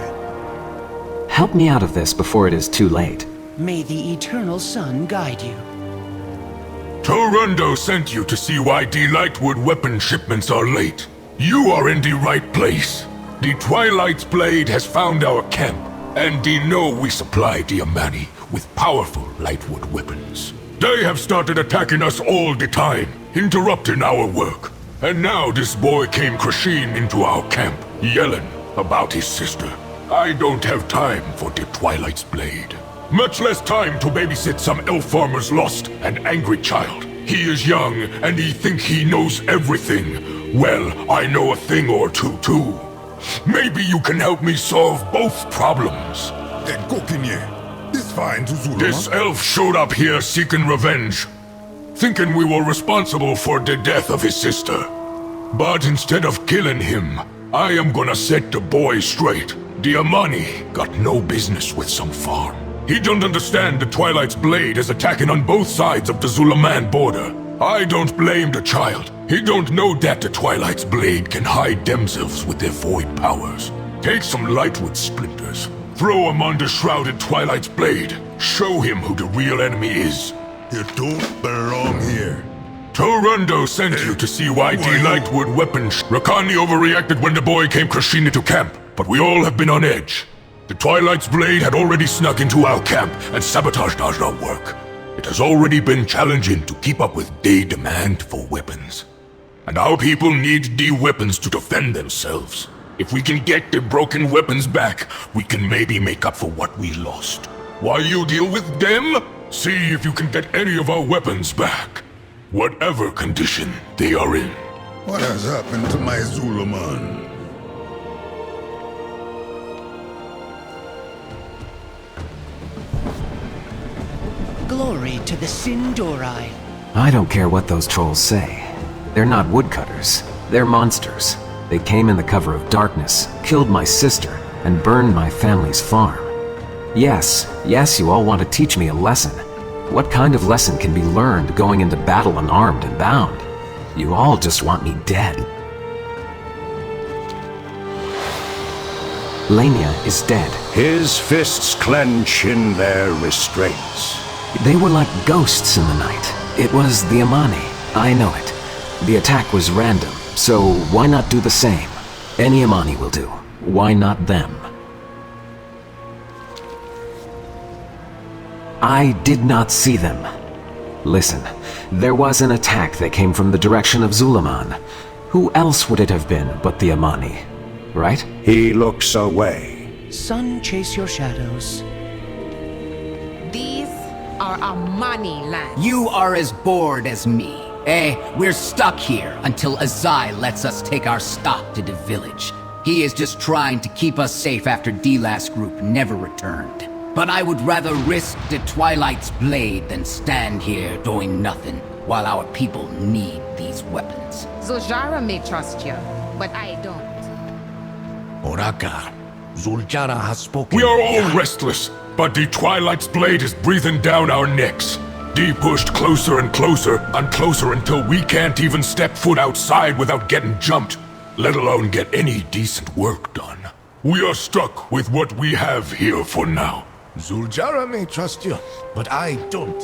Help me out of this before it is too late. May the eternal sun guide you. Torundo sent you to see why the Lightwood weapon shipments are late. You are in the right place. The Twilight's blade has found our camp, and they know we supply the Amani with powerful Lightwood weapons. They have started attacking us all the time, interrupting our work. And now this boy came crashing into our camp, yelling about his sister. I don't have time for the Twilight's blade. Much less time to babysit some elf farmer's lost and angry child. He is young, and he think he knows everything. Well, I know a thing or two, too. Maybe you can help me solve both problems. This fine to Zul'Aman. This elf showed up here seeking revenge, thinking we were responsible for the death of his sister. But instead of killing him, I am gonna set the boy straight. The Amani got no business with some farm. He don't understand the Twilight's blade is attacking on both sides of the Zul'Aman border. I don't blame the child. He don't know that the Twilight's blade can hide themselves with their void powers. Take some Lightwood splinters. Throw him on the shrouded Twilight's blade. Show him who the real enemy is. You don't belong here. Torundo sent you to see why the Lightwood weapons. Rakani overreacted when the boy came crashing into camp, but we all have been on edge. The Twilight's blade had already snuck into our camp and sabotaged our work. It has already been challenging to keep up with the demand for weapons. And our people need the weapons to defend themselves. If we can get the broken weapons back, we can maybe make up for what we lost. While you deal with them, see if you can get any of our weapons back. Whatever condition they are in. What has happened to my Zul'Aman? Glory to the Sindori. I don't care what those trolls say. They're not woodcutters. They're monsters. They came in the cover of darkness, killed my sister, and burned my family's farm. Yes, you all want to teach me a lesson. What kind of lesson can be learned going into battle unarmed and bound? You all just want me dead. Lamia is dead. His fists clench in their restraints. They were like ghosts in the night. It was the Amani. I know it. The attack was random, so why not do the same? Any Amani will do. Why not them? I did not see them. Listen, there was an attack that came from the direction of Zul'Aman. Who else would it have been but the Amani, right? He looks away. Sun, chase your shadows. These are Amani lands. You are as bored as me. We're stuck here until Azai lets us take our stock to the village. He is just trying to keep us safe after D-Last group never returned. But I would rather risk the Twilight's blade than stand here doing nothing while our people need these weapons. Zul'Jara may trust you, but I don't. Oraka, Zul'Jara has spoken. We are all restless, but the Twilight's blade is breathing down our necks. D pushed closer and closer until we can't even step foot outside without getting jumped, let alone get any decent work done. We are stuck with what we have here for now. Zul'Jara may trust you, but I don't.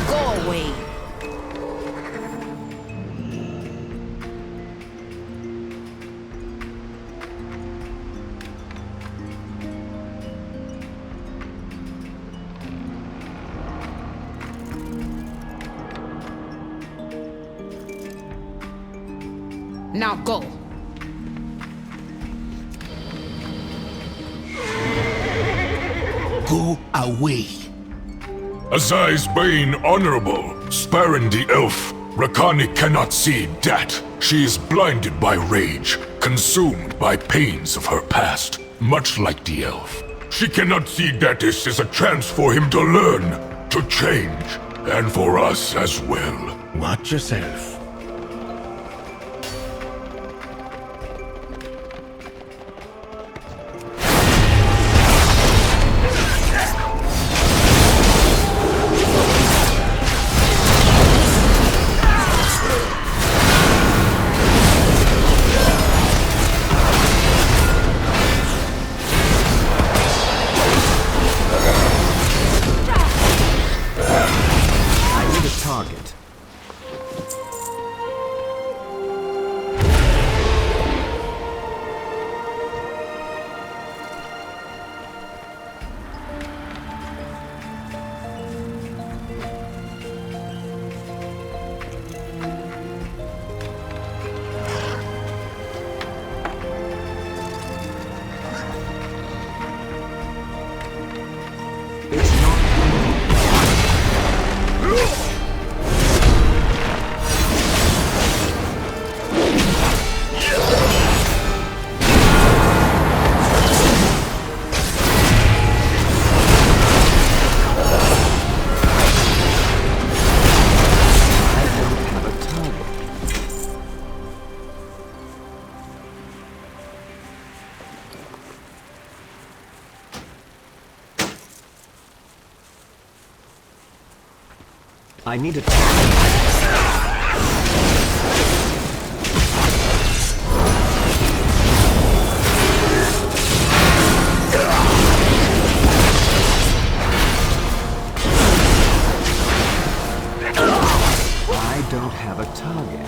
Go away. Now go. Go away. Azai's Bane honorable, sparing the elf. Rakani cannot see Dat. She is blinded by rage, consumed by pains of her past, much like the elf. She cannot see that this is a chance for him to learn, to change, and for us as well. Watch yourself. I need a... I don't have a target.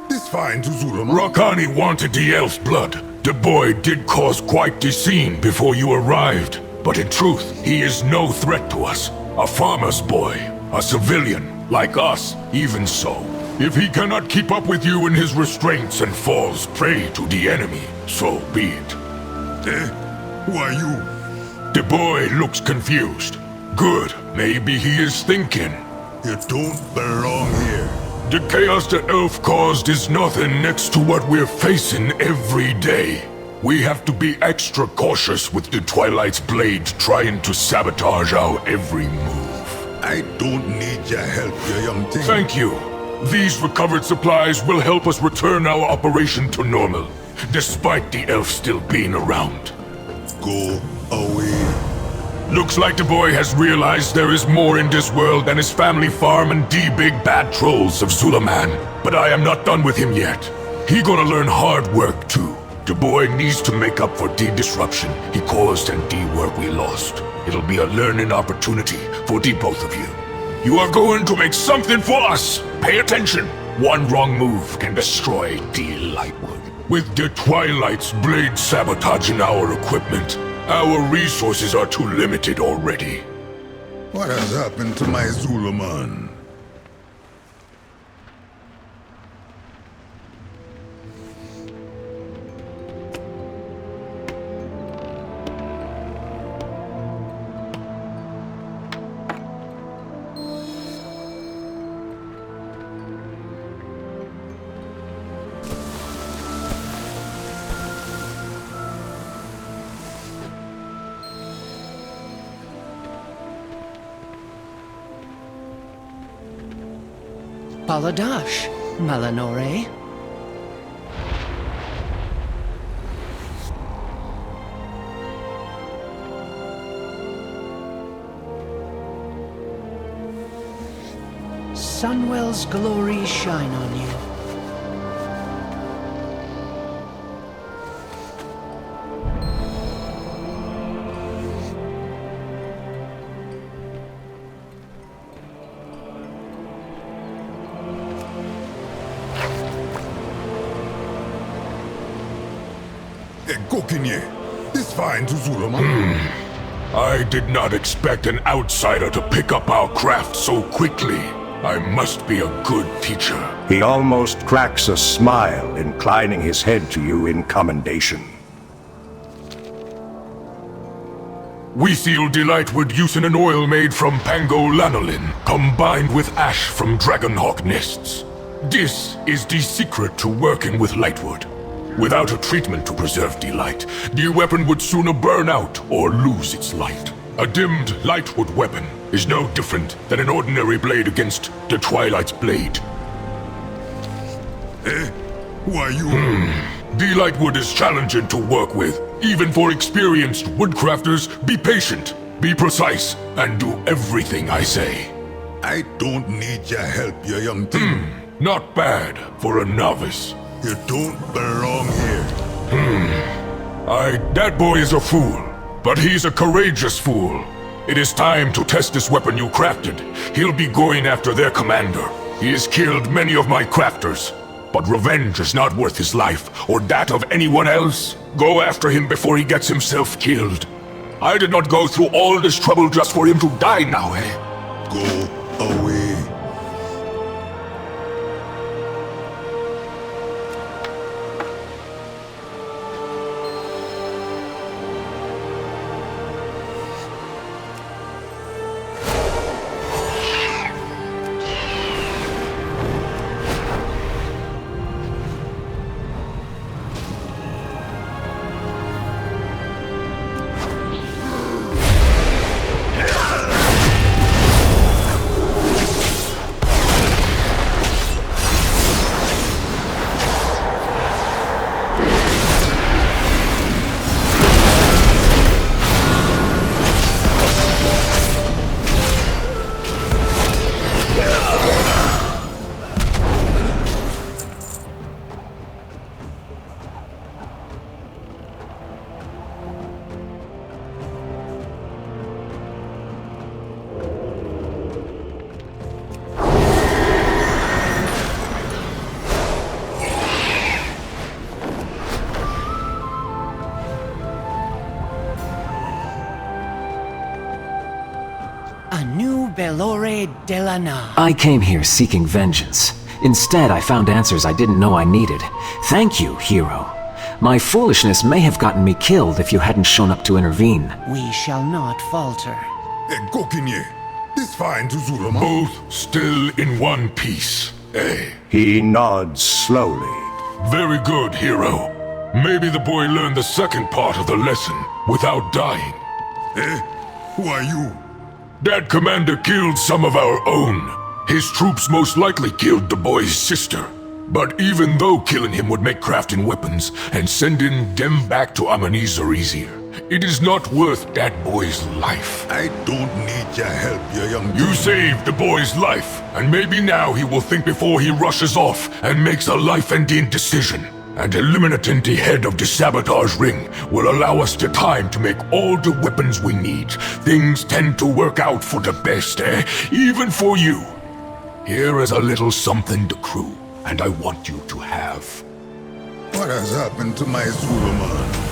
This fine to Zul'Aman. Rakani wanted the elf's blood. The boy did cause quite the scene before you arrived. But in truth, he is no threat to us. A farmer's boy, a civilian, like us, even so. If he cannot keep up with you in his restraints and falls prey to the enemy, so be it. Who are you? The boy looks confused. Good, maybe he is thinking. You don't belong here. The chaos the elf caused is nothing next to what we're facing every day. We have to be extra cautious with the Twilight's blade trying to sabotage our every move. I don't need your help, you young thing. Thank you. These recovered supplies will help us return our operation to normal, despite the elf still being around. Go away. Looks like the boy has realized there is more in this world than his family farm and the big bad trolls of Zul'Aman. But I am not done with him yet. He gonna learn hard work too. The boy needs to make up for the disruption he caused and the work we lost. It'll be a learning opportunity for the both of you. You are going to make something for us! Pay attention! One wrong move can destroy the Lightwood. With the Twilight's blade sabotaging our equipment, our resources are too limited already. What has happened to my Zul'Aman? Baladash, Malanore. Sunwell's glory shine on you. This fine to Zul'Aman. I did not expect an outsider to pick up our craft so quickly. I must be a good teacher. He almost cracks a smile, inclining his head to you in commendation. We sealed the Lightwood using an oil made from pangolanolin, combined with ash from dragonhawk nests. This is the secret to working with Lightwood. Without a treatment to preserve the light, the weapon would sooner burn out or lose its light. A dimmed Lightwood weapon is no different than an ordinary blade against the Twilight's blade. Who are you? The Lightwood is challenging to work with. Even for experienced woodcrafters, be patient, be precise, and do everything I say. I don't need your help, you young thing. Not bad for a novice. You don't belong here. That boy is a fool, but he's a courageous fool. It is time to test this weapon you crafted. He'll be going after their commander. He has killed many of my crafters, but revenge is not worth his life, or that of anyone else. Go after him before he gets himself killed. I did not go through all this trouble just for him to die now, eh? Go away. A new Belore Delana. I came here seeking vengeance. Instead, I found answers I didn't know I needed. Thank you, hero. My foolishness may have gotten me killed if you hadn't shown up to intervene. We shall not falter. Gokinye, this fine to Zul'Aman. Both still in one piece, eh? He nods slowly. Very good, hero. Maybe the boy learned the second part of the lesson without dying. Who are you? That commander killed some of our own. His troops most likely killed the boy's sister. But even though killing him would make crafting weapons and sending them back to Amani easier, it is not worth that boy's life. I don't need your help, you young... You saved the boy's life, and maybe now he will think before he rushes off and makes a life-ending decision. And eliminating the head of the sabotage ring will allow us the time to make all the weapons we need. Things tend to work out for the best, eh? Even for you. Here is a little something to crew, and I want you to have. What has happened to my Zul'Aman?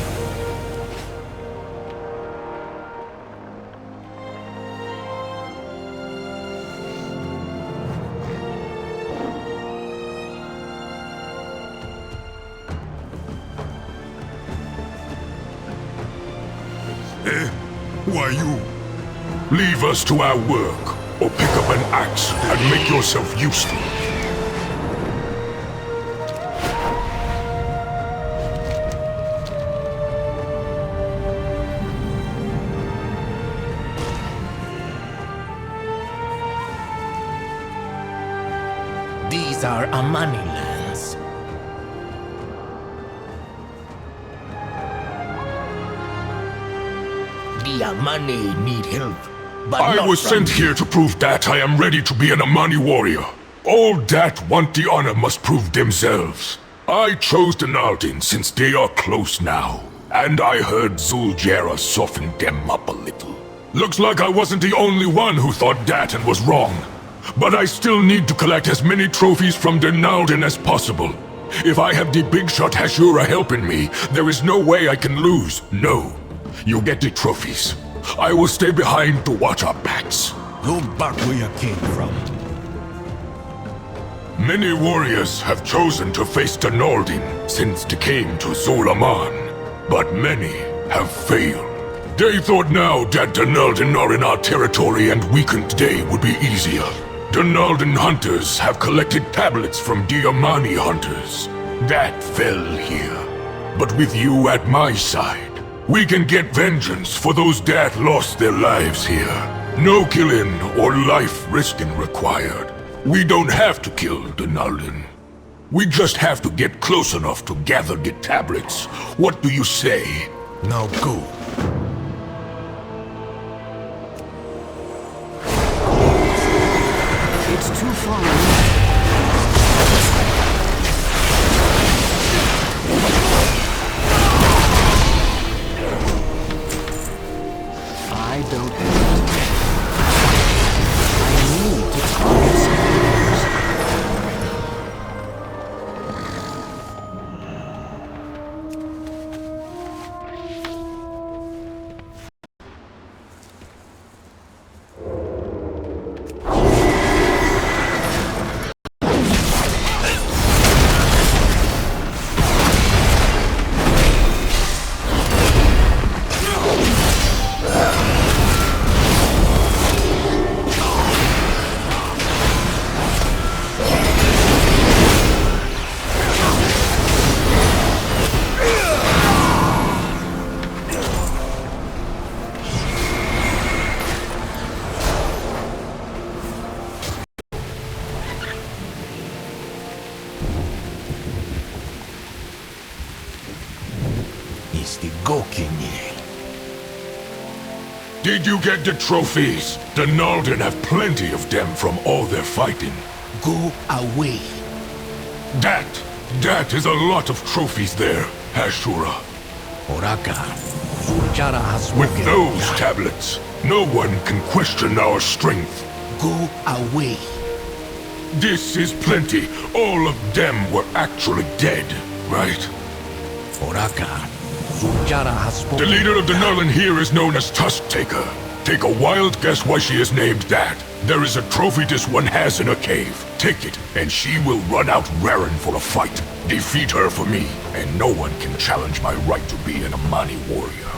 Who are you? Leave us to our work, or pick up an axe and make yourself useful. These are Amani lands. The Amani need help, but I was sent here to prove that I am ready to be an Amani warrior. All that want the honor must prove themselves. I chose the Naldin since they are close now, and I heard Zul'Jara soften them up a little. Looks like I wasn't the only one who thought that and was wrong. But I still need to collect as many trophies from the Naldin as possible. If I have the big shot Hashura helping me, there is no way I can lose. No. You get the trophies. I will stay behind to watch our backs. Go back where you came from. Many warriors have chosen to face the Naldin since they came to Zul'Aman, but many have failed. They thought now that the Naldin are in our territory and weakened day would be easier. The Naldin hunters have collected tablets from the Amani hunters. That fell here. But with you at my side, we can get vengeance for those that lost their lives here. No killing or life risking required. We don't have to kill the Naldin. We just have to get close enough to gather the tablets. What do you say? Now go. It's too far. I don't have to. I need to target some It's the Gokinye. Did you get the trophies? The Naldin have plenty of them from all their fighting. Go away. That is a lot of trophies there, Hashura. Oraka, Zul'Jara has spoken. With those tablets, no one can question our strength. Go away. This is plenty. All of them were actually dead, right? Oraka, Zul'Jara has spoken. The leader of the Nullen here is known as Tusk Taker. Take a wild guess why she is named that. There is a trophy this one has in a cave. Take it, and she will run out raring for a fight. Defeat her for me, and no one can challenge my right to be an Amani warrior.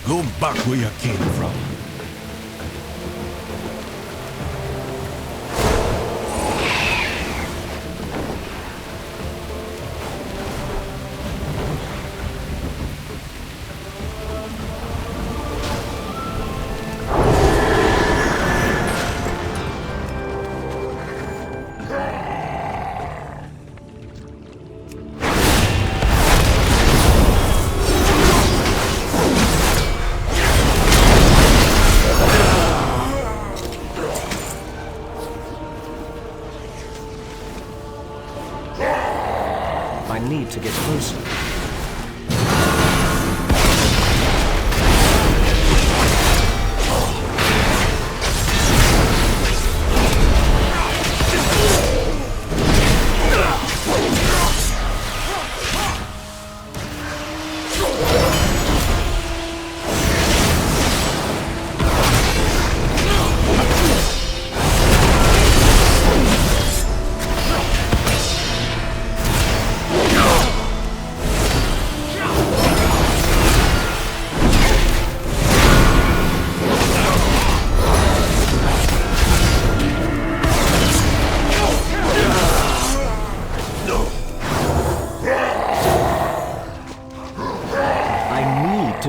Go back where you came from. I need to get closer.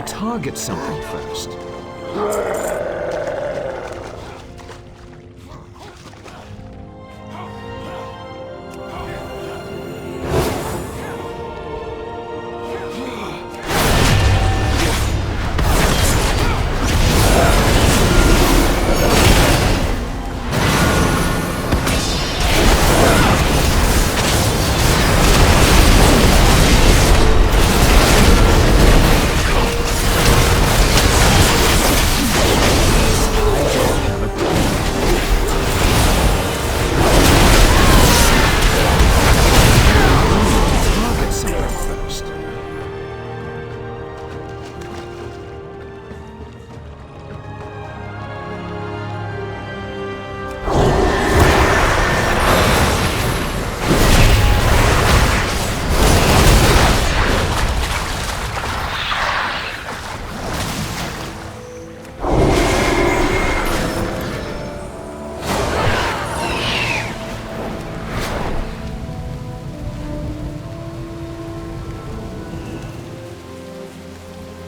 Target something first.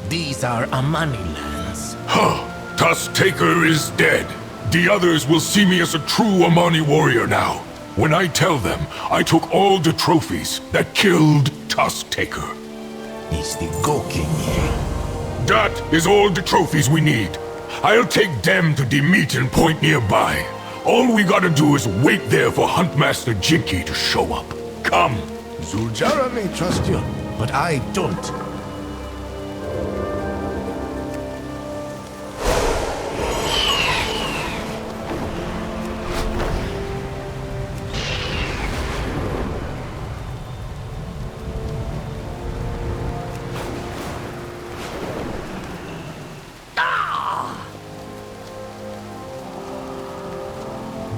These are Amani lands. Huh! Tusk Taker is dead. The others will see me as a true Amani warrior now. When I tell them, I took all the trophies that killed Tusk Taker. It's the Go King here. That is all the trophies we need. I'll take them to the meeting point nearby. All we gotta do is wait there for Huntmaster Jinky to show up. Come! Zul'Jara may trust you, but I don't.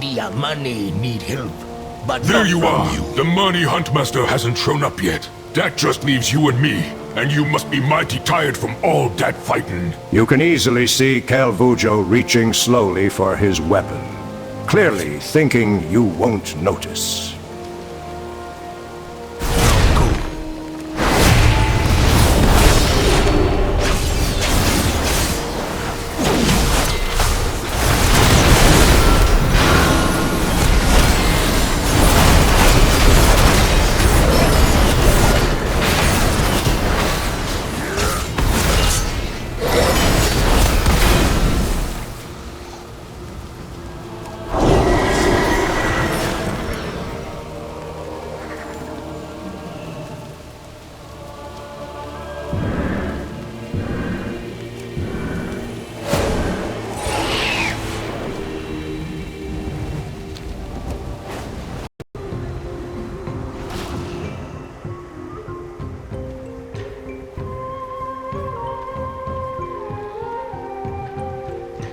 The Amani need help, but there not you from are! you. The Mani Huntmaster hasn't shown up yet. That just leaves you and me, and you must be mighty tired from all that fighting. You can easily see Calvujo reaching slowly for his weapon, clearly thinking you won't notice.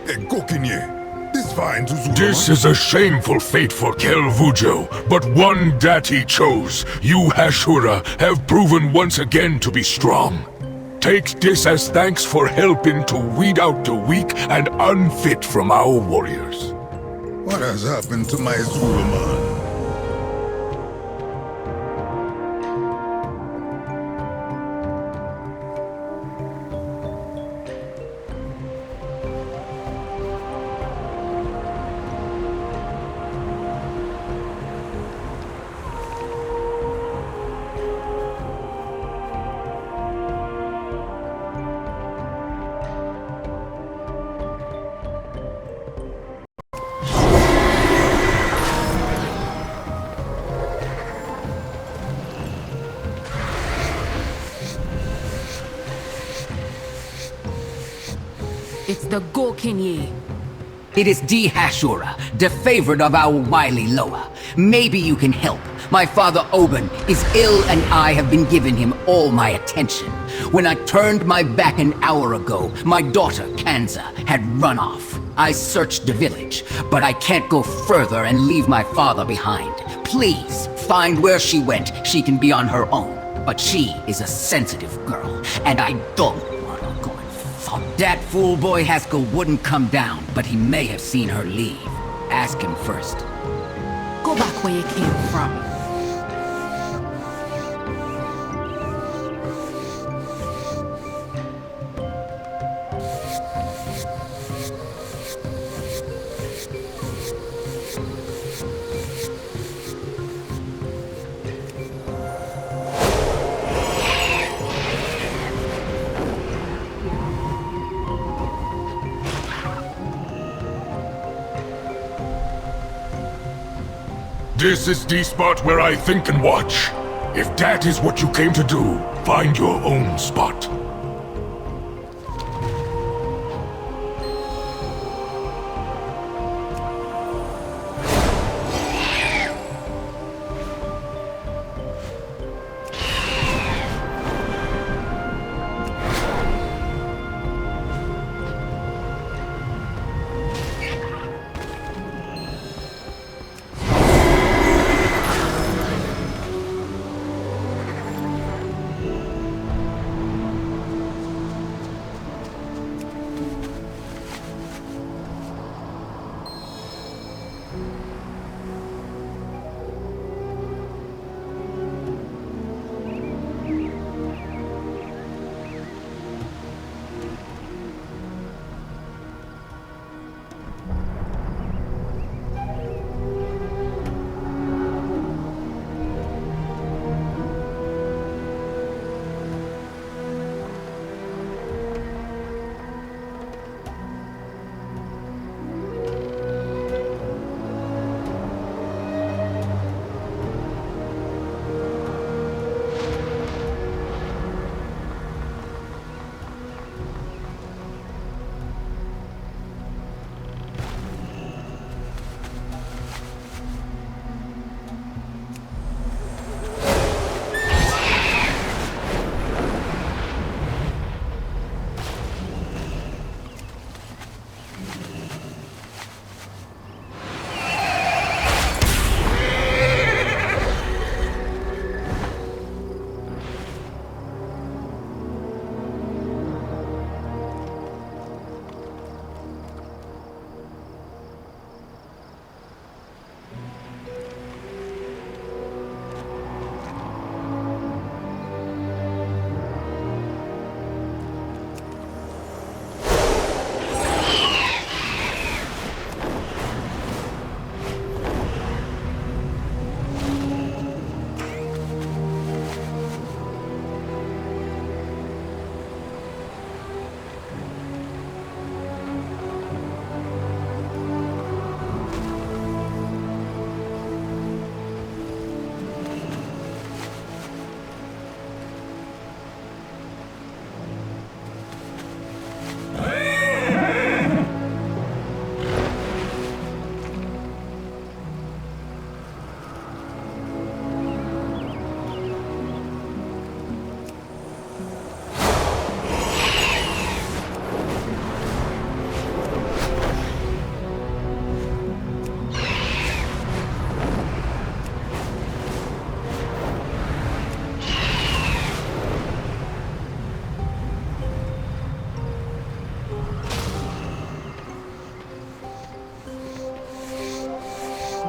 This fine to Zul'Aman. This is a shameful fate for Kel Vujo, but one dat he chose. You, Hashura, have proven once again to be strong. Take this as thanks for helping to weed out the weak and unfit from our warriors. What has happened to my Zul'Aman? It's the Gokinye. It is D. Hashura, the favorite of our wily Loa. Maybe you can help. My father Oban is ill and I have been giving him all my attention. When I turned my back an hour ago, my daughter Kanza had run off. I searched the village, but I can't go further and leave my father behind. Please, find where she went. She can be on her own. But she is a sensitive girl, and I don't want her going fuck. That fool boy Haskell wouldn't come down, but he may have seen her leave. Ask him first. Go back where you came from. This is the spot where I think and watch. If that is what you came to do, find your own spot.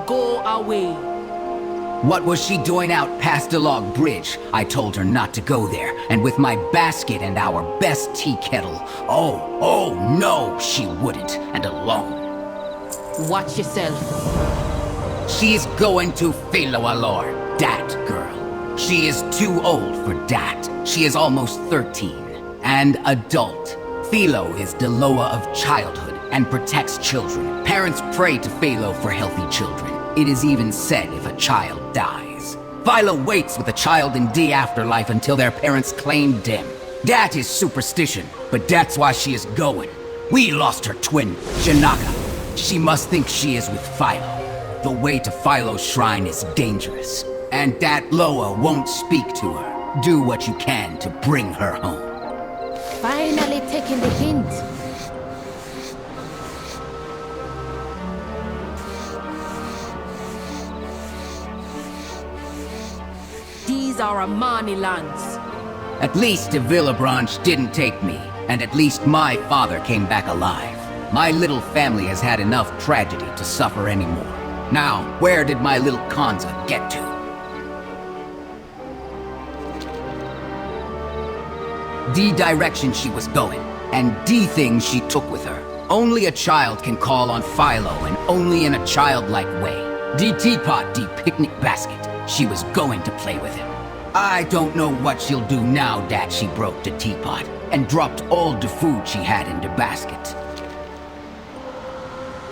go away. What was she doing out past the log bridge? I told her not to go there, and with my basket and our best tea kettle. Oh no, she wouldn't, and alone. Watch yourself. She's going to Philo-Alor, that girl. She is too old for that. She is almost 13, and adult. Philo is the Loa of childhood and protects children. Parents pray to Philo for healthy children. It is even said if a child dies. Philo waits with a child in the afterlife until their parents claim them. That is superstition, but that's why she is going. We lost her twin, Janaka. She must think she is with Philo. The way to Philo's shrine is dangerous, and that Loa won't speak to her. Do what you can to bring her home. Finally taking the hint. These are Amani lands. At least the Villa branch didn't take me, and at least my father came back alive. My little family has had enough tragedy to suffer anymore. Now, where did my little Kanza get to? The direction she was going, and the things she took with her. Only a child can call on Philo, and only in a childlike way. The teapot, the picnic basket. She was going to play with him. I don't know what she'll do now that she broke the teapot and dropped all the food she had in the basket.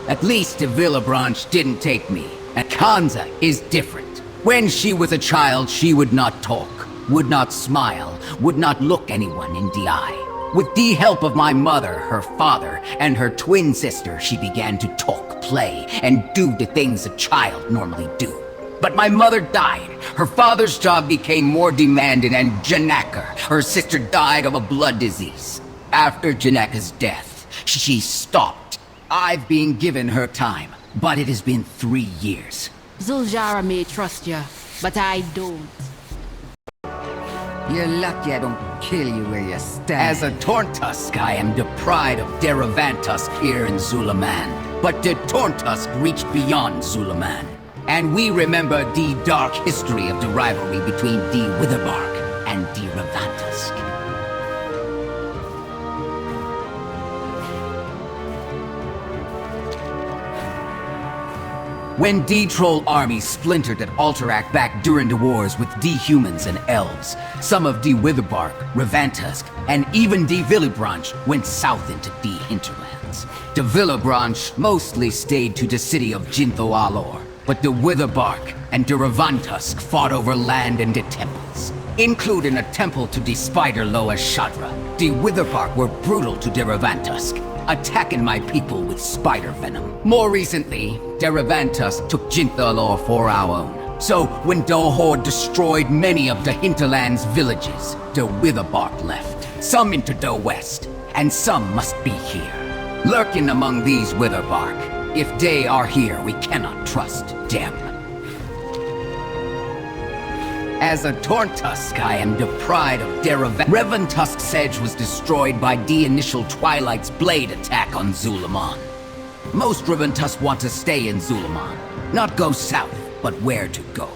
At least the Villa branch didn't take me, and Kanza is different. When she was a child, she would not talk, would not smile, would not look anyone in the eye. With the help of my mother, her father, and her twin sister, she began to talk, play, and do the things a child normally do. But my mother died. Her father's job became more demanding, and Janaka, her sister, died of a blood disease. After Janaka's death, she stopped. I've been given her time, but it has been 3 years. Zul'Jara may trust you, but I don't. You're lucky I don't kill you where you stand. As a Torntusk, I am the pride of Deravantusk here in Zul'Aman. But the Torntusk reached beyond Zul'Aman. And we remember the dark history of the rivalry between the Witherbark and the Deravantusk. When the Troll army splintered at Alterac back during the wars with the humans and elves, some of the Witherbark, Revantusk, and even the Villabranch went south into the hinterlands. The Villabranch mostly stayed to the city of Jintho-Alor, but the Witherbark and the Revantusk fought over land and the temples, including a temple to the Spider Loa Shadra. The Witherbark were brutal to the Revantusk, attacking my people with spider venom. More recently, Deravantusk took Jintho-Alor for our own. So, when the Horde destroyed many of the hinterlands' villages, the Witherbark left. Some into the west, and some must be here. Lurking among these Witherbark. If they are here, we cannot trust them. As a Torntusk, I am the pride of Revantusk Sedge was destroyed by the initial Twilight's blade attack on Zul'Aman. Most Revantusk want to stay in Zul'Aman, not go south, but where to go.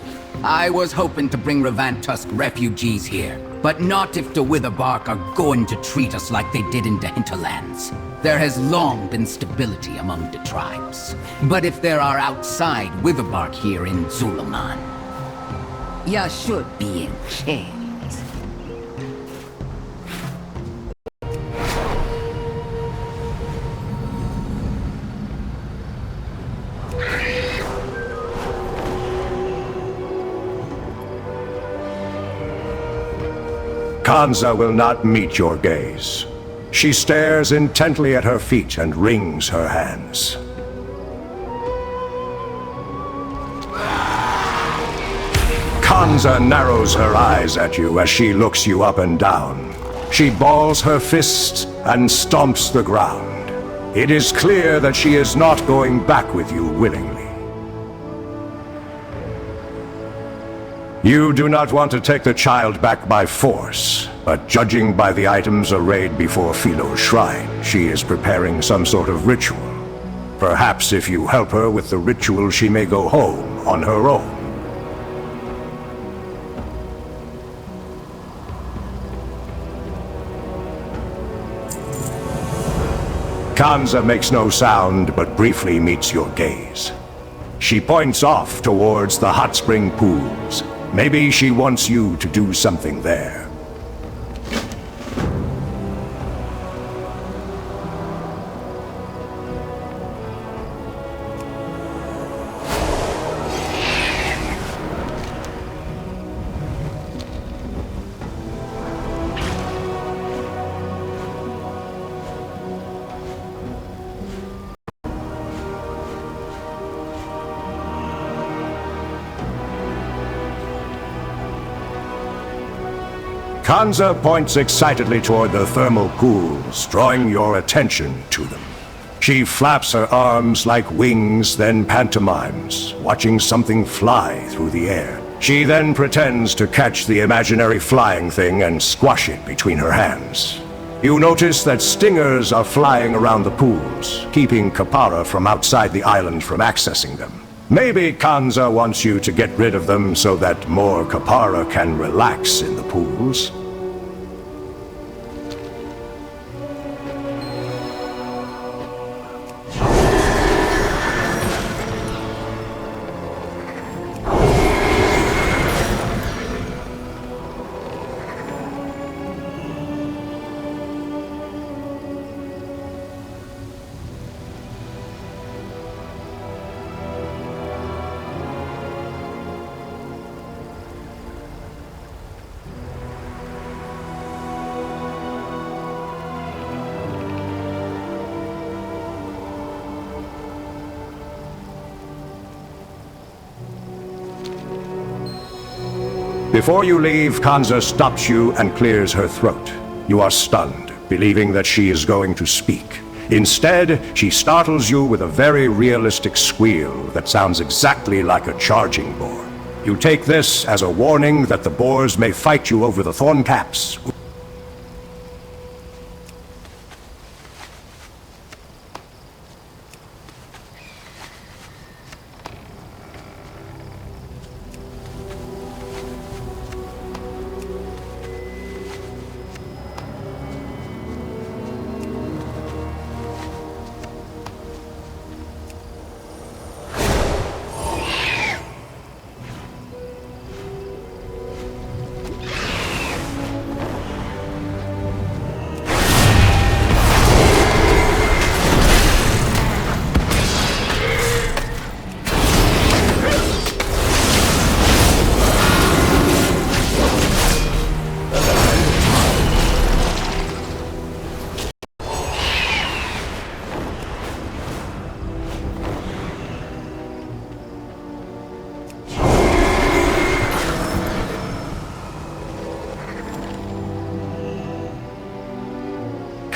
I was hoping to bring Revantusk refugees here, but not if the Witherbark are going to treat us like they did in the hinterlands. There has long been stability among the tribes. But if there are outside Witherbark here in Zul'Aman, you should be in chains. Kanza will not meet your gaze. She stares intently at her feet and wrings her hands. Kanza narrows her eyes at you as she looks you up and down. She balls her fists and stomps the ground. It is clear that she is not going back with you willingly. You do not want to take the child back by force, but judging by the items arrayed before Philo's shrine, she is preparing some sort of ritual. Perhaps if you help her with the ritual, she may go home on her own. Kanza makes no sound, but briefly meets your gaze. She points off towards the hot spring pools. Maybe she wants you to do something there. Kanza points excitedly toward the thermal pools, drawing your attention to them. She flaps her arms like wings, then pantomimes, watching something fly through the air. She then pretends to catch the imaginary flying thing and squash it between her hands. You notice that stingers are flying around the pools, keeping Kapara from outside the island from accessing them. Maybe Kanza wants you to get rid of them so that more Kapara can relax in the pools. Before you leave, Kanza stops you and clears her throat. You are stunned, believing that she is going to speak. Instead, she startles you with a very realistic squeal that sounds exactly like a charging boar. You take this as a warning that the boars may fight you over the thorn caps.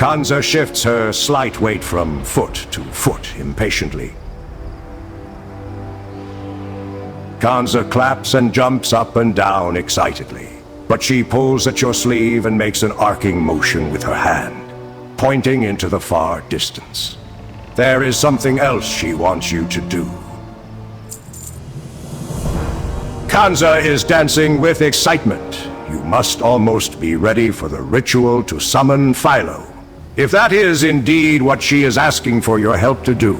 Kanza shifts her slight weight from foot to foot impatiently. Kanza claps and jumps up and down excitedly, but she pulls at your sleeve and makes an arcing motion with her hand, pointing into the far distance. There is something else she wants you to do. Kanza is dancing with excitement. You must almost be ready for the ritual to summon Philo. If that is indeed what she is asking for your help to do,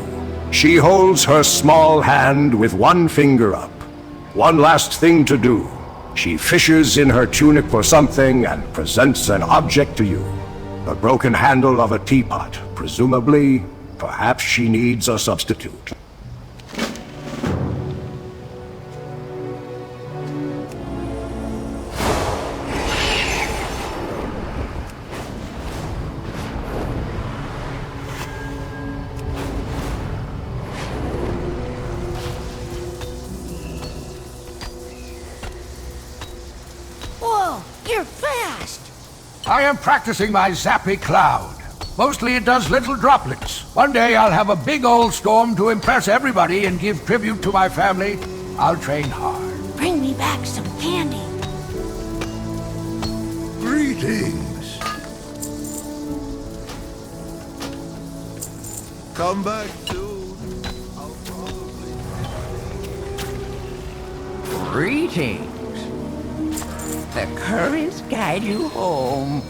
she holds her small hand with one finger up. One last thing to do. She fishes in her tunic for something and presents an object to you. The broken handle of a teapot, presumably. Perhaps she needs a substitute. I am practicing my zappy cloud. Mostly it does little droplets. One day I'll have a big old storm to impress everybody and give tribute to my family. I'll train hard. Bring me back some candy. Greetings. Come back soon. Greetings. The currents guide you home.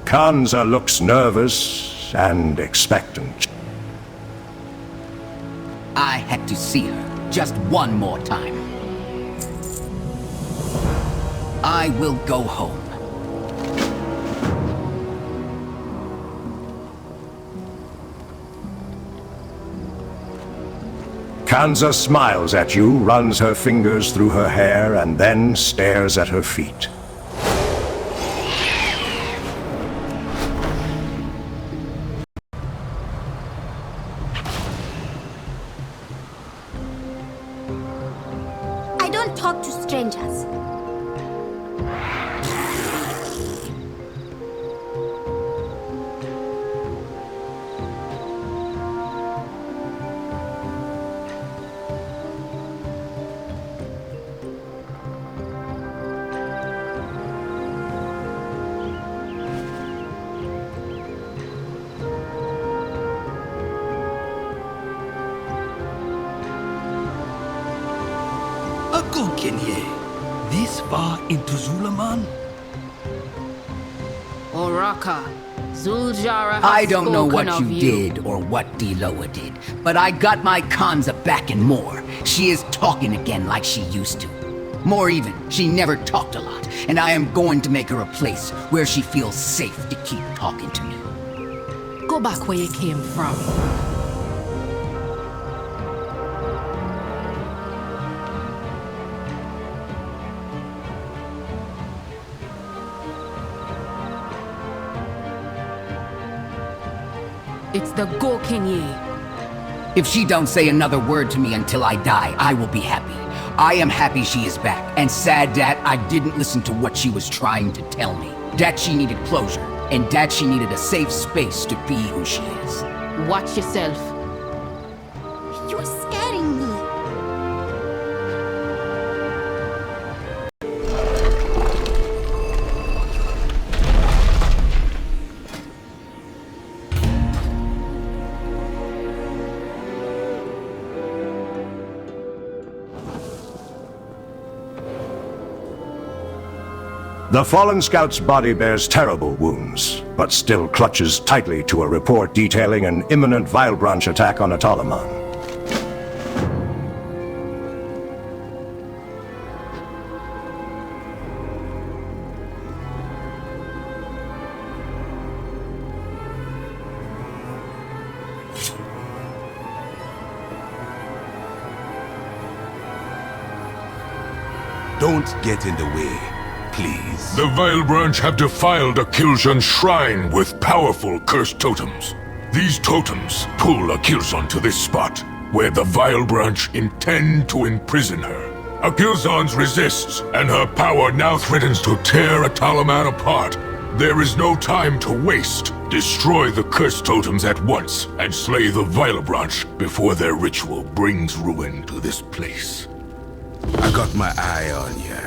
Kanza looks nervous and expectant. I had to see her just one more time. I will go home. Kanza smiles at you, runs her fingers through her hair, and then stares at her feet. I don't talk to strangers. This far into Zul'Aman? Oraka, Zuljara has I don't know what spoken you of did or what Diloa did, but I got my Kanza back and more. She is talking again like she used to. More even, she never talked a lot, and I am going to make her a place where she feels safe to keep talking to me. Go back where you came from. It's the Gokenye. If she don't say another word to me until I die, I will be happy. I am happy she is back, and sad that I didn't listen to what she was trying to tell me. That she needed closure, and that she needed a safe space to be who she is. Watch yourself. You're scaring me. The fallen scout's body bears terrible wounds, but still clutches tightly to a report detailing an imminent Vile Branch attack on Atalaman. Don't get in the way. Please. The Vile Branch have defiled Akilzhan's shrine with powerful cursed totems. These totems pull Akilzhan to this spot, where the Vile Branch intend to imprison her. Akilzhan's resists, and her power now threatens to tear Atalaman apart. There is no time to waste. Destroy the cursed totems at once, and slay the Vilebranch before their ritual brings ruin to this place. I got my eye on ya.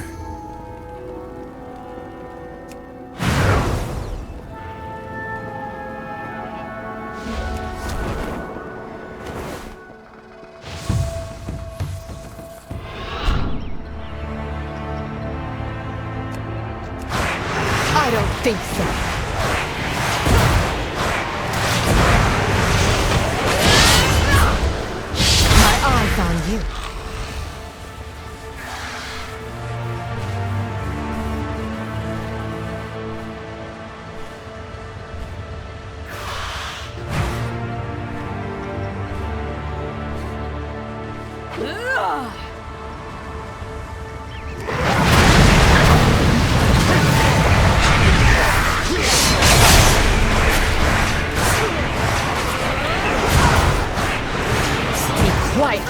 I don't think so. My eyes on you. Quiet.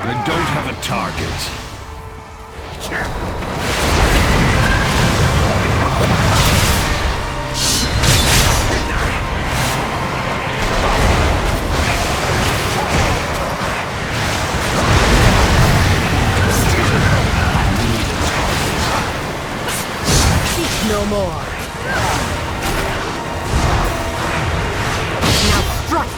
I don't have a target. No more. Now strike!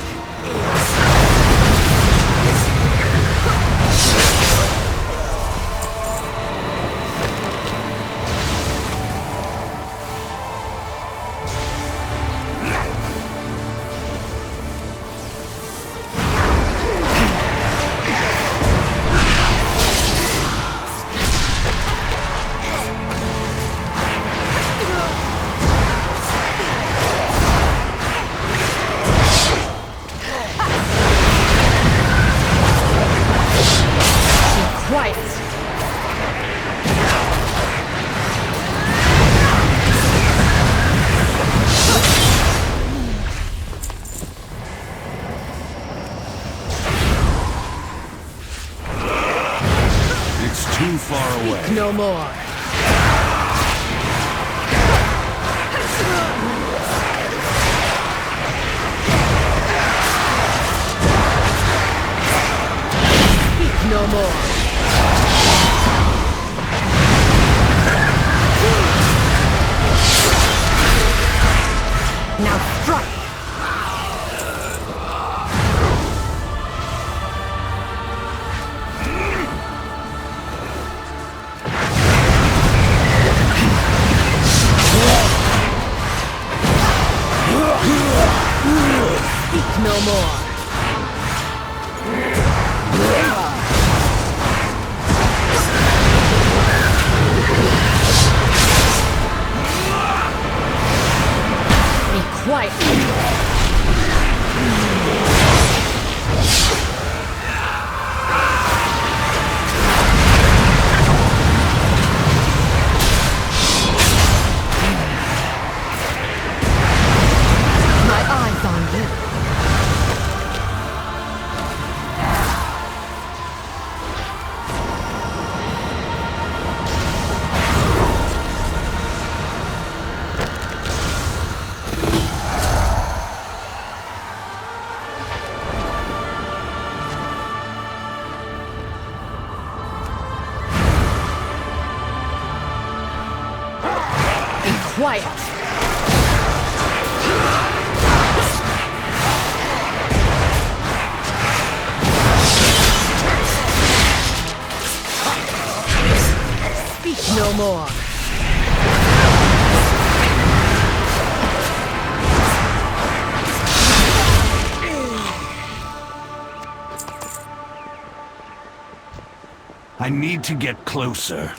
Too far away. No more. Speak no more. Now strike. No more. Be quiet. My eyes on you. quiet. Speak no more. I need to get closer.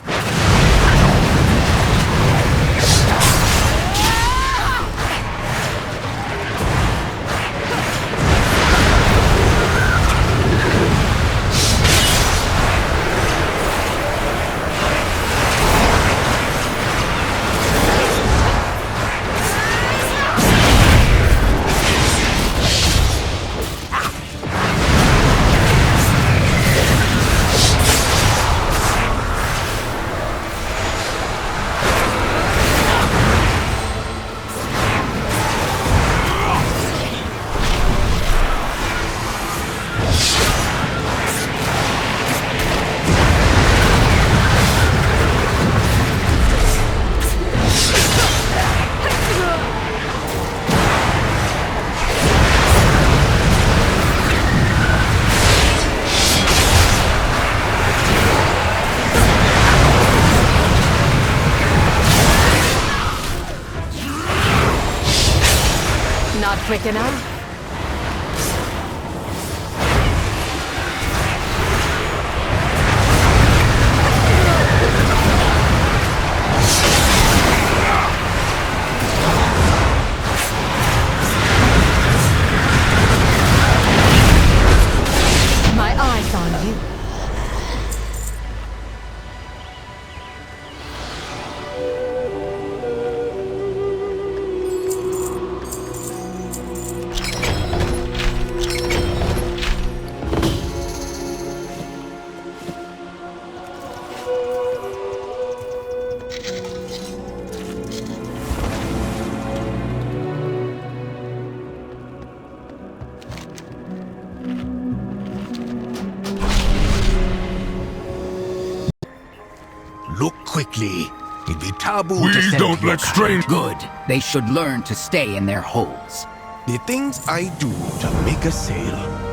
Not quick enough? My eyes on you. Look quickly. It be taboo We to send don't your let kind. strange. Good. They should learn to stay in their holes. The things I do to make a sale